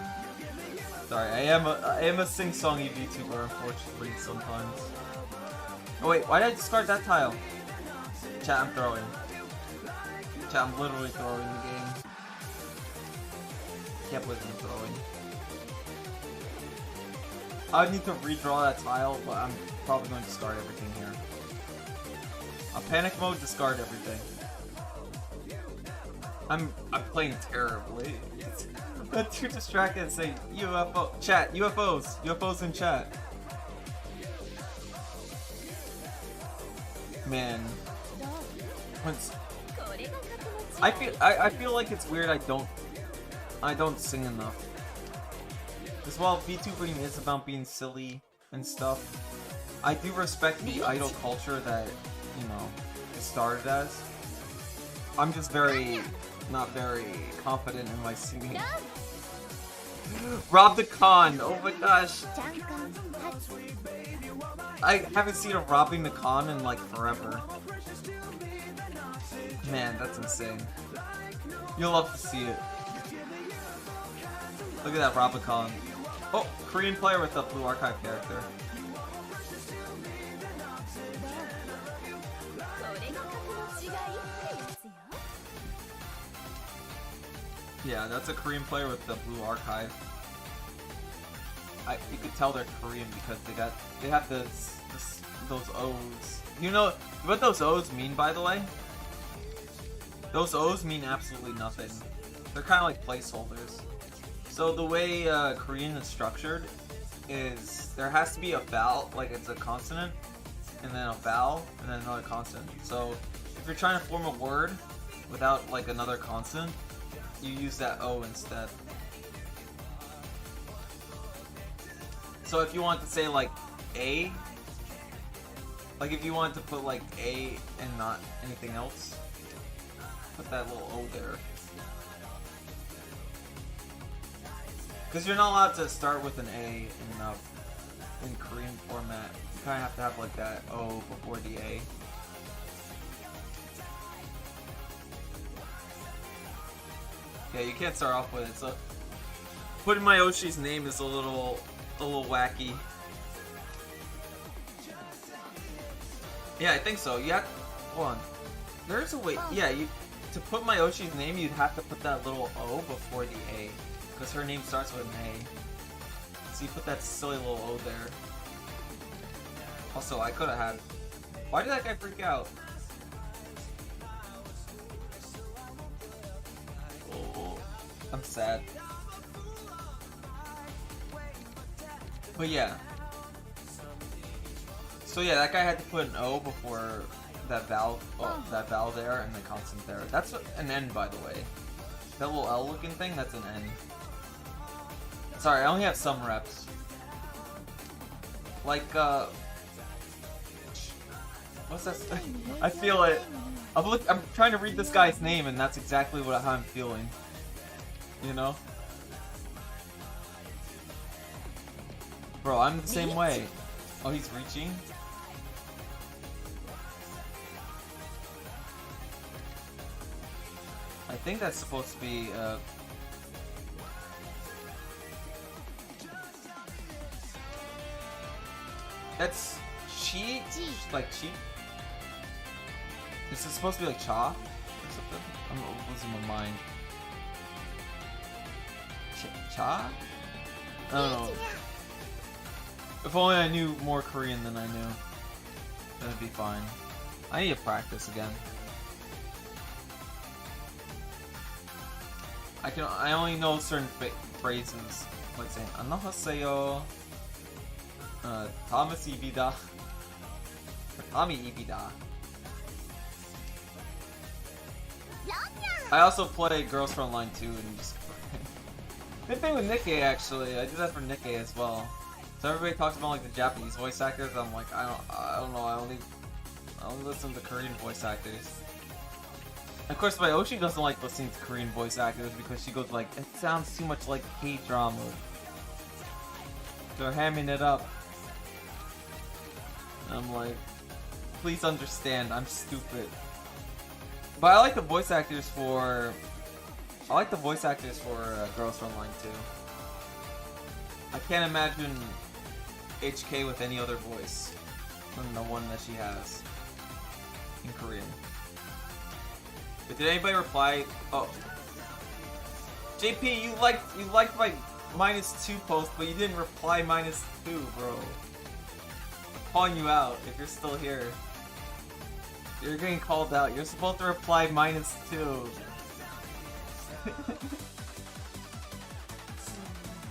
Sorry, I am a sing-songy VTuber, unfortunately, sometimes. Oh wait, why did I discard that tile? Chat, I'm throwing. Chat, I'm literally throwing the game. Can't believe I'm throwing. I need to redraw that tile, but I'm probably going to discard everything here. Panic mode, discard everything. I'm playing terribly. I'm too distracted and say UFO. Chat, UFOs. UFOs in chat. Man. I feel like it's weird I don't sing enough. Because while VTubing is about being silly and stuff, I do respect the idol culture that, it started as. I'm just not very confident in my singing. Rob the Con! Oh my gosh! I haven't seen a robbing the con in like forever. Man, that's insane. You'll love to see it. Look at that Robicon. Oh, Korean player with a blue archive character. Yeah, that's a Korean player with the blue archive. You could tell they're Korean because they have those O's. You know what those O's mean, by the way? Those O's mean absolutely nothing. They're kind of like placeholders. So the way Korean is structured is there has to be a vowel, like it's a consonant, and then a vowel, and then another consonant. So if you're trying to form a word without like another consonant, you use that O instead. So if you want to say like A, like if you want to put like A and not anything else, put that little O there. Because you're not allowed to start with an A in Korean format. You kind of have to have like that O before the A. Yeah, you can't start off with it. So putting my Oshi's name is a little wacky. Yeah, I think so. Yeah, hold on. There's a way. Yeah, to put my Oshi's name, you'd have to put that little O before the A, because her name starts with an A. So you put that silly little O there. Also, I could have had. Why did that guy freak out? Oh, I'm sad. But yeah. So yeah, that guy had to put an O before that vowel, that vowel there, and the consonant there. That's an N, by the way. That little L looking thing, that's an N. Sorry, I only have some reps. Like, what's that? I feel it. I'm trying to read this guy's name, and that's exactly how I'm feeling. You know? Bro, I'm the same way. Oh, he's reaching? I think that's supposed to be, that's chi? Like chi? Is this supposed to be like cha? Or something? I'm losing my mind. Cha? I don't know. If only I knew more Korean than I knew. That'd be fine. I need to practice again. I only know certain phrases. Like saying 안녕하세요. 다음에 입이다. 다음에 입이다. I also play Girls from Online 2 and just good thing with Nikkei actually. I do that for Nikkei as well. So everybody talks about like the Japanese voice actors. I'm like I don't know. I only listen to Korean voice actors. Of course, my Oshi doesn't like listening to Korean voice actors because she goes like, it sounds too much like K-drama. They're hamming it up. And I'm like, please understand, I'm stupid. But I like the voice actors for Girls from Online 2. I can't imagine HK with any other voice than the one that she has in Korean. But did anybody reply? Oh, JP, you liked my -2 post, but you didn't reply -2, bro. I'm calling you out if you're still here. You're getting called out. You're supposed to reply -2.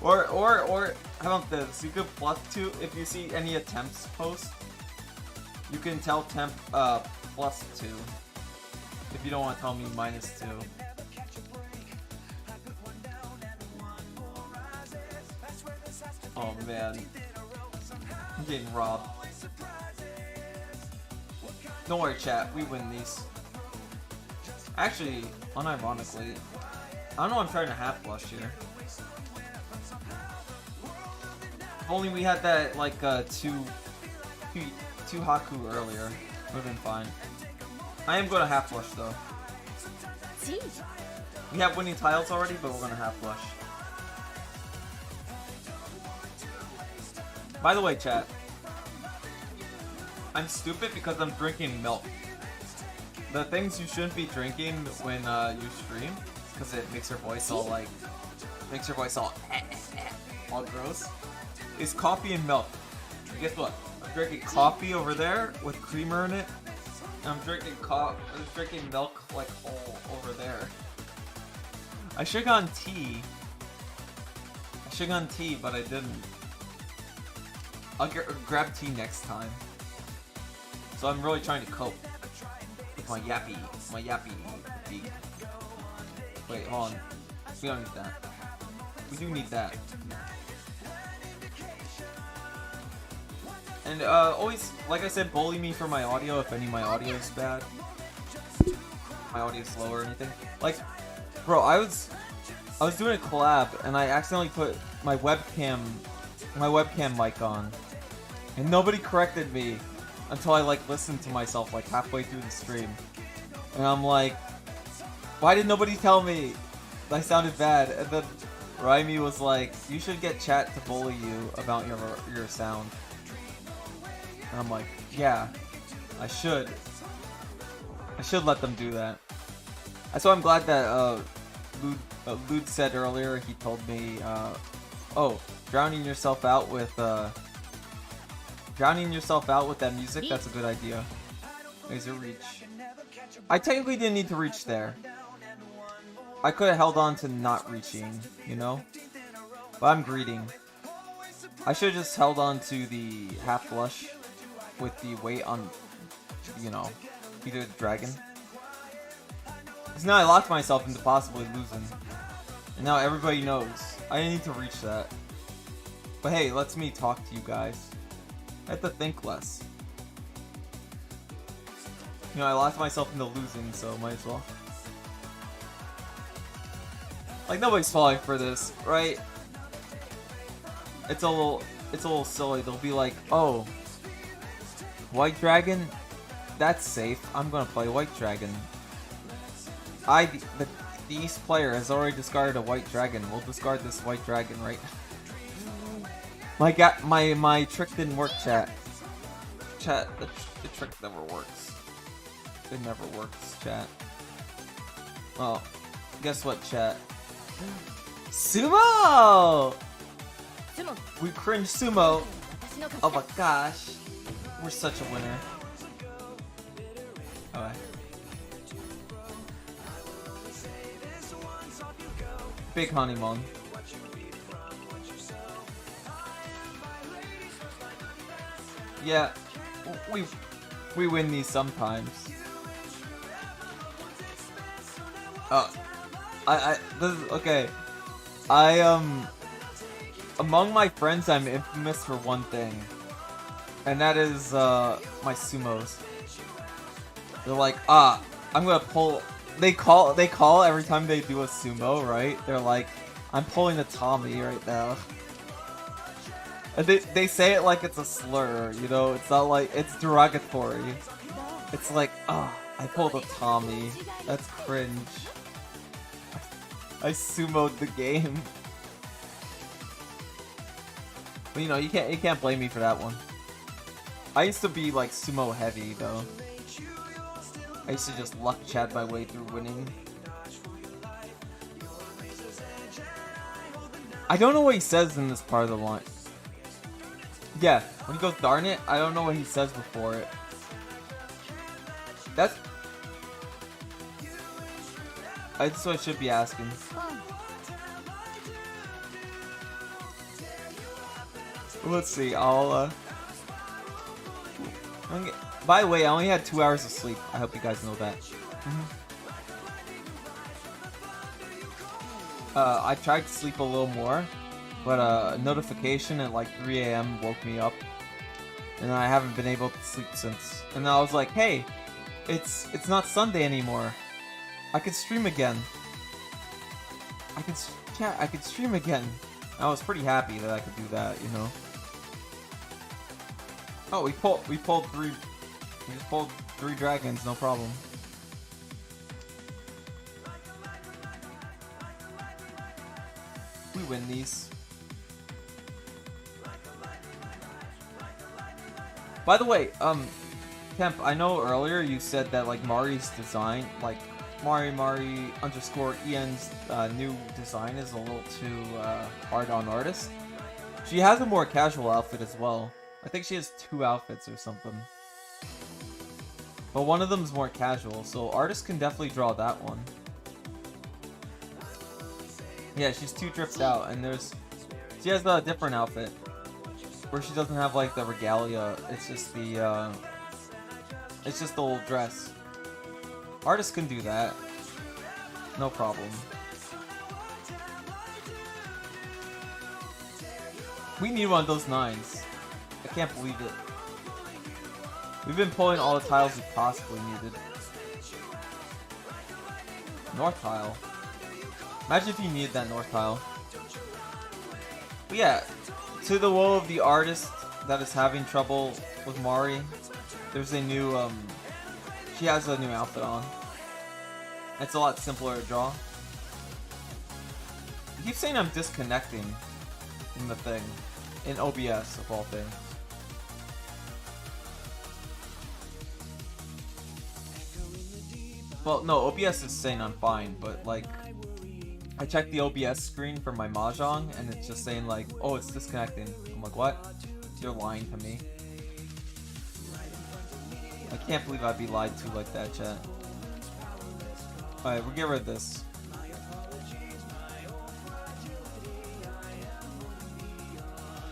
or how about this? You could +2 if you see any attempts post. You can tell temp +2. If you don't want to tell me -2. Oh man. I'm getting robbed. Don't worry chat, we win these. Actually, unironically, I don't know I'm trying to half flush here. If only we had that like two Haku earlier, would've been fine. I am gonna half flush though. We have winning tiles already, but we're gonna half flush. By the way, chat, I'm stupid because I'm drinking milk. The things you shouldn't be drinking when you stream, because it makes your voice all like, all gross, is coffee and milk. And guess what? I'm drinking coffee over there with creamer in it. I'm drinking milk like whole over there. I should've gotten tea. But I didn't. I'll grab tea next time. So I'm really trying to cope with my yappy beat. Wait, hold on. We don't need that. We do need that. And always, like I said, bully me for my audio if any of my audio is bad. My audio is slow or anything. Like, bro, I was doing a collab and I accidentally put my webcam mic on, and nobody corrected me until I like listened to myself like halfway through the stream, and I'm like, why did nobody tell me? I sounded bad, and then Raimi was like, you should get chat to bully you about your sound. And I'm like, yeah, I should let them do that. So I'm glad that Lude said earlier, he told me, oh, drowning yourself out with that music, that's a good idea. There's a reach. I technically didn't need to reach there. I could have held on to not reaching, you know? But I'm greeting. I should have just held on to the half flush with the weight on, you know, either the dragon. Because now I locked myself into possibly losing. And now everybody knows. I need to reach that. But hey, it lets me talk to you guys. I have to think less. You know, I locked myself into losing, so might as well. Like, nobody's falling for this, right? It's a little silly. They'll be like, oh, White Dragon? That's safe. I'm gonna play White Dragon. The East player has already discarded a White Dragon. We'll discard this White Dragon right now. My trick didn't work, chat. Chat, the trick never works. It never works, chat. Oh, guess what, chat? Sumo! We cringe sumo. Oh my gosh. We're such a winner. Alright. Big honeymoon. Yeah, we win these sometimes. This is okay. Among my friends, I'm infamous for one thing, and that is my sumos. They're like, I'm gonna pull. They call every time they do a sumo, right? They're like, I'm pulling a Tommy right now. And they say it like it's a slur, you know? It's not like it's derogatory. It's like, I pulled a Tommy. That's cringe. I sumoed the game. But you know, you can't blame me for that one. I used to be like sumo heavy though. I used to just luck chat my way through winning. I don't know what he says in this part of the line. Yeah, when he goes darn it, I don't know what he says before it. That's what I should be asking. Let's see, by the way, I only had 2 hours of sleep. I hope you guys know that. I tried to sleep a little more, but a notification at like 3 AM woke me up, and I haven't been able to sleep since. And I was like, hey, it's not Sunday anymore. I could stream again. I could stream again. I was pretty happy that I could do that, you know. Oh, we pulled 3. We just pulled 3 dragons, no problem. We win these. By the way, Temp, I know earlier you said that like Mari's design, like Mari_EN's new design is a little too hard on artists. She has a more casual outfit as well. I think she has 2 outfits or something. But one of them is more casual, so artists can definitely draw that one. Yeah, she's too dripped out, and she has a different outfit where she doesn't have like the regalia. It's just the little dress. Artists can do that, no problem. We need one of those 9s. I can't believe it. We've been pulling all the tiles we possibly needed. North tile. Imagine if you needed that north tile. But yeah, to the woe of the artist that is having trouble with Mari, there's a new, she has a new outfit on. It's a lot simpler to draw. You keep saying I'm disconnecting from the thing. In OBS, of all things. Well, no, OBS is saying I'm fine, but like, I checked the OBS screen for my Mahjong, and it's just saying like, oh, it's disconnecting. I'm like, what? You're lying to me. I can't believe I'd be lied to like that, chat. Alright, we'll get rid of this.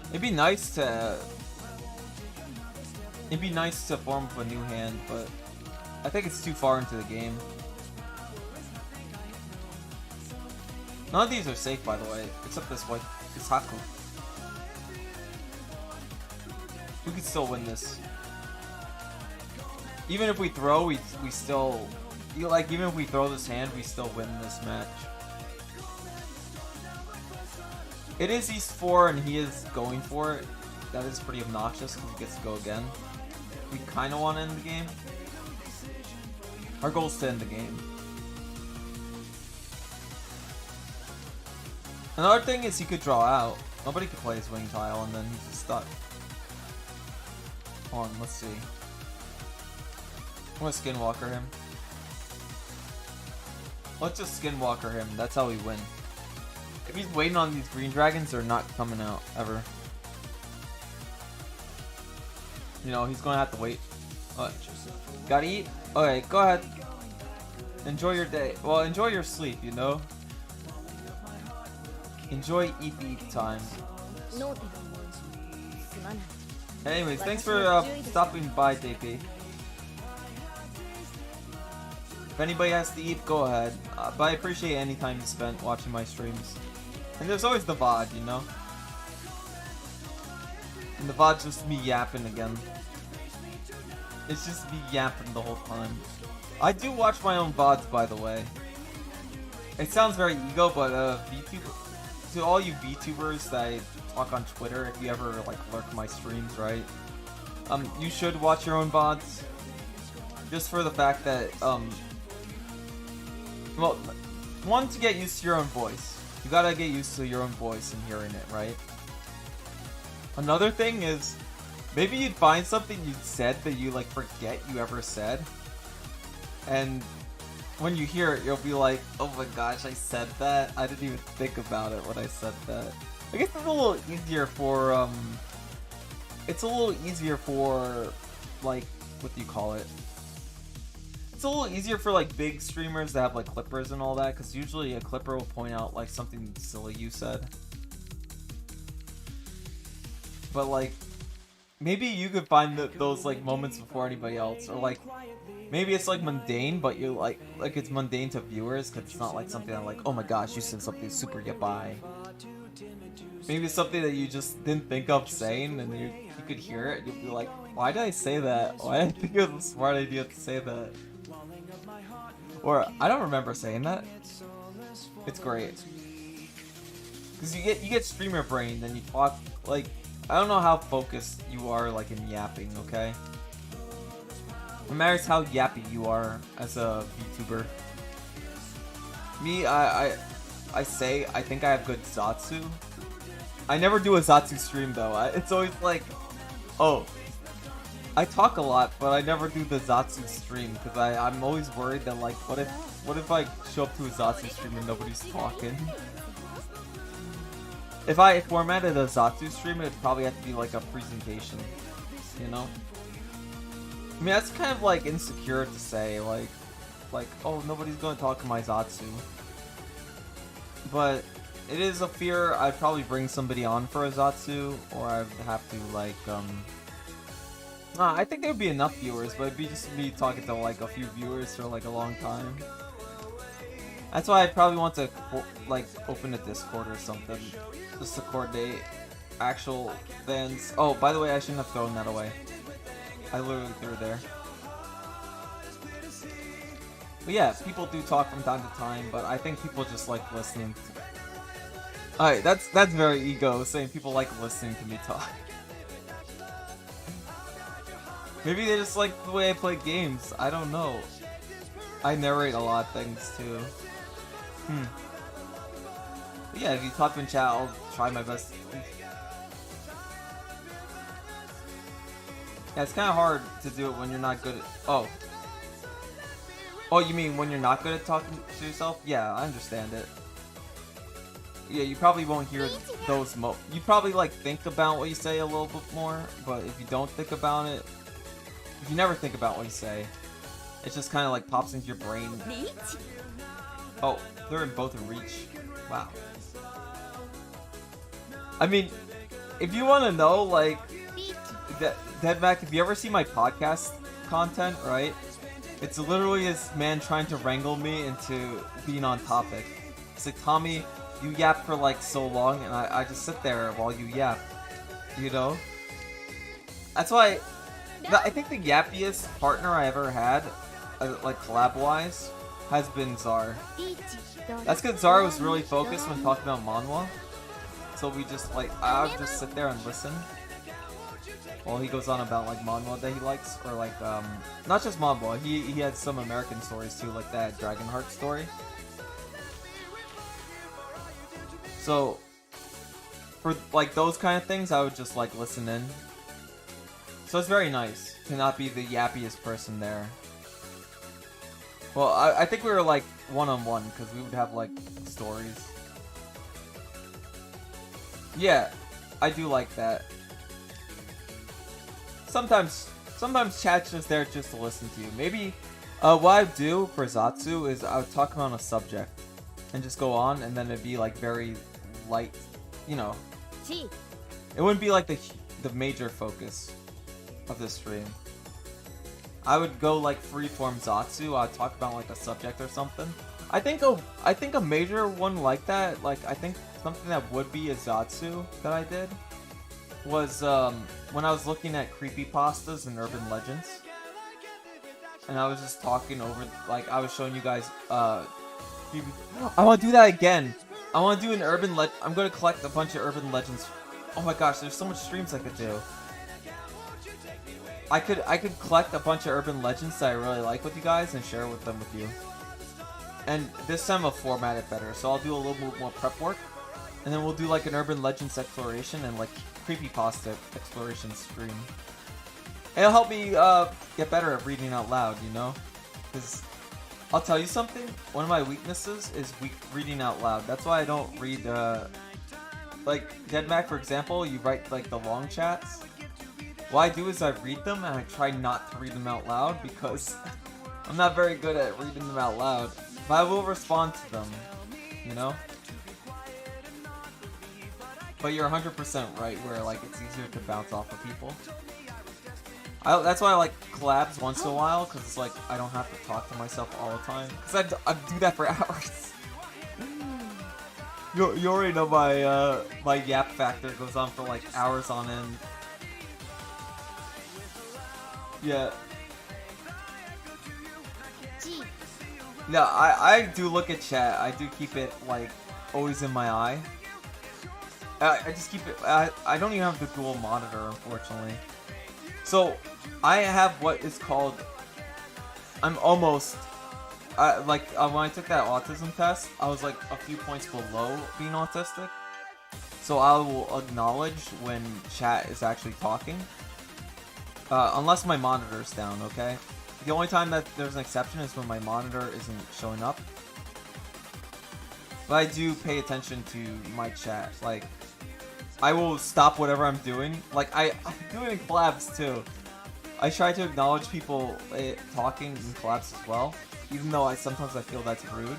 It'd be nice to form up a new hand, but I think it's too far into the game. None of these are safe, by the way, except this one. It's Haku. We could still win this. Even if we throw, we still... Like, even if we throw this hand, we still win this match. It is East 4, and he is going for it. That is pretty obnoxious, because he gets to go again. We kind of want to end the game. Our goal is to end the game. Another thing is he could draw out. Nobody could play his wing tile, and then he's stuck. Hold on, let's see. I'm gonna Skinwalker him. Let's just Skinwalker him. That's how we win. If he's waiting on these green dragons, they're not coming out ever. You know, he's gonna have to wait. Gotta eat? Okay, go ahead. Enjoy your day. Well, enjoy your sleep, you know? Enjoy eat time. Anyways, thanks for stopping by, JP. If anybody has to eat, go ahead. But I appreciate any time you spent watching my streams. And there's always the VOD, you know? And the VOD's just me yapping again. It's just me yapping the whole time. I do watch my own VODs, by the way. It sounds very ego, but VTuber, to all you VTubers that I talk on Twitter, if you ever like lurk my streams, right? You should watch your own VODs. Just for the fact that, well, one, to get used to your own voice. You gotta get used to your own voice and hearing it, right? Another thing is, maybe you'd find something you said that you like forget you ever said. And when you hear it, you'll be like, oh my gosh, I said that? I didn't even think about it when I said that. I guess it's a little easier for, like, what do you call it? It's a little easier for like big streamers that have like clippers and all that, because usually a clipper will point out like something silly you said. But like, maybe you could find those like moments before anybody else, or like maybe it's like mundane, but you like it's mundane to viewers because it's not like something that like, oh my gosh, you said something super yabai. Maybe it's something that you just didn't think of saying, and you could hear it, and you'll be like, why did I say that? Why did I think it was a smart idea to say that? Or, I don't remember saying that. It's great. Because you get streamer brain, and you talk, like, I don't know how focused you are, like, in yapping, okay? It matters how yappy you are as a VTuber. Me, I say, I think I have good Zatsu. I never do a Zatsu stream, though. It's always like, oh, I talk a lot, but I never do the Zatsu stream because I'm always worried that like, what if I show up to a Zatsu stream and nobody's talking? If I formatted a Zatsu stream, it'd probably have to be like a presentation, you know? I mean, that's kind of like insecure to say, like, oh, nobody's gonna talk to my Zatsu. But it is a fear. I'd probably bring somebody on for a Zatsu, or I'd have to like, I think there would be enough viewers, but it'd be just me talking to like a few viewers for like a long time. That's why I probably want to like open a Discord or something, just to coordinate actual fans. Oh, by the way, I shouldn't have thrown that away. I literally threw it there. But yeah, people do talk from time to time, but I think people just like listening. Alright, that's very ego, saying people like listening to me talk. Maybe they just like the way I play games. I don't know. I narrate a lot of things too. But yeah, if you talk in chat, I'll try my best. Yeah, it's kind of hard to do it when you're not good at... Oh, you mean when you're not good at talking to yourself? Yeah, I understand it. Yeah, you probably won't hear those you probably like think about what you say a little bit more, but if you don't think about it, if you never think about what you say, it just kind of like pops into your brain. Oh, they're both in Reach. Wow. I mean, if you want to know, like, Deadmac, if you ever see my podcast content, right? It's literally this man trying to wrangle me into being on topic. It's like, Tommy, you yap for like so long, and I just sit there while you yap, you know? That's why I think the yappiest partner I ever had, like collab-wise, has been Zar. That's because Zar was really focused when talking about manhwa. So we just like, I would just sit there and listen while he goes on about like manhwa that he likes, or like not just manhwa. He had some American stories too, like that Dragonheart story. So for like those kind of things, I would just like listen in. So it's very nice to not be the yappiest person there. Well, I think we were like one-on-one because we would have like stories. Yeah, I do like that. Sometimes chat's just there just to listen to you. Maybe what I do for Zatsu is I would talk on a subject and just go on, and then it'd be like very light, you know. It wouldn't be like the major focus of this stream. I would go like freeform Zatsu. I'd talk about like a subject or something. I think a major one like that, like I think something that would be a Zatsu that I did was when I was looking at creepypastas and urban legends, and I was just talking over, like I was showing you guys. I want to do that again. I want to do an urban I'm going to collect a bunch of urban legends. Oh my gosh, there's so much streams I could do. I could collect a bunch of urban legends that I really like with you guys and share with them with you. And this time I'll format it better, so I'll do a little bit more prep work, and then we'll do like an urban legends exploration and like creepypasta exploration stream. It'll help me get better at reading out loud, you know? Because I'll tell you something, one of my weaknesses is reading out loud. That's why I don't read, like Genmates, for example, you write like the long chats. What I do is I read them and I try not to read them out loud because I'm not very good at reading them out loud. But I will respond to them, you know? But you're 100% right where like it's easier to bounce off of people. That's why I like collabs once in a while, because it's like I don't have to talk to myself all the time. Because I do that for hours. You already know my yap factor goes on for like hours on end. Yeah. Yeah, I do look at chat. I do keep it like always in my eye. I just keep it. I don't even have the dual monitor, unfortunately. So I have what is called. I'm almost. When I took that autism test, I was like a few points below being autistic. So I will acknowledge when chat is actually talking. Unless my monitor's down, okay? The only time that there's an exception is when my monitor isn't showing up. But I do pay attention to my chat. Like, I will stop whatever I'm doing. Like, I do it in collabs too. I try to acknowledge people talking in collabs as well. Even though sometimes I feel that's rude.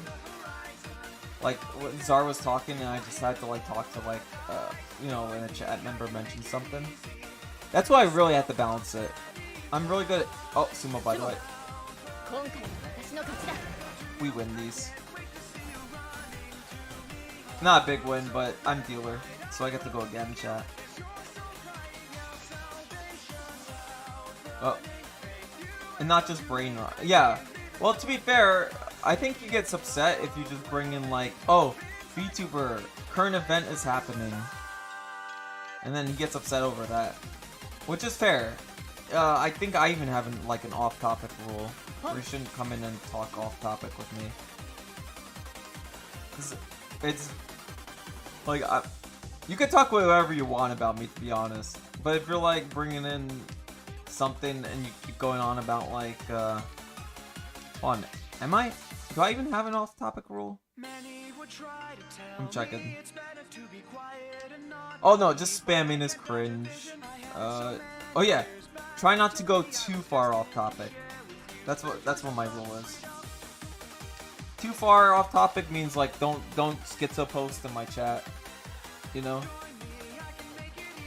Like, when Zar was talking and I just had to like talk to like, you know, when a chat member mentioned something. That's why I really have to balance it. I'm really good at... Oh, Sumo, by the way. We win these. Not a big win, but I'm dealer. So I get to go again, chat. Oh. And not just brain rot. Yeah. Well, to be fair, I think he gets upset if you just bring in like, oh, VTuber, current event is happening. And then he gets upset over that. Which is fair. I think I even have an off-topic rule where you shouldn't come in and talk off-topic with me. 'Cause it's like you can talk whatever you want about me, to be honest. But if you're like bringing in something and you keep going on about like, hold on, do I even have an off-topic rule? I'm checking. Oh no, just spamming is cringe. Oh yeah, try not to go too far off topic. That's what my rule is. Too far off topic means like don't schizo post in my chat. You know,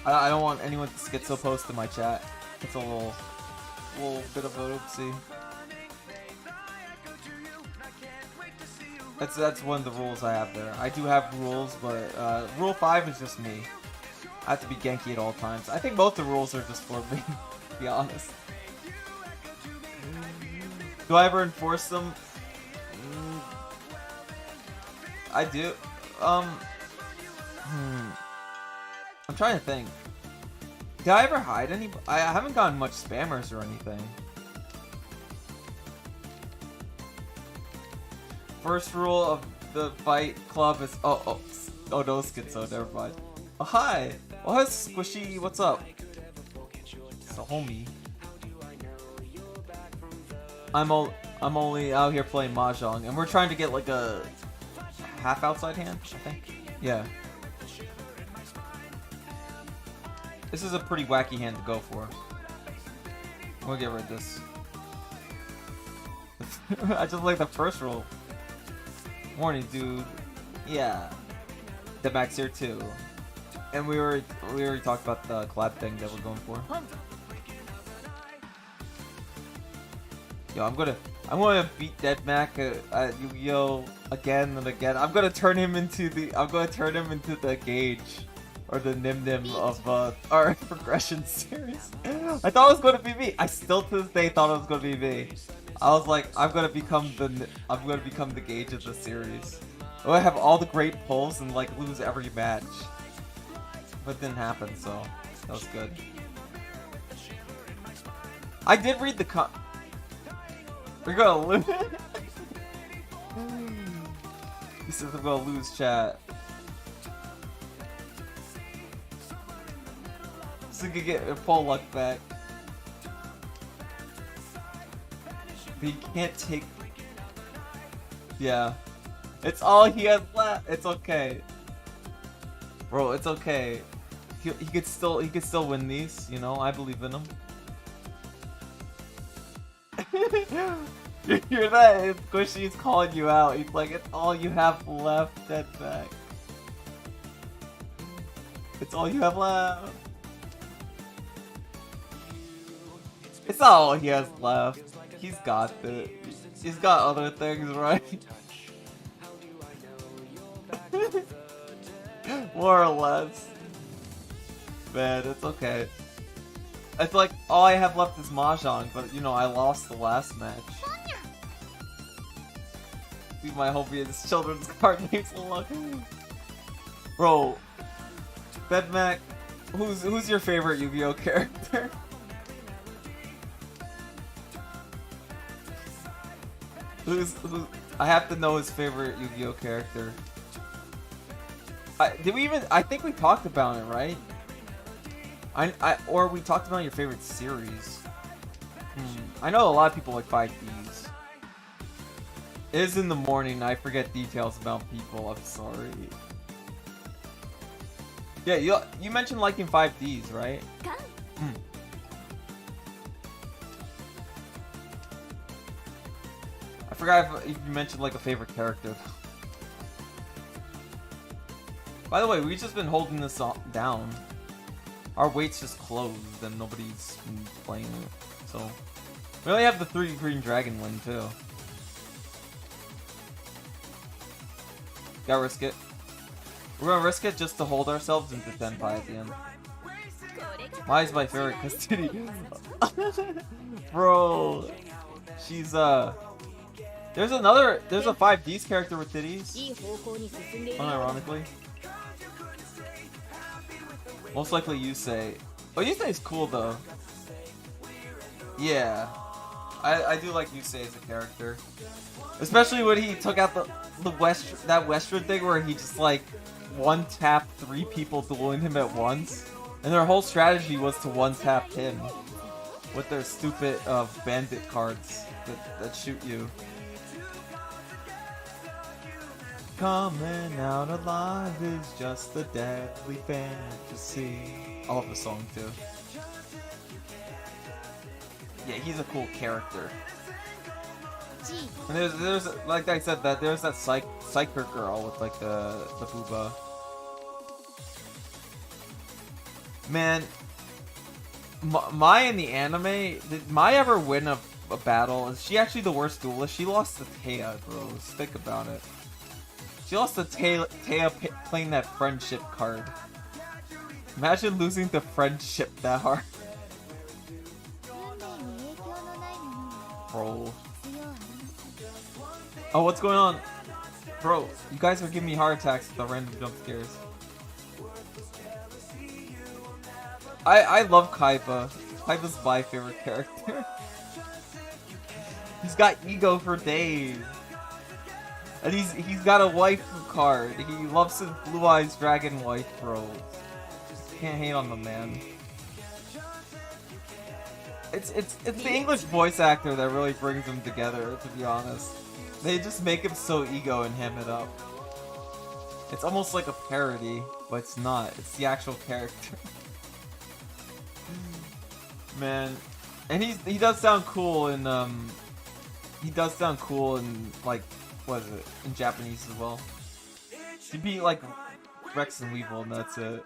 I don't want anyone to schizo post in my chat. It's a little bit of a oopsie. That's one of the rules I have there. I do have rules, but rule 5 is just me. I have to be Genki at all times. I think both the rules are just for me, to be honest. Do I ever enforce them? I do. I'm trying to think. Did I ever hide any? I haven't gotten much spammers or anything. First rule of the fight club is oh no, schizo, never mind. Oh hi! Oh hi Squishy, what's up? It's a homie. I'm only out here playing Mahjong, and we're trying to get like a half outside hand, I think. Yeah. This is a pretty wacky hand to go for. We'll get rid of this. I just like the first roll. Morning, dude. Yeah. The max here too. And we already talked about the collab thing that we're going for. Yo, I'm gonna beat Dead Mac at Yu-Gi-Oh again and again. I'm gonna turn him into the gauge or the Nim of our progression series. I thought it was gonna be me. I still to this day thought it was gonna be me. I was like, I'm gonna become the gauge of the series. I'm gonna have all the great pulls and like lose every match. But it didn't happen, so that was good. I did read the We're gonna lose. He says I'm gonna lose, chat. So we can get a full luck back. But he can't take. Yeah. It's all he has left. It's okay. Bro, it's okay. He could still win these, you know, I believe in him. You hear that? Squishy's calling you out. He's like, it's all you have left, Dead Back. It's all you have left. It's not all he has left. He's got it. He's got other things, right? More or less. Man, it's okay. It's like, all I have left is Mahjong, but you know, I lost the last match. See my hobby is children's card games. Bro, Bedmac, who's your favorite Yu-Gi-Oh character? who's I have to know his favorite Yu-Gi-Oh character. I think we talked about it, right? Or we talked about your favorite series. I know a lot of people like 5Ds. It is in the morning, I forget details about people, I'm sorry. Yeah, you mentioned liking 5Ds, right? I forgot if you mentioned like a favorite character. By the way, we've just been holding this down. Our wait's just closed and nobody's been playing it. So, we only have the 3 green dragon win too. Gotta risk it. We're gonna risk it just to hold ourselves into Tenpai at the end. Mai's my favorite because Titty. Bro, she's there's a 5Ds character with titties. Unironically. Most likely Yusei. Oh, Yusei's cool though. Yeah. I do like Yusei as a character. Especially when he took out that Western thing where he just like one-tapped 3 people dueling him at once. And their whole strategy was to one-tap him. With their stupid bandit cards that shoot you. Coming out alive is just a deadly fantasy. I love the song too. Yeah, he's a cool character. And there's like I said, there's that psyker girl with like the booba. Man, Mai in the anime, did Mai ever win a battle? Is she actually the worst duelist? She lost to Taya, bros. Think about it. She lost to Taya playing that friendship card. Imagine losing the friendship that hard. Bro. Oh, what's going on? Bro, you guys are giving me heart attacks with the random jump scares. I love Kaiba. Kaiba's my favorite character. He's got ego for days. And he's got a waifu card. He loves his blue eyes dragon wife, bro. Can't hate on the man. It's the English voice actor that really brings them together, to be honest. They just make him so ego and ham it up. It's almost like a parody, but it's not. It's the actual character. Man, and he does sound cool in like, what is it, in Japanese as well. He'd be like Rex and Weevil, and that's it.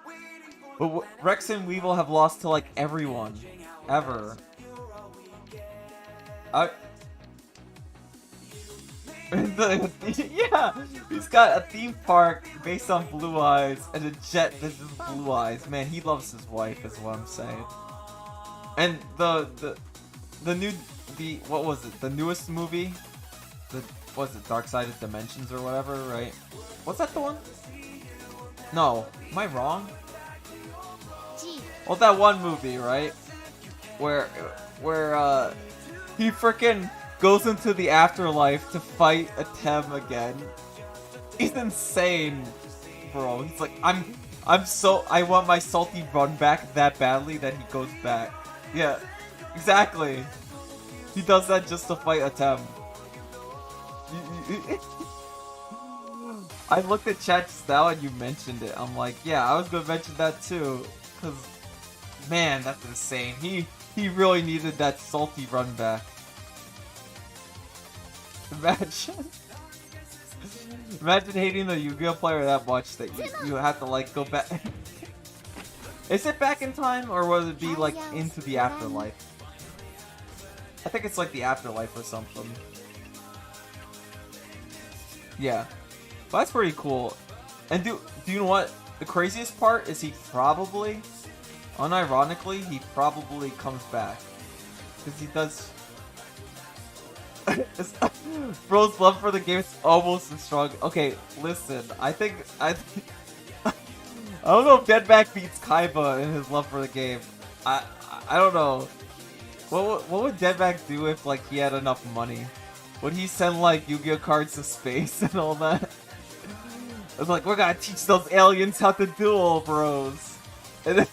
But Rex and Weevil have lost to like everyone ever. Yeah, he's got a theme park based on blue eyes and a jet that is blue eyes. Man, he loves his wife, is what I'm saying. And the what was it? The newest movie? Was it Dark Side of Dimensions or whatever, right? Was that the one? No, am I wrong? Well, that one movie, right? Where he frickin' goes into the afterlife to fight a Tem again. He's insane, bro. He's like, I want my salty run back that badly that he goes back. Yeah, exactly. He does that just to fight a Tem. I looked at chat just now and you mentioned it. I'm like, yeah, I was gonna mention that too. Cause, man, that's insane. He really needed that salty run back. Imagine hating the Yu-Gi-Oh player that much that you have to like go back. Is it back in time or would it be like into the afterlife? I think it's like the afterlife or something. Yeah, but that's pretty cool. And do you know what? The craziest part is he probably, unironically, he probably comes back because he does. Bro's love for the game is almost as strong. Okay, listen. I don't know if Deadback beats Kaiba in his love for the game. I don't know. What would Deadback do if like he had enough money? Would he send like Yu-Gi-Oh cards to space and all that? It's like, we're gonna teach those aliens how to duel, bros. And then,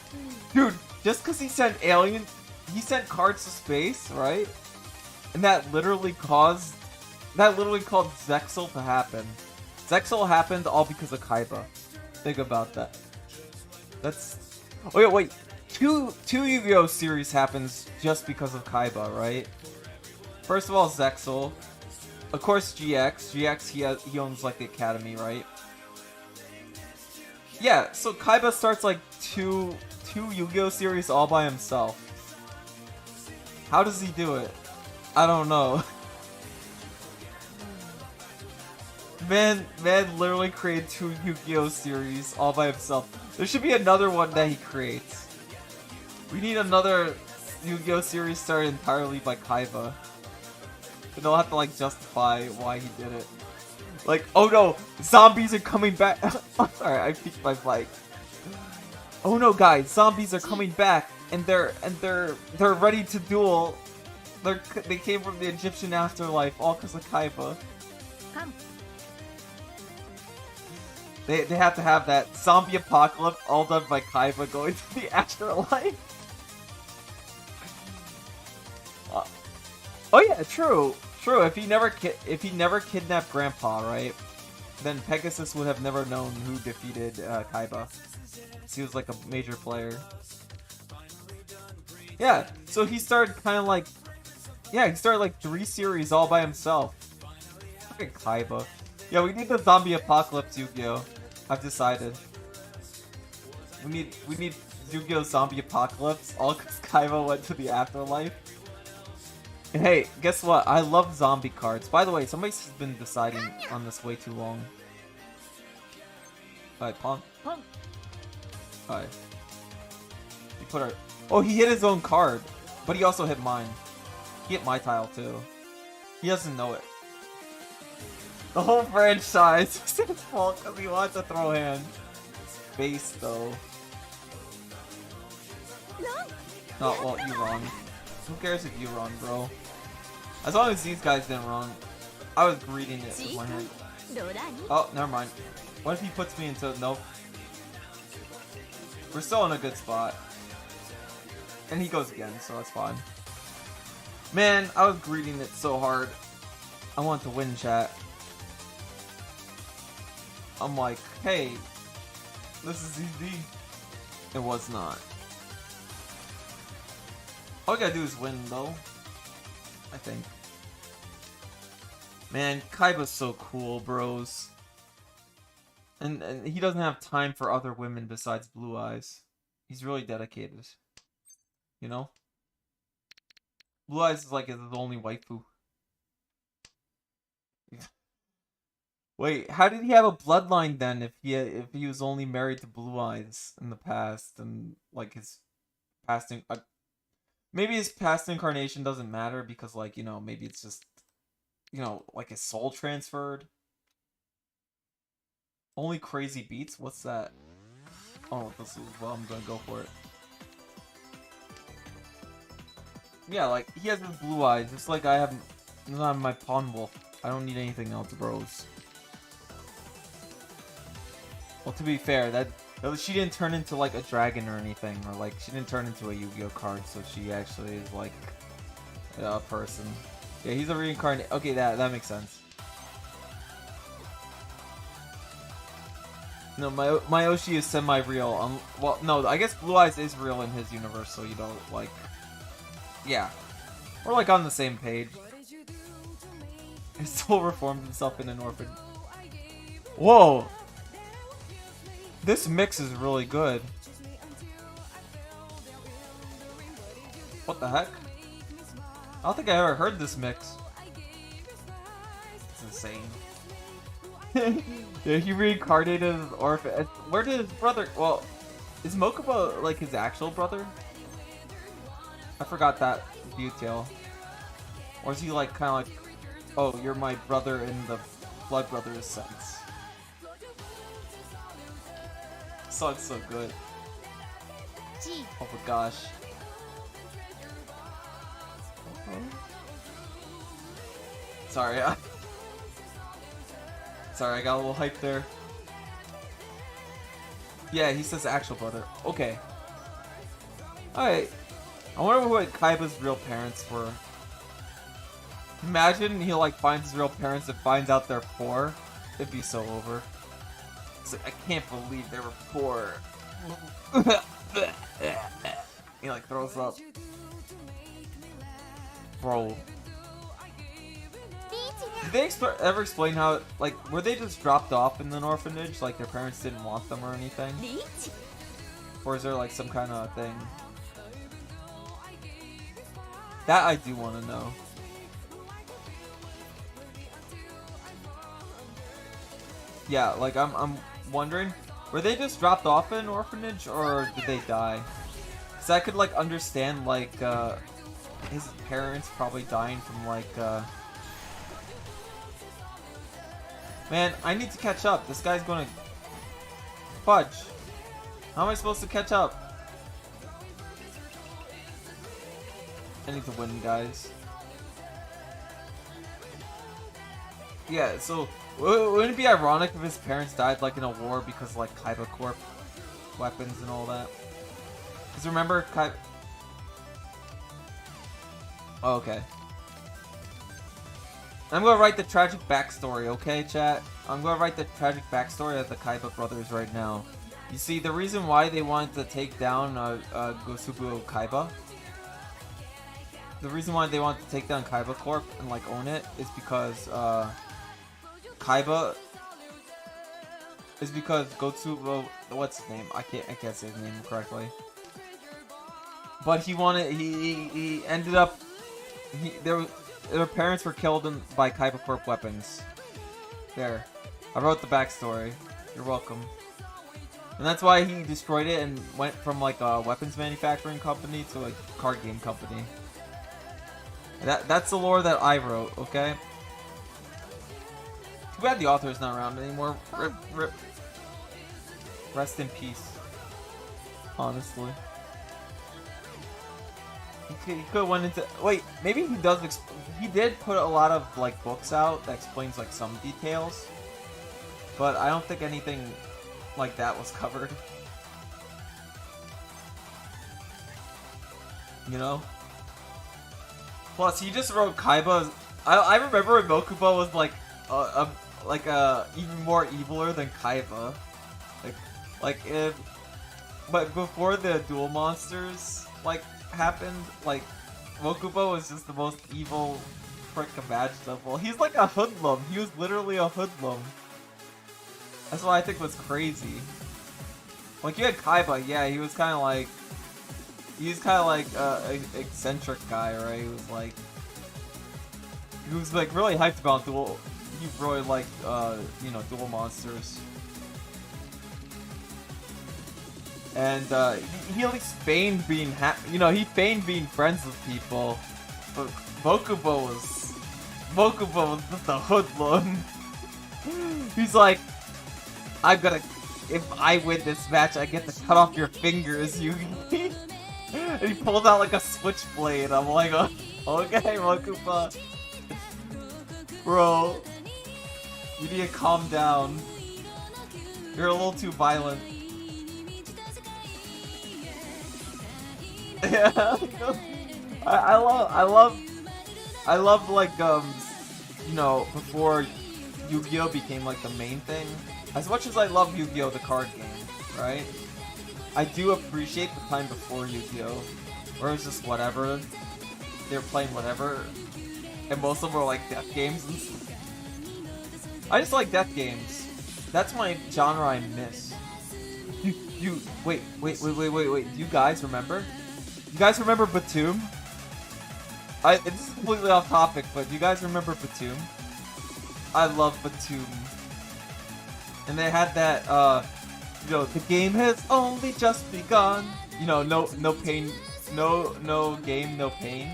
dude, just because he sent cards to space, right? And that literally caused Zexal to happen. Zexal happened all because of Kaiba. Think about that. That's... Oh yeah, wait. Two Yu-Gi-Oh series happens just because of Kaiba, right? First of all, Zexal. Of course, GX. GX, he owns like the academy, right? Yeah, so Kaiba starts like two Yu-Gi-Oh series all by himself. How does he do it? I don't know. Man literally created two Yu-Gi-Oh series all by himself. There should be another one that he creates. We need another Yu-Gi-Oh series started entirely by Kaiba. And they'll have to like justify why he did it. Like, oh no, zombies are coming back. I'm sorry, I peeked my mic. Oh no, guys, zombies are coming back, and they're ready to duel. They came from the Egyptian afterlife, all because of Kaiba. They have to have that zombie apocalypse, all done by Kaiba going to the afterlife. Oh yeah, true. If he never kidnapped Grandpa, right? Then Pegasus would have never known who defeated Kaiba. He was like a major player. Yeah, so he started kind of like, he started like 3 series all by himself. Look at Kaiba. Yeah, we need the zombie apocalypse Yu-Gi-Oh. I've decided. We need Yu-Gi-Oh zombie apocalypse all because Kaiba went to the afterlife. And hey, guess what? I love zombie cards. By the way, somebody's been deciding on this way too long. Alright, pawn. Alright. He put our... Oh, he hit his own card. But he also hit mine. He hit my tile too. He doesn't know it. The whole franchise is his fault because he wants to throw hand. Base though. No, well, you run. Who cares if you run, bro? As long as these guys didn't run. I was greeting it with my hand. Oh, never mind. What if he puts me into... Nope. We're still in a good spot. And he goes again, so that's fine. Man, I was greeting it so hard. I want to win, chat. I'm like, hey, this is easy. It was not. All I gotta do is win, though. I think. Man, Kaiba's so cool, bros. And he doesn't have time for other women besides Blue Eyes. He's really dedicated. You know? Blue Eyes is like his only waifu. Wait, how did he have a bloodline then if he was only married to Blue Eyes in the past and like his past maybe his past incarnation doesn't matter because like, you know, maybe it's just, you know, like his soul transferred. Only crazy beats? What's that? Oh, this is, well, I'm gonna go for it. Yeah, like he has his Blue Eyes, just like I have my Pawn Wolf. I don't need anything else, bros. Well, to be fair, that she didn't turn into like a dragon or anything, or like she didn't turn into a Yu-Gi-Oh card, so she actually is like a person. Yeah, he's a reincarnate. Okay, that makes sense. No, my Oshi is semi-real. Well, no, I guess Blue Eyes is real in his universe, so you know, like, yeah, we're like on the same page. He still reformed himself in an orphan. Whoa. This mix is really good. What the heck? I don't think I ever heard this mix. It's insane. Yeah, he reincarnated as orphan. Where did his brother... Well, is Mokuba like his actual brother? I forgot that detail. Or is he like kind of like... Oh, you're my brother in the Blood Brothers sense. Song's so good. Oh my gosh. Sorry, sorry, I got a little hype there. Yeah, he says actual brother. Okay. Alright. I wonder what Kaiba's real parents were. Imagine he like finds his real parents and finds out they're poor. It'd be so over. Like, I can't believe they were poor. He like throws up. Bro. Did they ever explain how, like, were they just dropped off in an orphanage? Like their parents didn't want them or anything? Or is there like some kind of thing? That I do want to know. Yeah, like I'm wondering, were they just dropped off in an orphanage or did they die? So I could like understand like his parents probably dying from like Man, I need to catch up. This guy's gonna fudge. How am I supposed to catch up? I need to win, guys. Yeah, so wouldn't it be ironic if his parents died like in a war because like Kaiba Corp weapons and all that? Because remember Kaiba... Oh, okay. I'm gonna write the tragic backstory, okay, chat? I'm gonna write the tragic backstory of the Kaiba brothers right now. You see, the reason why they wanted to take down Gosubu Kaiba, the reason why they wanted to take down Kaiba Corp and like own it is because Kaiba is because Gotsubo, what's his name? I can't say his name correctly. But he wanted, he ended up, their parents were killed by Kaiba Corp weapons. There, I wrote the backstory. You're welcome. And that's why he destroyed it and went from like a weapons manufacturing company to a card game company. That's the lore that I wrote, okay? Too bad the author is not around anymore. Rip, rip. Rest in peace. Honestly. He could have went into... Wait, maybe he does... He did put a lot of like books out that explains like some details. But I don't think anything like that was covered. You know? Plus, he just wrote Kaiba. I remember when Mokuba was like even more eviler than Kaiba. But before the duel monsters like happened, like Mokuba was just the most evil prick imaginable. He's like a hoodlum. He was literally a hoodlum. That's what I think was crazy. Like you had Kaiba, yeah, he was kind of like an eccentric guy, right? He was like really hyped about duel. He really liked you know, duel monsters. And he at least feigned being he feigned being friends with people. But Mokuba was just a hoodlum. He's like, if I win this match, I get to cut off your fingers, you. And he pulls out like a switchblade. I'm like, oh, okay, Mokuba. Bro, you need to calm down. You're a little too violent. Yeah, I love like you know, before Yu-Gi-Oh became like the main thing. As much as I love Yu-Gi-Oh the card game, right? I do appreciate the time before Yu-Gi-Oh, where it was just whatever. They were playing whatever, and most of them were like death games and stuff. I just like death games. That's my genre I miss. Wait. Do you guys remember? You guys remember Batum? This is completely off topic, but do you guys remember Batum? I love Batum. And they had that, you know, the game has only just begun. You know, no pain, no game, no pain.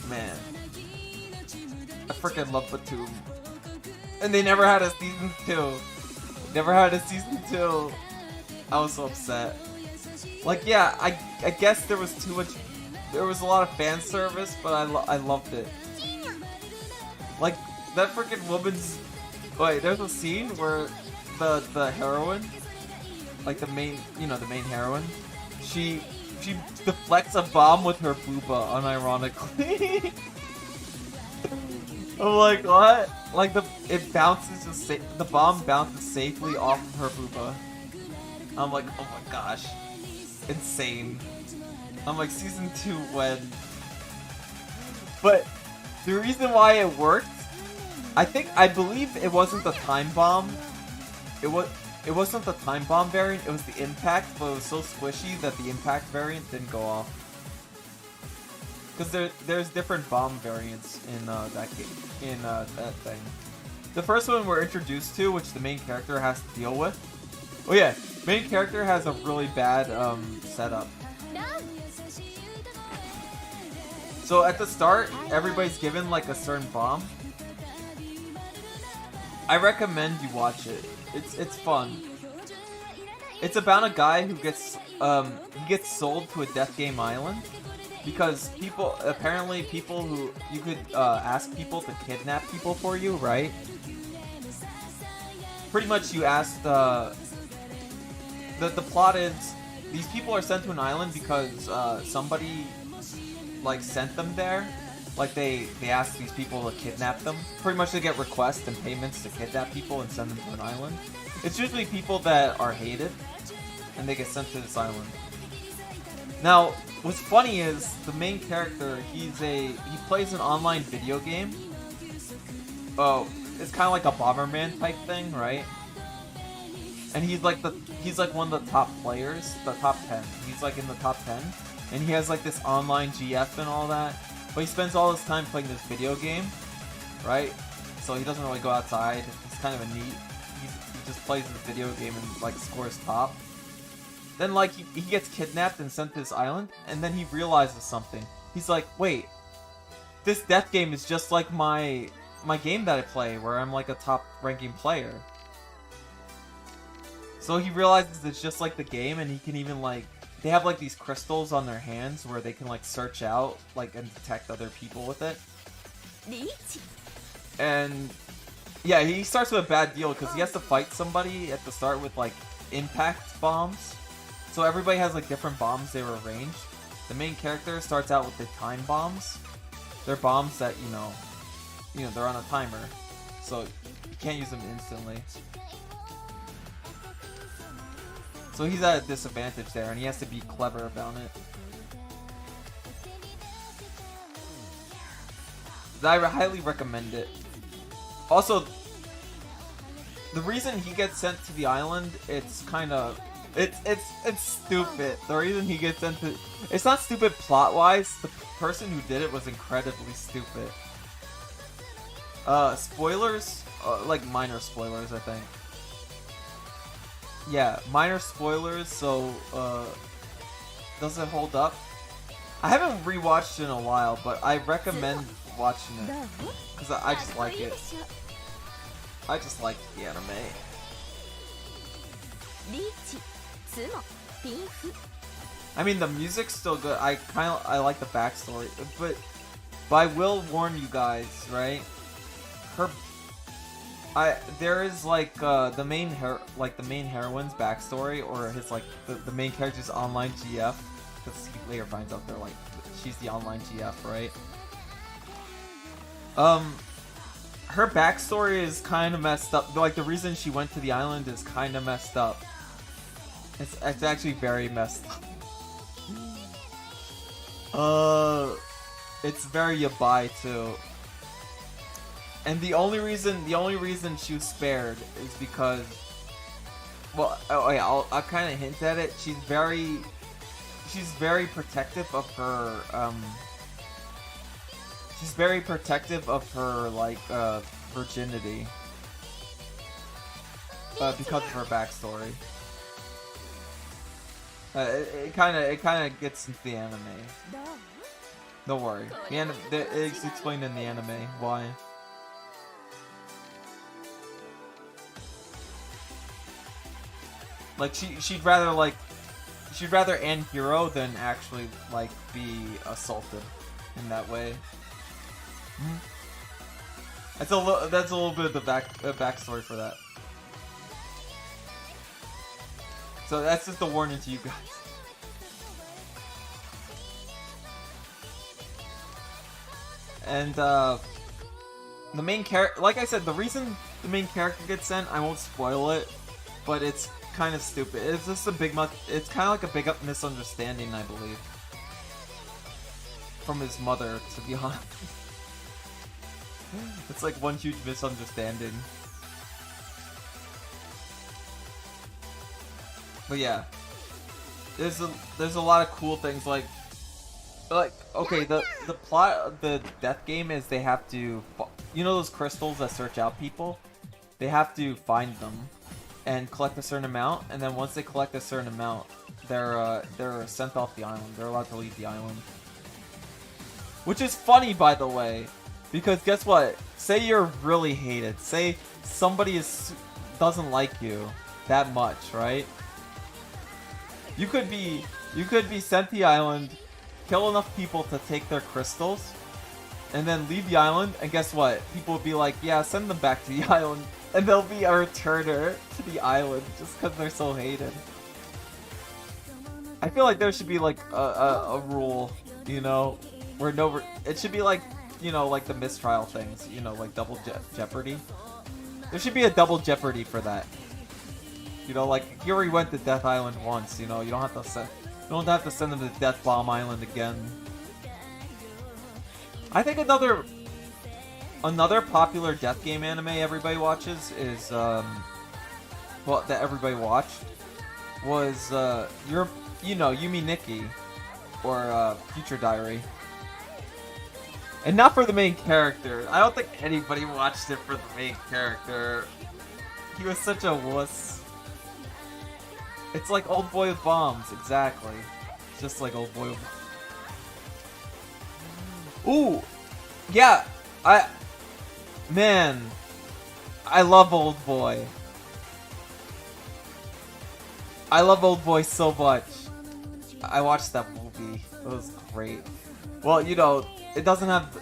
Man, I freaking love Batum. And they never had a season 2. Never had a season 2. I was so upset. Like, yeah, I guess there was too much. There was a lot of fan service, but I loved it. Like that freaking woman's. Wait, there's a scene where the heroine, like the main heroine, she deflects a bomb with her booba, unironically. I'm like, what? Like it bounces the bomb bounces safely off of her booba. I'm like, oh my gosh, insane. I'm like, season 2 when? But the reason why it worked, I believe it wasn't the time bomb. It wasn't the time bomb variant. It was the impact, but it was so squishy that the impact variant didn't go off. Because there's different bomb variants in that game, in that thing. The first one we're introduced to, which the main character has to deal with. Oh yeah, main character has a really bad setup. So at the start, everybody's given like a certain bomb. I recommend you watch it. It's fun. It's about a guy who gets sold to a death game island because apparently people who you could ask people to kidnap people for you, right? Pretty much you ask the plot is these people are sent to an island because somebody like sent them there. Like they ask these people to kidnap them. Pretty much they get requests and payments to kidnap people and send them to an island. It's usually people that are hated and they get sent to this island. Now, what's funny is the main character, he plays an online video game. Oh, it's kind of like a Bomberman type thing, right? And he's like one of the top players, the top 10. He's like in the top 10. And he has like this online GF and all that. But he spends all his time playing this video game, right? So he doesn't really go outside. He's kind of a neat. He just plays his video game and like scores top. Then like he gets kidnapped and sent to this island, and then he realizes something. He's like, wait, this death game is just like my game that I play, where I'm like a top ranking player. So he realizes it's just like the game, and he can even like, they have like these crystals on their hands where they can like search out like and detect other people with it. Riiching. And yeah, he starts with a bad deal because he has to fight somebody at the start with like impact bombs. So everybody has like different bombs they were arranged. The main character starts out with the time bombs. They're bombs that, you know, they're on a timer. So you can't use them instantly. So he's at a disadvantage there, and he has to be clever about it. I highly recommend it. Also, the reason he gets sent to the island, it's kind of, it's stupid. The reason he gets sent to, it's not stupid plot-wise. The person who did it was incredibly stupid. Spoilers, like minor spoilers, I think. Yeah, minor spoilers, so, does it hold up? I haven't rewatched it in a while, but I recommend watching it, because I just like it. I just like the anime. I mean, the music's still good. I like the backstory, but I will warn you guys, right? There is like the main heroine's backstory, or his like the main character's online GF, because he later finds out they're like she's the online GF, right? Her backstory is kind of messed up. Like the reason she went to the island is kind of messed up. It's actually very messed up. It's very yabai too. And the only reason she was spared is because, well, oh yeah, I'll kind of hint at it. She's very protective of her, she's very protective of her, like, virginity. Because of her backstory. It kind of gets into the anime. Don't worry. It's explained in the anime why. Like she'd rather end hero than actually like be assaulted in that way. That's a little bit of the backstory for that. So that's just a warning to you guys. And the main character, like I said, the reason the main character gets sent, I won't spoil it, but it's kind of stupid. It's just it's kind of like a big misunderstanding, I believe, from his mother, to be honest. It's like one huge misunderstanding. But yeah, there's a lot of cool things, like okay, the plot of the death game is they have to, you know those crystals that search out people? They have to find them and collect a certain amount, and then once they collect a certain amount, they're sent off the island. They're allowed to leave the island. Which is funny, by the way, because guess what? Say you're really hated. Say somebody doesn't like you that much, right? You could be sent to the island, kill enough people to take their crystals, and then leave the island, and guess what? People will be like, yeah, send them back to the island. And there'll be a returner to the island just because they're so hated. I feel like there should be like a rule, you know, where it should be like, you know, like the mistrial things, you know, like double jeopardy. There should be a double jeopardy for that. You know, like he already went to Death Island once, you know, you don't have to send them to Death Bomb Island again. I think another popular death game anime everybody watches is well, that everybody watched was Yumi Nikki, or Future Diary. And not for the main character. I don't think anybody watched it for the main character. He was such a wuss. It's like Old Boy with Bombs, exactly. Just like Old Boy with... Ooh! Yeah! Man! I love Old Boy. I love Old Boy so much. I watched that movie. It was great. Well, you know, it doesn't have...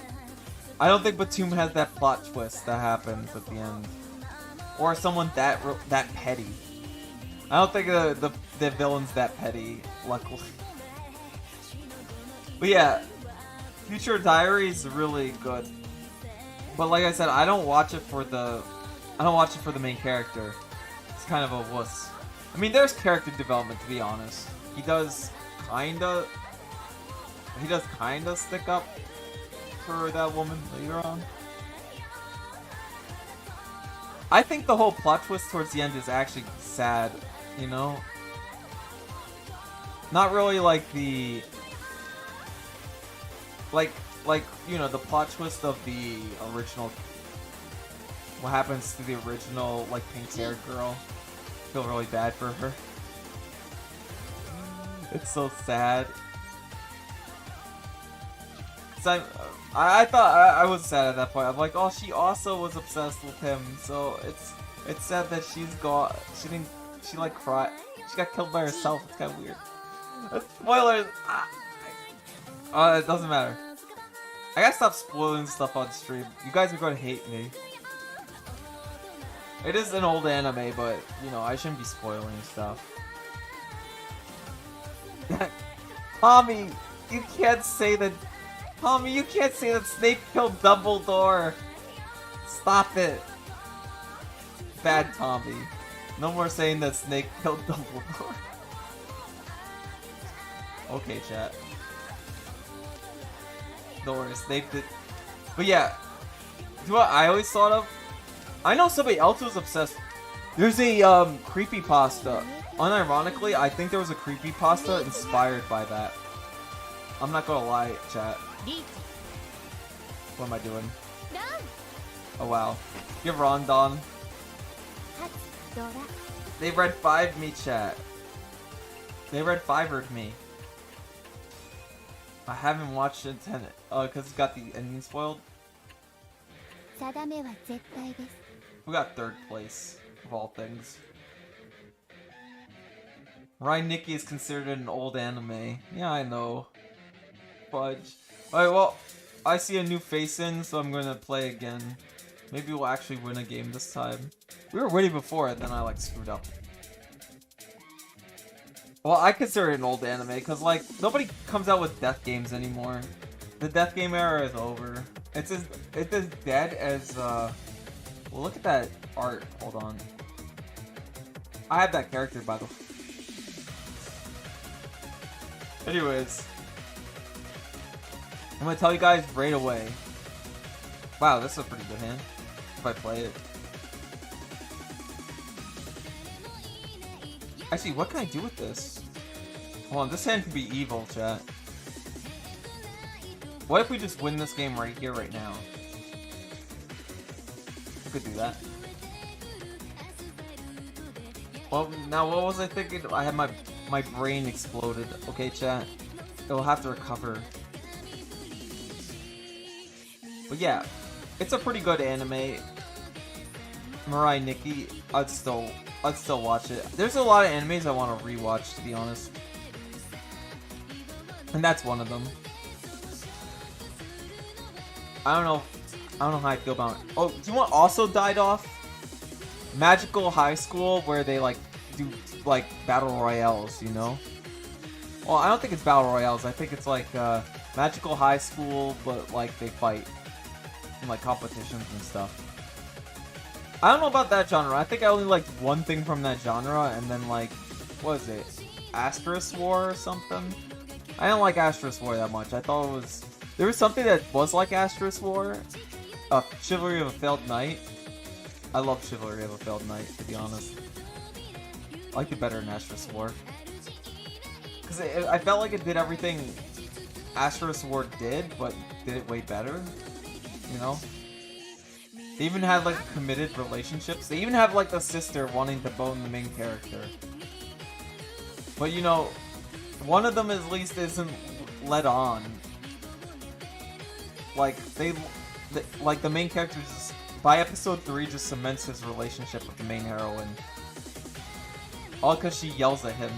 I don't think Batum has that plot twist that happens at the end. Or someone that petty. I don't think the villain's that petty, luckily. But yeah, Future Diary is really good. But like I said, I don't watch it for the main character. It's kind of a wuss. I mean, there's character development, to be honest. He does kinda stick up for that woman later on. I think the whole plot twist towards the end is actually sad, you know? Not really like the... Like, you know, the plot twist of the original... What happens to the original, like, pink-haired girl. I feel really bad for her. It's so sad. So I thought I was sad at that point. I'm like, oh, she also was obsessed with him, so it's sad that she's gone. She like cried. She got killed by herself. It's kind of weird. Spoilers. It doesn't matter. I gotta stop spoiling stuff on stream. You guys are gonna hate me. It is an old anime, but you know I shouldn't be spoiling stuff. Tommy, you can't say that. Tommy, you can't say that Snape killed Dumbledore! Stop it! Bad Tommy. No more saying that Snape killed Dumbledore. Okay, chat. Don't worry, Snape did... But yeah, do what I always thought of? I know somebody else was obsessed. There's a creepypasta. Unironically, I think there was a creepypasta inspired by that. I'm not gonna lie, chat. What am I doing? Oh wow. Give Rondon. They red 5'd me, chat. They red 5'd me. I haven't watched it because it's got the ending spoiled. We got 3rd place, of all things. Ryan Nikki is considered an old anime. Yeah, I know. Fudge. Alright, well, I see a new face in, so I'm gonna play again. Maybe we'll actually win a game this time. We were winning before, and then I, like, screwed up. Well, I consider it an old anime, because, like, nobody comes out with death games anymore. The death game era is over. It's as dead as, well, look at that art. Hold on. I have that character, by the way. Anyways. I'm gonna tell you guys right away. Wow, this is a pretty good hand. If I play it. Actually, what can I do with this? Hold on, this hand could be evil, chat. What if we just win this game right here, right now? We could do that. Well, now what was I thinking? I had my brain exploded. Okay, chat. It'll have to recover. But yeah, it's a pretty good anime. Mirai Nikki, I'd still watch it. There's a lot of animes I want to rewatch, to be honest. And that's one of them. I don't know how I feel about it. Oh, do you want also died off? Magical High School, where they like do like battle royales, you know? Well, I don't think it's battle royales. I think it's like Magical High School, but like they fight in like competitions and stuff. I don't know about that genre. I think I only liked one thing from that genre, and then like, what is it? Asterisk War or something? I didn't like Asterisk War that much. I thought it was... There was something that was like Asterisk War. Chivalry of a Failed Knight. I love Chivalry of a Failed Knight, to be honest. I liked it better than Asterisk War. Because I felt like it did everything Asterisk War did, but did it way better. You know? They even had like committed relationships. They even have like the sister wanting to bone the main character. But you know, one of them at least isn't led on. Like like the main character just by episode 3 just cements his relationship with the main heroine. All because she yells at him.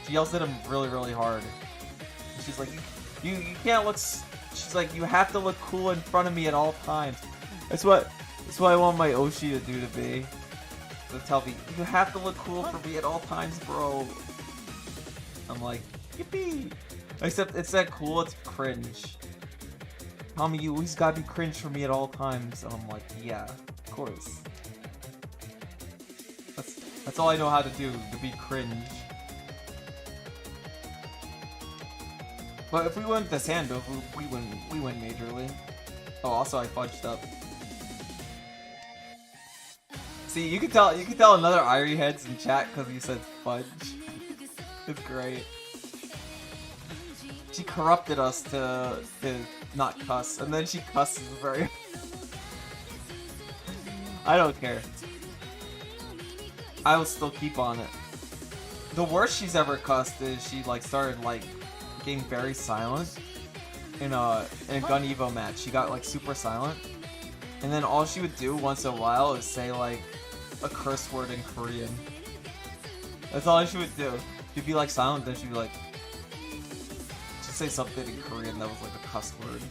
She yells at him really, really hard. And she's like, you can't look. She's like, you have to look cool in front of me at all times. That's what I want my Oshi to do to be. To tell me, you have to look cool for me at all times, bro. I'm like, yippee. Except it's that cool, it's cringe. Tommy, you always gotta be cringe for me at all times. And I'm like, yeah, of course. That's all I know how to do, to be cringe. But if we win this handoff, we win majorly. Oh, also I fudged up. See, you can tell another Irie heads in chat because he said fudge. It's great. She corrupted us to not cuss, and then she cusses very. I don't care. I will still keep on it. The worst she's ever cussed is she like started like getting very silent in a Gun Evo match. She got like super silent, and then all she would do once in a while is say like a curse word in Korean. That's all she would do. She'd be like silent, then she'd be like just say something in Korean that was like a cuss word.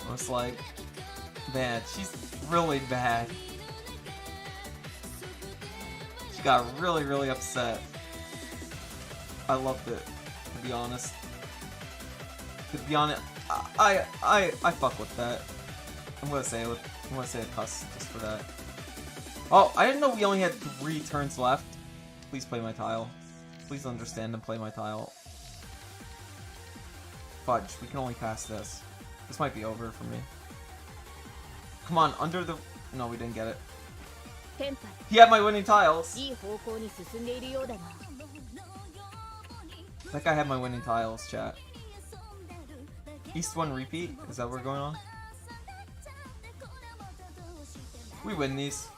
I was like, man, she's really bad. She got really, really upset. I loved it, to be honest. To be honest, I fuck with that. I'm gonna say a cuss just for that. Oh, I didn't know we only had 3 turns left. Please play my tile. Please understand and play my tile. Fudge, we can only pass this. This might be over for me. Come on, under the... No, we didn't get it. He had my winning tiles. That guy had my winning tiles, chat. East 1 repeat? Is that what we're going on? We win these.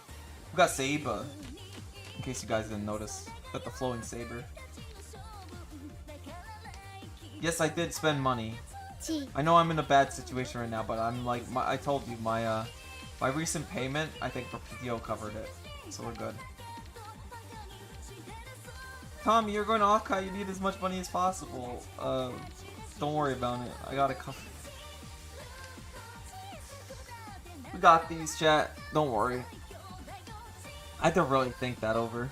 We got Saber. In case you guys didn't notice. Got the flowing Saber. Yes, I did spend money. I know I'm in a bad situation right now, but I'm like, I told you, my recent payment, I think for PTO covered it. So we're good. Tommy, you're going to Akai, you need as much money as possible. Don't worry about it. I got it covered. We got these, chat. Don't worry. I had to really think that over.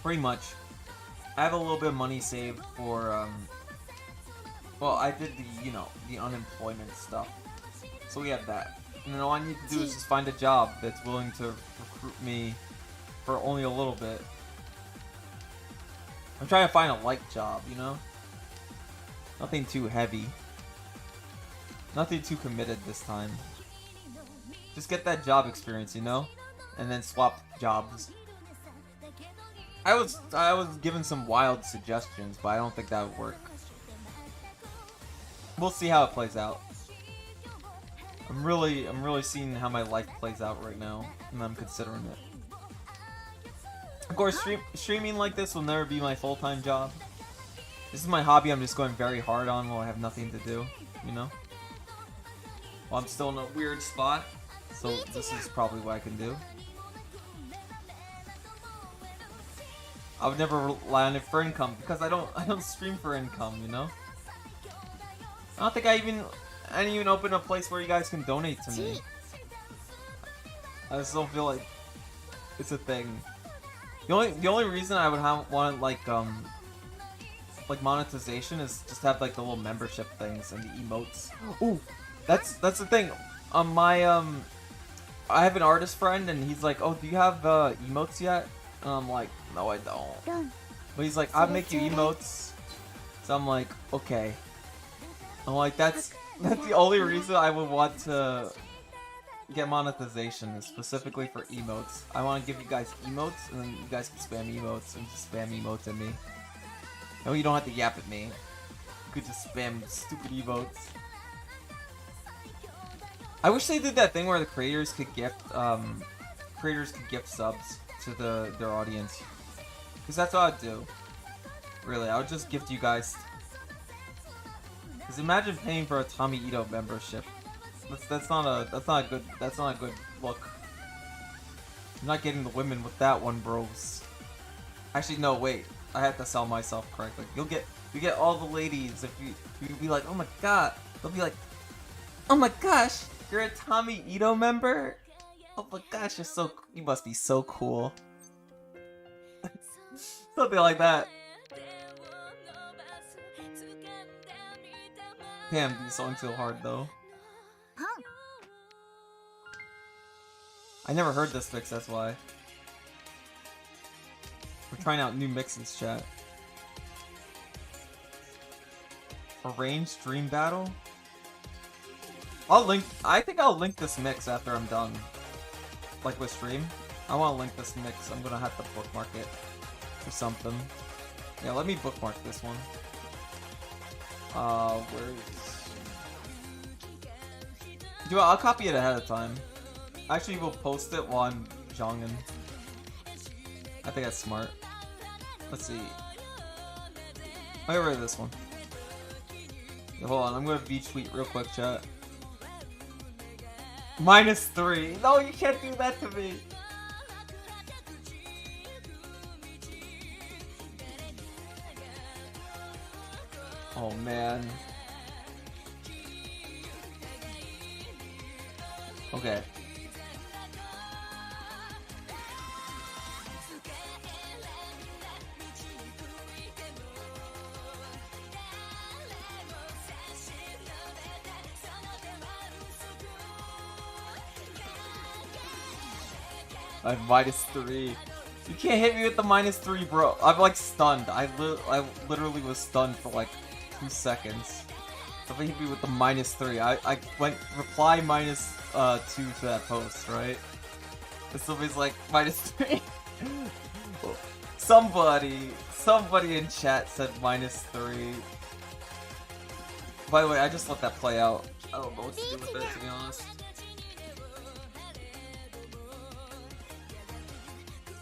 Pretty much. I have a little bit of money saved for, well, I did the, you know, the unemployment stuff. So we have that. And then all I need to do is just find a job that's willing to recruit me for only a little bit. I'm trying to find a light job, you know? Nothing too heavy. Nothing too committed this time. Just get that job experience, you know? And then swap jobs. I was given some wild suggestions, but I don't think that would work. We'll see how it plays out. I'm really seeing how my life plays out right now, and I'm considering it. Of course, streaming like this will never be my full-time job. This is my hobby I'm just going very hard on while I have nothing to do, you know? Well, I'm still in a weird spot, so this is probably what I can do. I would never rely on it for income because I don't stream for income, you know? I don't think I didn't even open a place where you guys can donate to me. I just don't feel like it's a thing. The only reason I would want like monetization is just have like the little membership things and the emotes. Ooh, that's the thing. I have an artist friend and he's like, oh, do you have emotes yet? And I'm like, no, I don't. But he's like, I'll make you emotes. So I'm like, okay. I'm like, that's the only reason I would want to get monetization is specifically for emotes. I want to give you guys emotes, and then you guys can spam emotes and just spam emotes at me. No, you don't have to yap at me. You could just spam stupid emotes. I wish they did that thing where the creators could gift subs to their audience. Because that's what I'd do. Really, I would just gift you guys. Because imagine paying for a Tommy Ito membership. That's not a good look. I'm not getting the women with that one, bros. Actually, no, wait. I have to sell myself correctly. You get all the ladies if you be like, oh my god. They'll be like, oh my gosh, you're a Tommy Ito member? Oh my gosh, you must be so cool. Something like that. Damn, these songs feel hard though. I never heard this mix, that's why. We're trying out new mixes, chat. Arranged Dream Battle? I think I'll link this mix after I'm done. Like with stream. I want to link this mix. I'm gonna have to bookmark it. Or something. Yeah, let me bookmark this one. Dude, I'll copy it ahead of time. Actually, we'll post it while I'm Jongin. I think that's smart. Let's see. I'll get rid of this one. Yeah, hold on, I'm gonna V-tweet real quick, chat. -3. No, you can't do that to me. Oh man. Okay. I have -3. You can't hit me with the -3, bro. I'm like stunned. I literally was stunned for like 2 seconds. Somebody hit me with the -3. I went reply -2 to that post, right? And somebody's like -3. Somebody in chat said -3. By the way, I just let that play out. I don't know what to do with it, to be honest.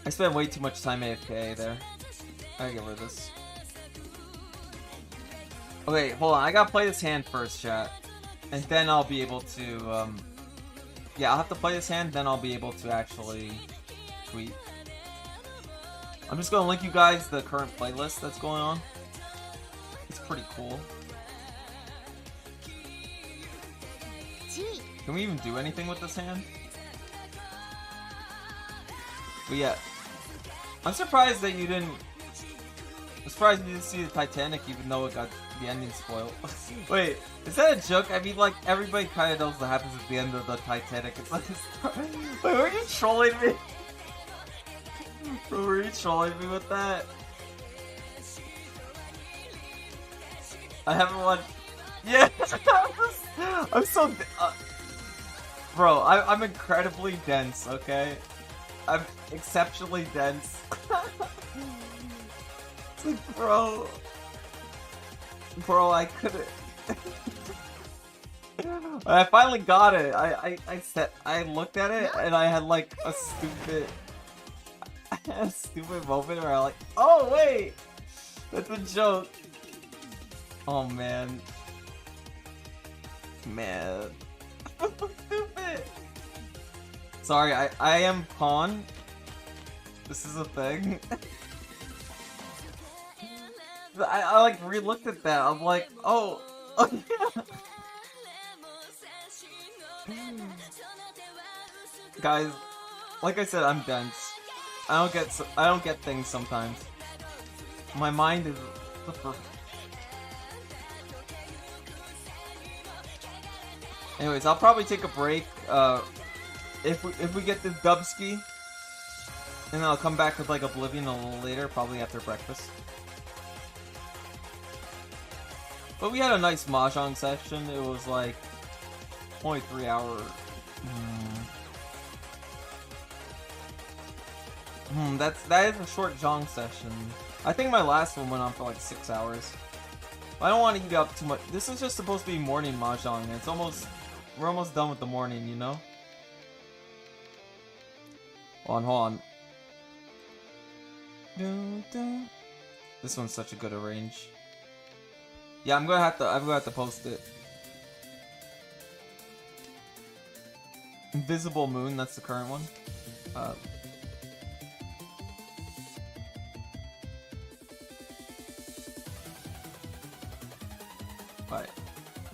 I spent way too much time AFK there. I gotta get rid of this. Okay, hold on. I gotta play this hand first, chat. And then I'll be able to, yeah, I'll have to play this hand, then I'll be able to actually tweet. I'm just gonna link you guys the current playlist that's going on. It's pretty cool. Can we even do anything with this hand? But yeah. I'm surprised that you didn't... I'm surprised you didn't see the Titanic even though it got the ending spoiled. Wait, is that a joke? I mean, like, everybody kind of knows what happens at the end of the Titanic. It's like... Wait, were you trolling me? Were you trolling me with that? I haven't watched... Yeah! I'm so... Bro, I'm incredibly dense, okay? I'm exceptionally dense. It's like, bro, I couldn't. I finally got it. I looked at it and I had like a stupid moment where I like, oh wait, that's a joke. Oh man, stupid. Sorry, I am pawn. This is a thing. I like re-looked at that. I'm like, oh yeah. Guys, like I said, I'm dense. I don't get things sometimes. My mind is Anyways, I'll probably take a break. If we get this Dubsky, and then I'll come back with like Oblivion a little later, probably after breakfast. But we had a nice Mahjong session. It was like only 3 hours. That is a short Jong session. I think my last one went on for like 6 hours. I don't want to eat up too much. This is just supposed to be morning mahjong. And we're almost done with the morning, you know? Hold on. This one's such a good arrange. Yeah, I'm gonna have to post it. Invisible Moon, that's the current one. Alright.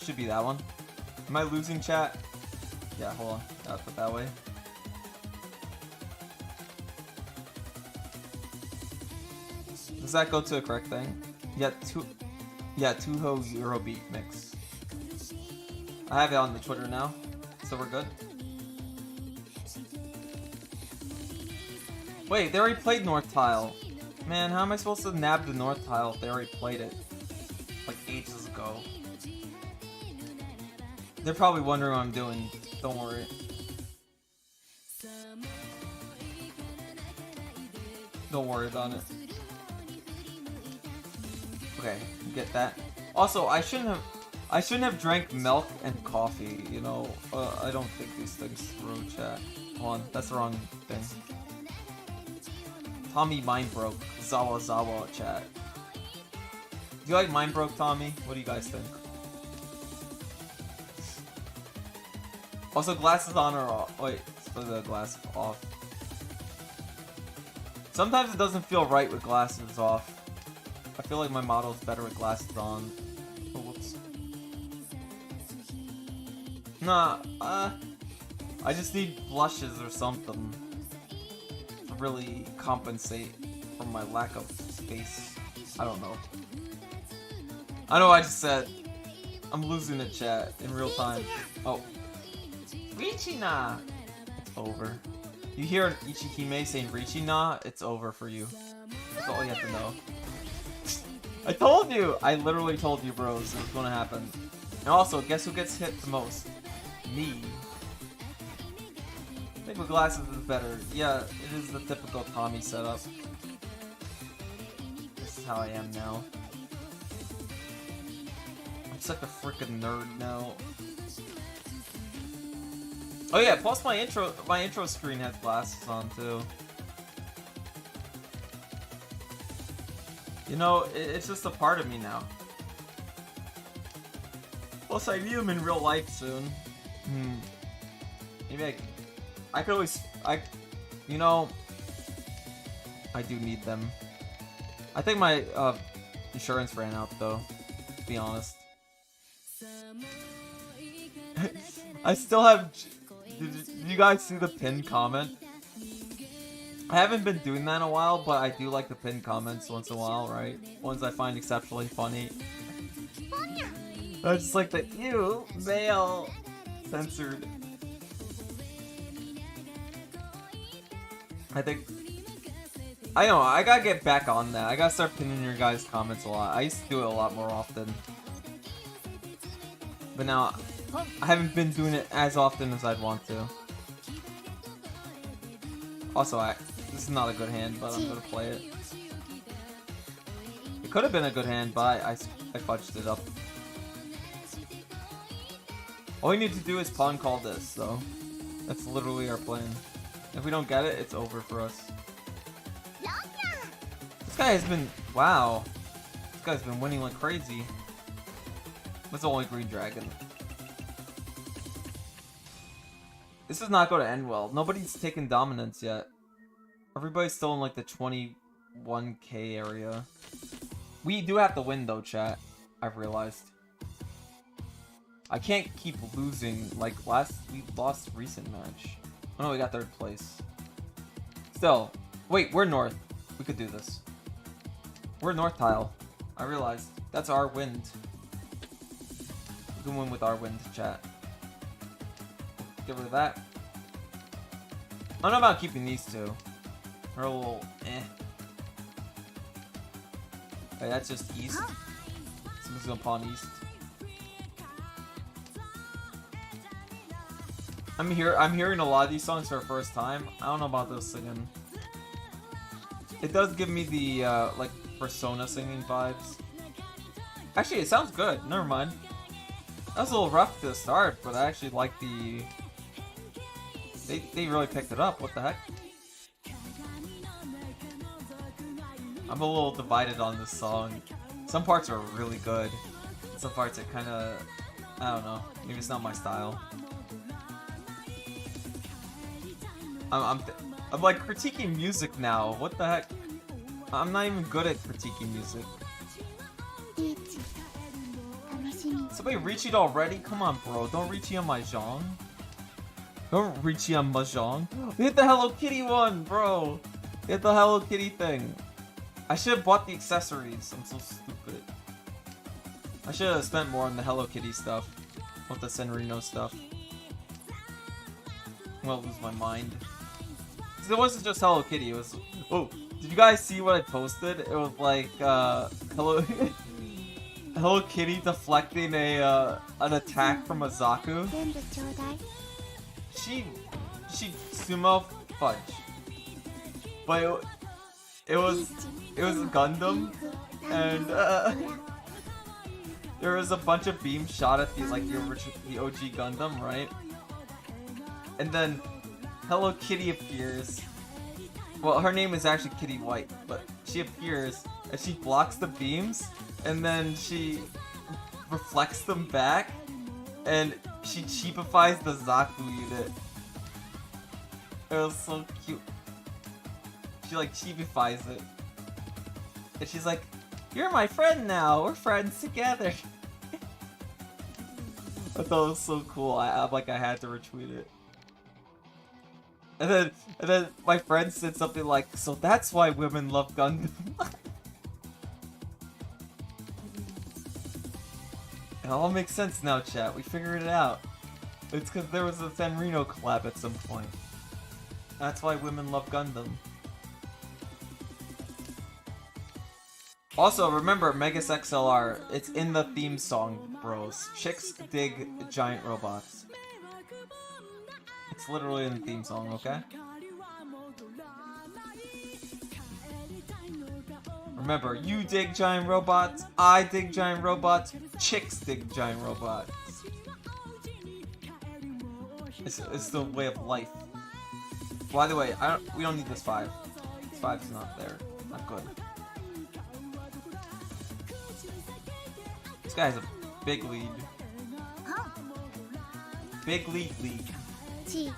Should be that one. Am I losing chat? Yeah, hold on. I'll put it that way. Does that go to the correct thing? Yeah, Tuho Eurobeat mix. I have it on the Twitter now, so we're good. Wait, they already played North Tile. Man, how am I supposed to nab the North Tile if they already played it? Like ages ago. They're probably wondering what I'm doing. Don't worry. Don't worry about it. Okay, get that. Also, I shouldn't have drank milk and coffee, you know. I don't think these things through chat. Hold on, that's the wrong thing. Tommy mind broke. Zawa chat. Do you like mind broke, Tommy? What do you guys think? Also, glasses on or off? Wait, put the glasses off. Sometimes it doesn't feel right with glasses off. I feel like my model's better with glasses on. Oh, whoops. Nah, I just need blushes or something to really compensate for my lack of space. I don't know. I know what I just said. I'm losing the chat in real time. Oh. Riiching! It's over. You hear Ichihime saying Riiching? It's over for you. That's all you have to know. I told you! I literally told you, bros, it was gonna happen. And also, guess who gets hit the most? Me. I think with glasses is better. Yeah, it is the typical Tommy setup. This is how I am now. I'm such a freaking nerd now. Oh yeah, plus my intro screen has glasses on too. You know, it's just a part of me now. Plus I need them in real life soon. Maybe I could always, you know, I do need them. I think my insurance ran out though, to be honest. I still have, did you guys see the pinned comment? I haven't been doing that in a while, but I do like the pinned comments once in a while, right? Ones I find exceptionally funny. I just like the ew, male, censored. I think, I know, I gotta get back on that. I gotta start pinning your guys' comments a lot. I used to do it a lot more often. But now, I haven't been doing it as often as I'd want to. Also, this is not a good hand, but I'm gonna play it. It could have been a good hand, but I fudged it up. All we need to do is pawn call this, so that's literally our plan. If we don't get it, it's over for us. This guy has been, wow. This guy's been winning like crazy. That's the only green dragon. This is not going to end well. Nobody's taken dominance yet. Everybody's still in like the 21k area. We do have to win though, chat. I've realized. I can't keep losing like we lost recent match. Oh no, we got 3rd place. Still, wait, we're north. We could do this. We're north tile. I realized. That's our wind. We can win with our wind, chat. Get rid of that. I don't know about keeping these two. They're a little eh. Okay, that's just east. Someone's gonna pawn east. I'm hearing a lot of these songs for the first time. I don't know about this singing. It does give me the like Persona singing vibes. Actually, it sounds good. Never mind. That was a little rough to start, but I actually like the... They really picked it up. What the heck? I'm a little divided on this song. Some parts are really good. Some parts are kind of... I don't know. Maybe it's not my style. I'm like critiquing music now. What the heck? I'm not even good at critiquing music. Somebody Riiching already? Come on, bro. Don't Riiching on Mahjong. Don't Riiching on Mahjong. We hit the Hello Kitty one, bro. We hit the Hello Kitty thing. I should have bought the accessories. I'm so stupid. I should have spent more on the Hello Kitty stuff. With the Senrino stuff. I'm gonna lose my mind. It wasn't just Hello Kitty, it was... Oh, did you guys see what I posted? It was like, Hello... Hello Kitty deflecting an attack from a Zaku. She sumo fudge. But it was a Gundam, and there was a bunch of beams shot at the OG Gundam, right? And then Hello Kitty appears. Well, her name is actually Kitty White, but she appears and she blocks the beams, and then she reflects them back, and she cheapifies the Zaku unit. It was so cute. She like cheapifies it, and she's like, "You're my friend now. We're friends together." I thought it was so cool. I had to retweet it. And then my friend said something like, "So that's why women love Gundam." It all makes sense now, chat. We figured it out. It's because there was a Senrino collab at some point. That's why women love Gundam. Also, remember, Megas XLR, it's in the theme song, bros. Chicks dig giant robots. It's literally in the theme song, okay? Remember, you dig giant robots, I dig giant robots, chicks dig giant robots. It's the way of life. By the way, we don't need this 5. This 5's not there. Not good. This guy has a big lead. Big lead.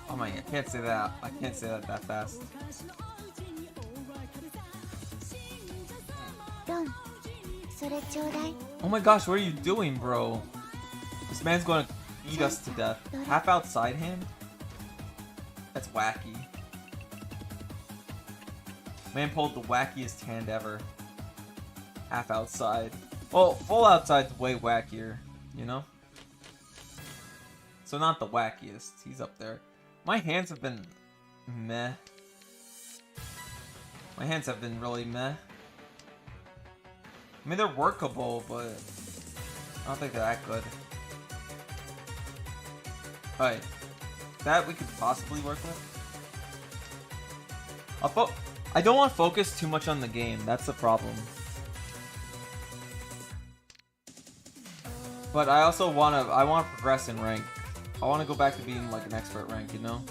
Oh my, I can't say that. I can't say that fast. Oh my gosh, what are you doing, bro? This man's gonna eat us to death. Half outside hand? That's wacky. Man pulled the wackiest hand ever. Half outside. Well, full outside's way wackier, you know? So not the wackiest. He's up there. My hands have been meh. My hands have been really meh. I mean, they're workable, but I don't think they're that good. Alright. That we could possibly work with. I don't want to focus too much on the game. That's the problem. But I also want to progress in rank. I want to go back to being like an expert rank, you know?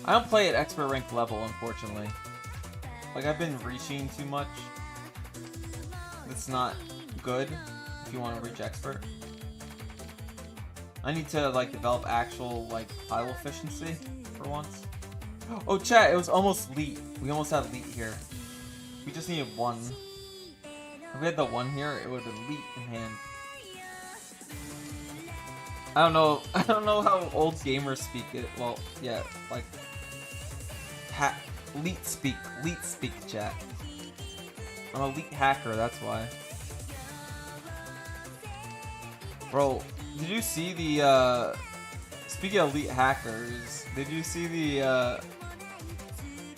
I don't play at expert rank level, unfortunately. Like, I've been reaching too much. It's not good if you want to reach expert. I need to, like, develop actual, like, tile efficiency for once. Oh, chat, it was almost elite. We almost had elite here. We just needed 1. If we had the 1 here, it would have been elite in hand. I don't know how old gamers speak it. Well, yeah, like elite speak, chat. I'm an elite hacker, that's why. Bro, did you see the speaking of elite hackers, did you see the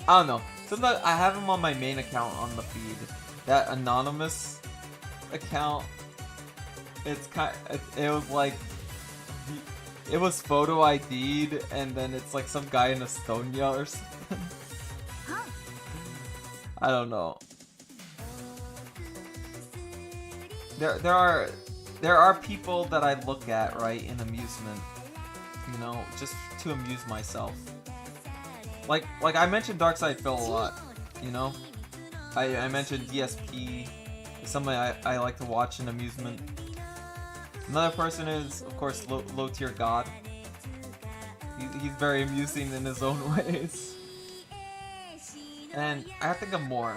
I don't know. Sometimes I have them on my main account on the feed. That anonymous account, it was like, it was photo ID'd, and then it's like some guy in Estonia or something. I don't know. there are people that I look at, right, in amusement, you know, just to amuse myself. Like I mentioned Darkside Phil a lot, you know. I mentioned DSP, somebody I like to watch in amusement. Another person is, of course, Low Tier God. He's very amusing in his own ways. And I think of more.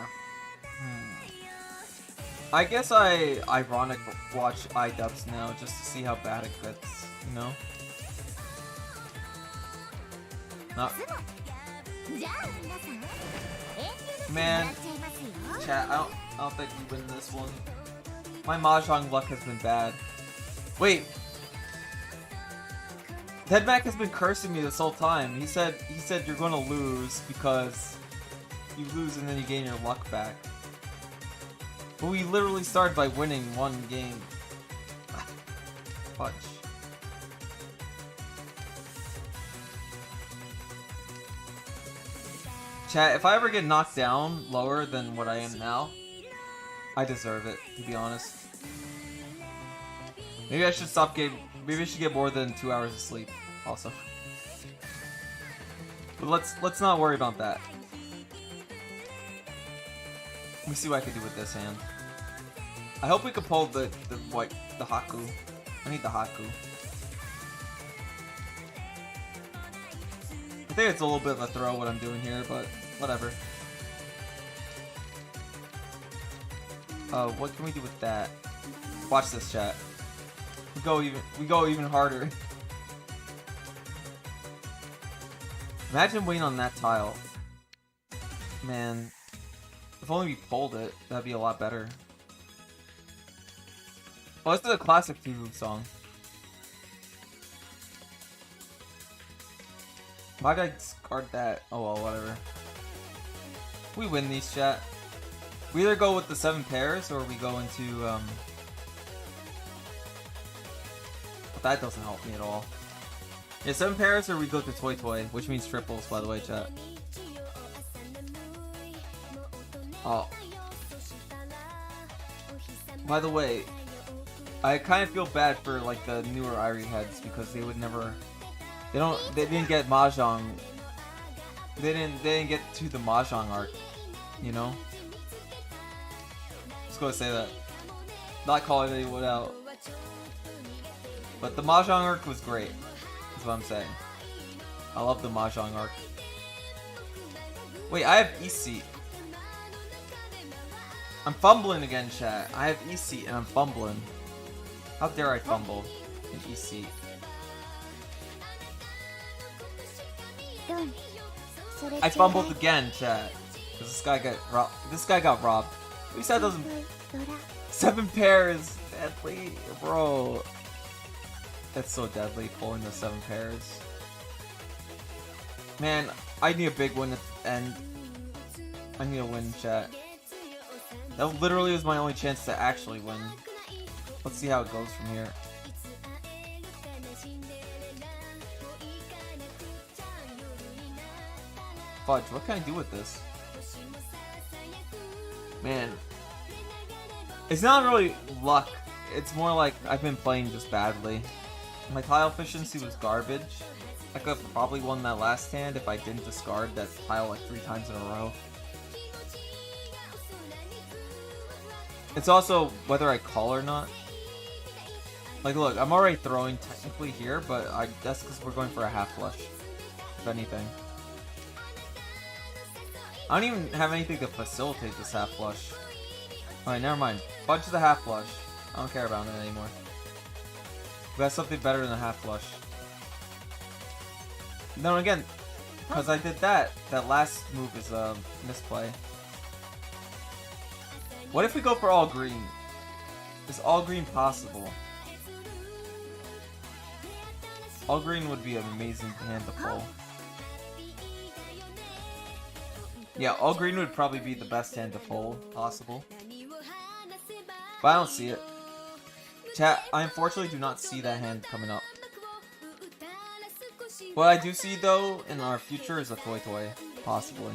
I guess I ironic watch iDubbbz now just to see how bad it gets, you know? Not. Man, chat, I don't think we win this one. My Mahjong luck has been bad. Wait. Deadmac has been cursing me this whole time. He said you're gonna lose because you lose and then you gain your luck back. But we literally started by winning one game. Fudge. Chat, if I ever get knocked down lower than what I am now, I deserve it, to be honest. Maybe I should stop getting. Maybe I should get more than 2 hours of sleep. Also, but let's not worry about that. Let me see what I can do with this hand. I hope we can pull the Haku. I need the Haku. I think it's a little bit of a throw what I'm doing here, but whatever. What can we do with that? Watch this, chat. We go even harder. Imagine waiting on that tile. Man, if only we pulled it, that'd be a lot better. Oh, this is a classic T-Move song. Why did I discard that? Oh well, whatever. We win these, chat. We either go with the 7 pairs or we go into But that doesn't help me at all. Yeah, 7 pairs or we go to Toy Toy, which means triples, by the way, chat. Oh. By the way, I kind of feel bad for like the newer Irie heads because they would never. They didn't get Mahjong. They didn't get to the Mahjong arc, you know. Just gonna say that. Not calling anyone out. But the Mahjong arc was great. That's what I'm saying. I love the Mahjong arc. Wait, I have E-Seat. I'm fumbling again, chat. I have E-Seat and I'm fumbling. How dare I fumble in E-Seat? I fumbled again, chat. Cause this guy got robbed. This guy got robbed. At least that doesn't. 7 pairs, deadly, bro. That's so deadly, pulling the 7 pairs. Man, I need a big win at the end. I need a win, chat. That literally was my only chance to actually win. Let's see how it goes from here. Fudge, what can I do with this? Man. It's not really luck. It's more like I've been playing just badly. My tile efficiency was garbage. I could have probably won that last hand if I didn't discard that tile like 3 times in a row. It's also whether I call or not. Like, look, I'm already throwing technically here, but that's because we're going for a half flush, if anything. I don't even have anything to facilitate this half flush. Alright, never mind. Fudge the half flush. I don't care about it anymore. We got something better than a half flush. Then again, because I did that last move is a misplay. What if we go for all green? Is all green possible? All green would be an amazing hand to pull. Yeah, all green would probably be the best hand to pull possible. But I don't see it. Chat, I unfortunately do not see that hand coming up. What I do see though in our future is a Toy Toy, possibly.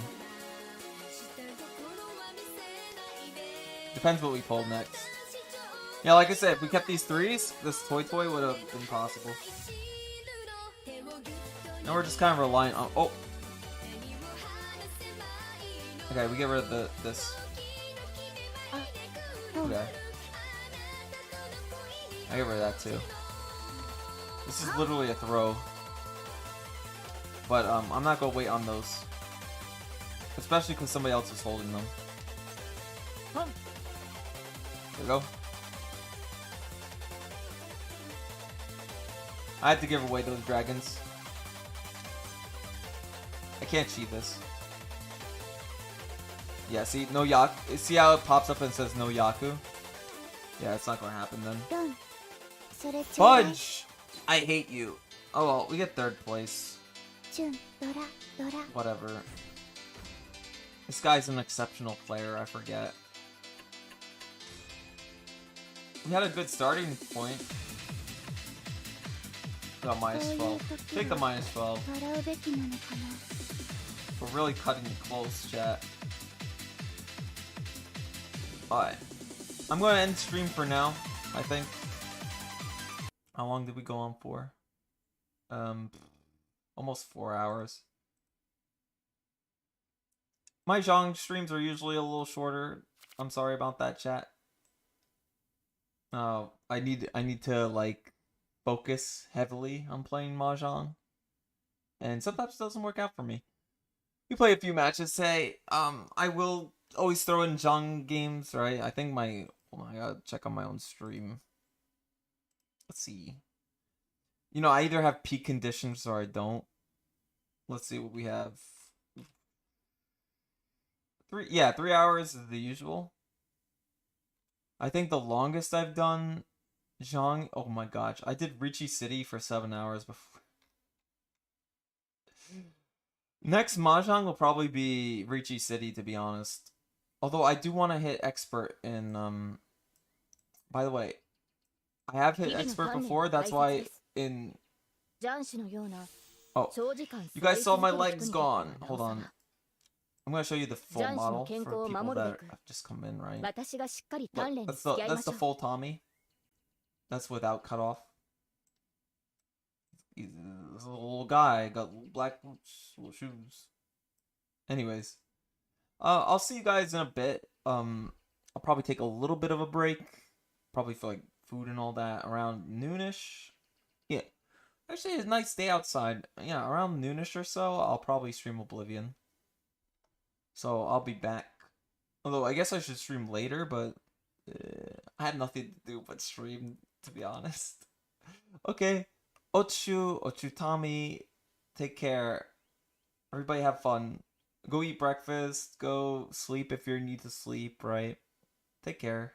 Depends what we pull next. Yeah, like I said, if we kept these 3s, this toy would have been possible. Now we're just kind of reliant on. Oh. Okay, we get rid of this. Okay. I get rid of that too. This is literally a throw. But I'm not gonna wait on those. Especially because somebody else is holding them. There we go. I had to give away those dragons. I can't cheat this. Yeah, see, no Yaku. See how it pops up and says no Yaku? Yeah, it's not gonna happen then. Fudge! I hate you. Oh well, we get 3rd place. Whatever. This guy's an exceptional player, I forget. We had a good starting point. Got -12. Take the -12. We're really cutting it close, chat. Alright. I'm going to end stream for now, I think. How long did we go on for? Almost 4 hours. My Jong streams are usually a little shorter. I'm sorry about that, chat. I need to like focus heavily on playing Mahjong, and sometimes it doesn't work out for me. We play a few matches. Say, I will always throw in Jong games, right? I think my I gotta check on my own stream. Let's see. You know, I either have peak conditions or I don't. Let's see what we have. 3 hours is the usual. I think the longest I've done Jong. Oh my gosh, I did Riiching City for 7 hours before. Next Mahjong will probably be Riiching City, to be honest. Although I do want to hit expert in By the way, I have hit expert before. That's why in. Oh, you guys saw my legs gone. Hold on. I'm gonna show you the full model for people that have just come in, right? Look, that's the full Tommy. That's without cutoff. He's a little guy, got black boots, little shoes. Anyways, I'll see you guys in a bit. I'll probably take a little bit of a break, probably for like food and all that around noonish. Yeah, actually, it's a nice day outside. Yeah, around noonish or so, I'll probably stream Oblivion. So I'll be back. Although I guess I should stream later, but I had nothing to do but stream, to be honest. Okay. Ochu Tommy, take care. Everybody have fun. Go eat breakfast. Go sleep if you need to sleep, right? Take care.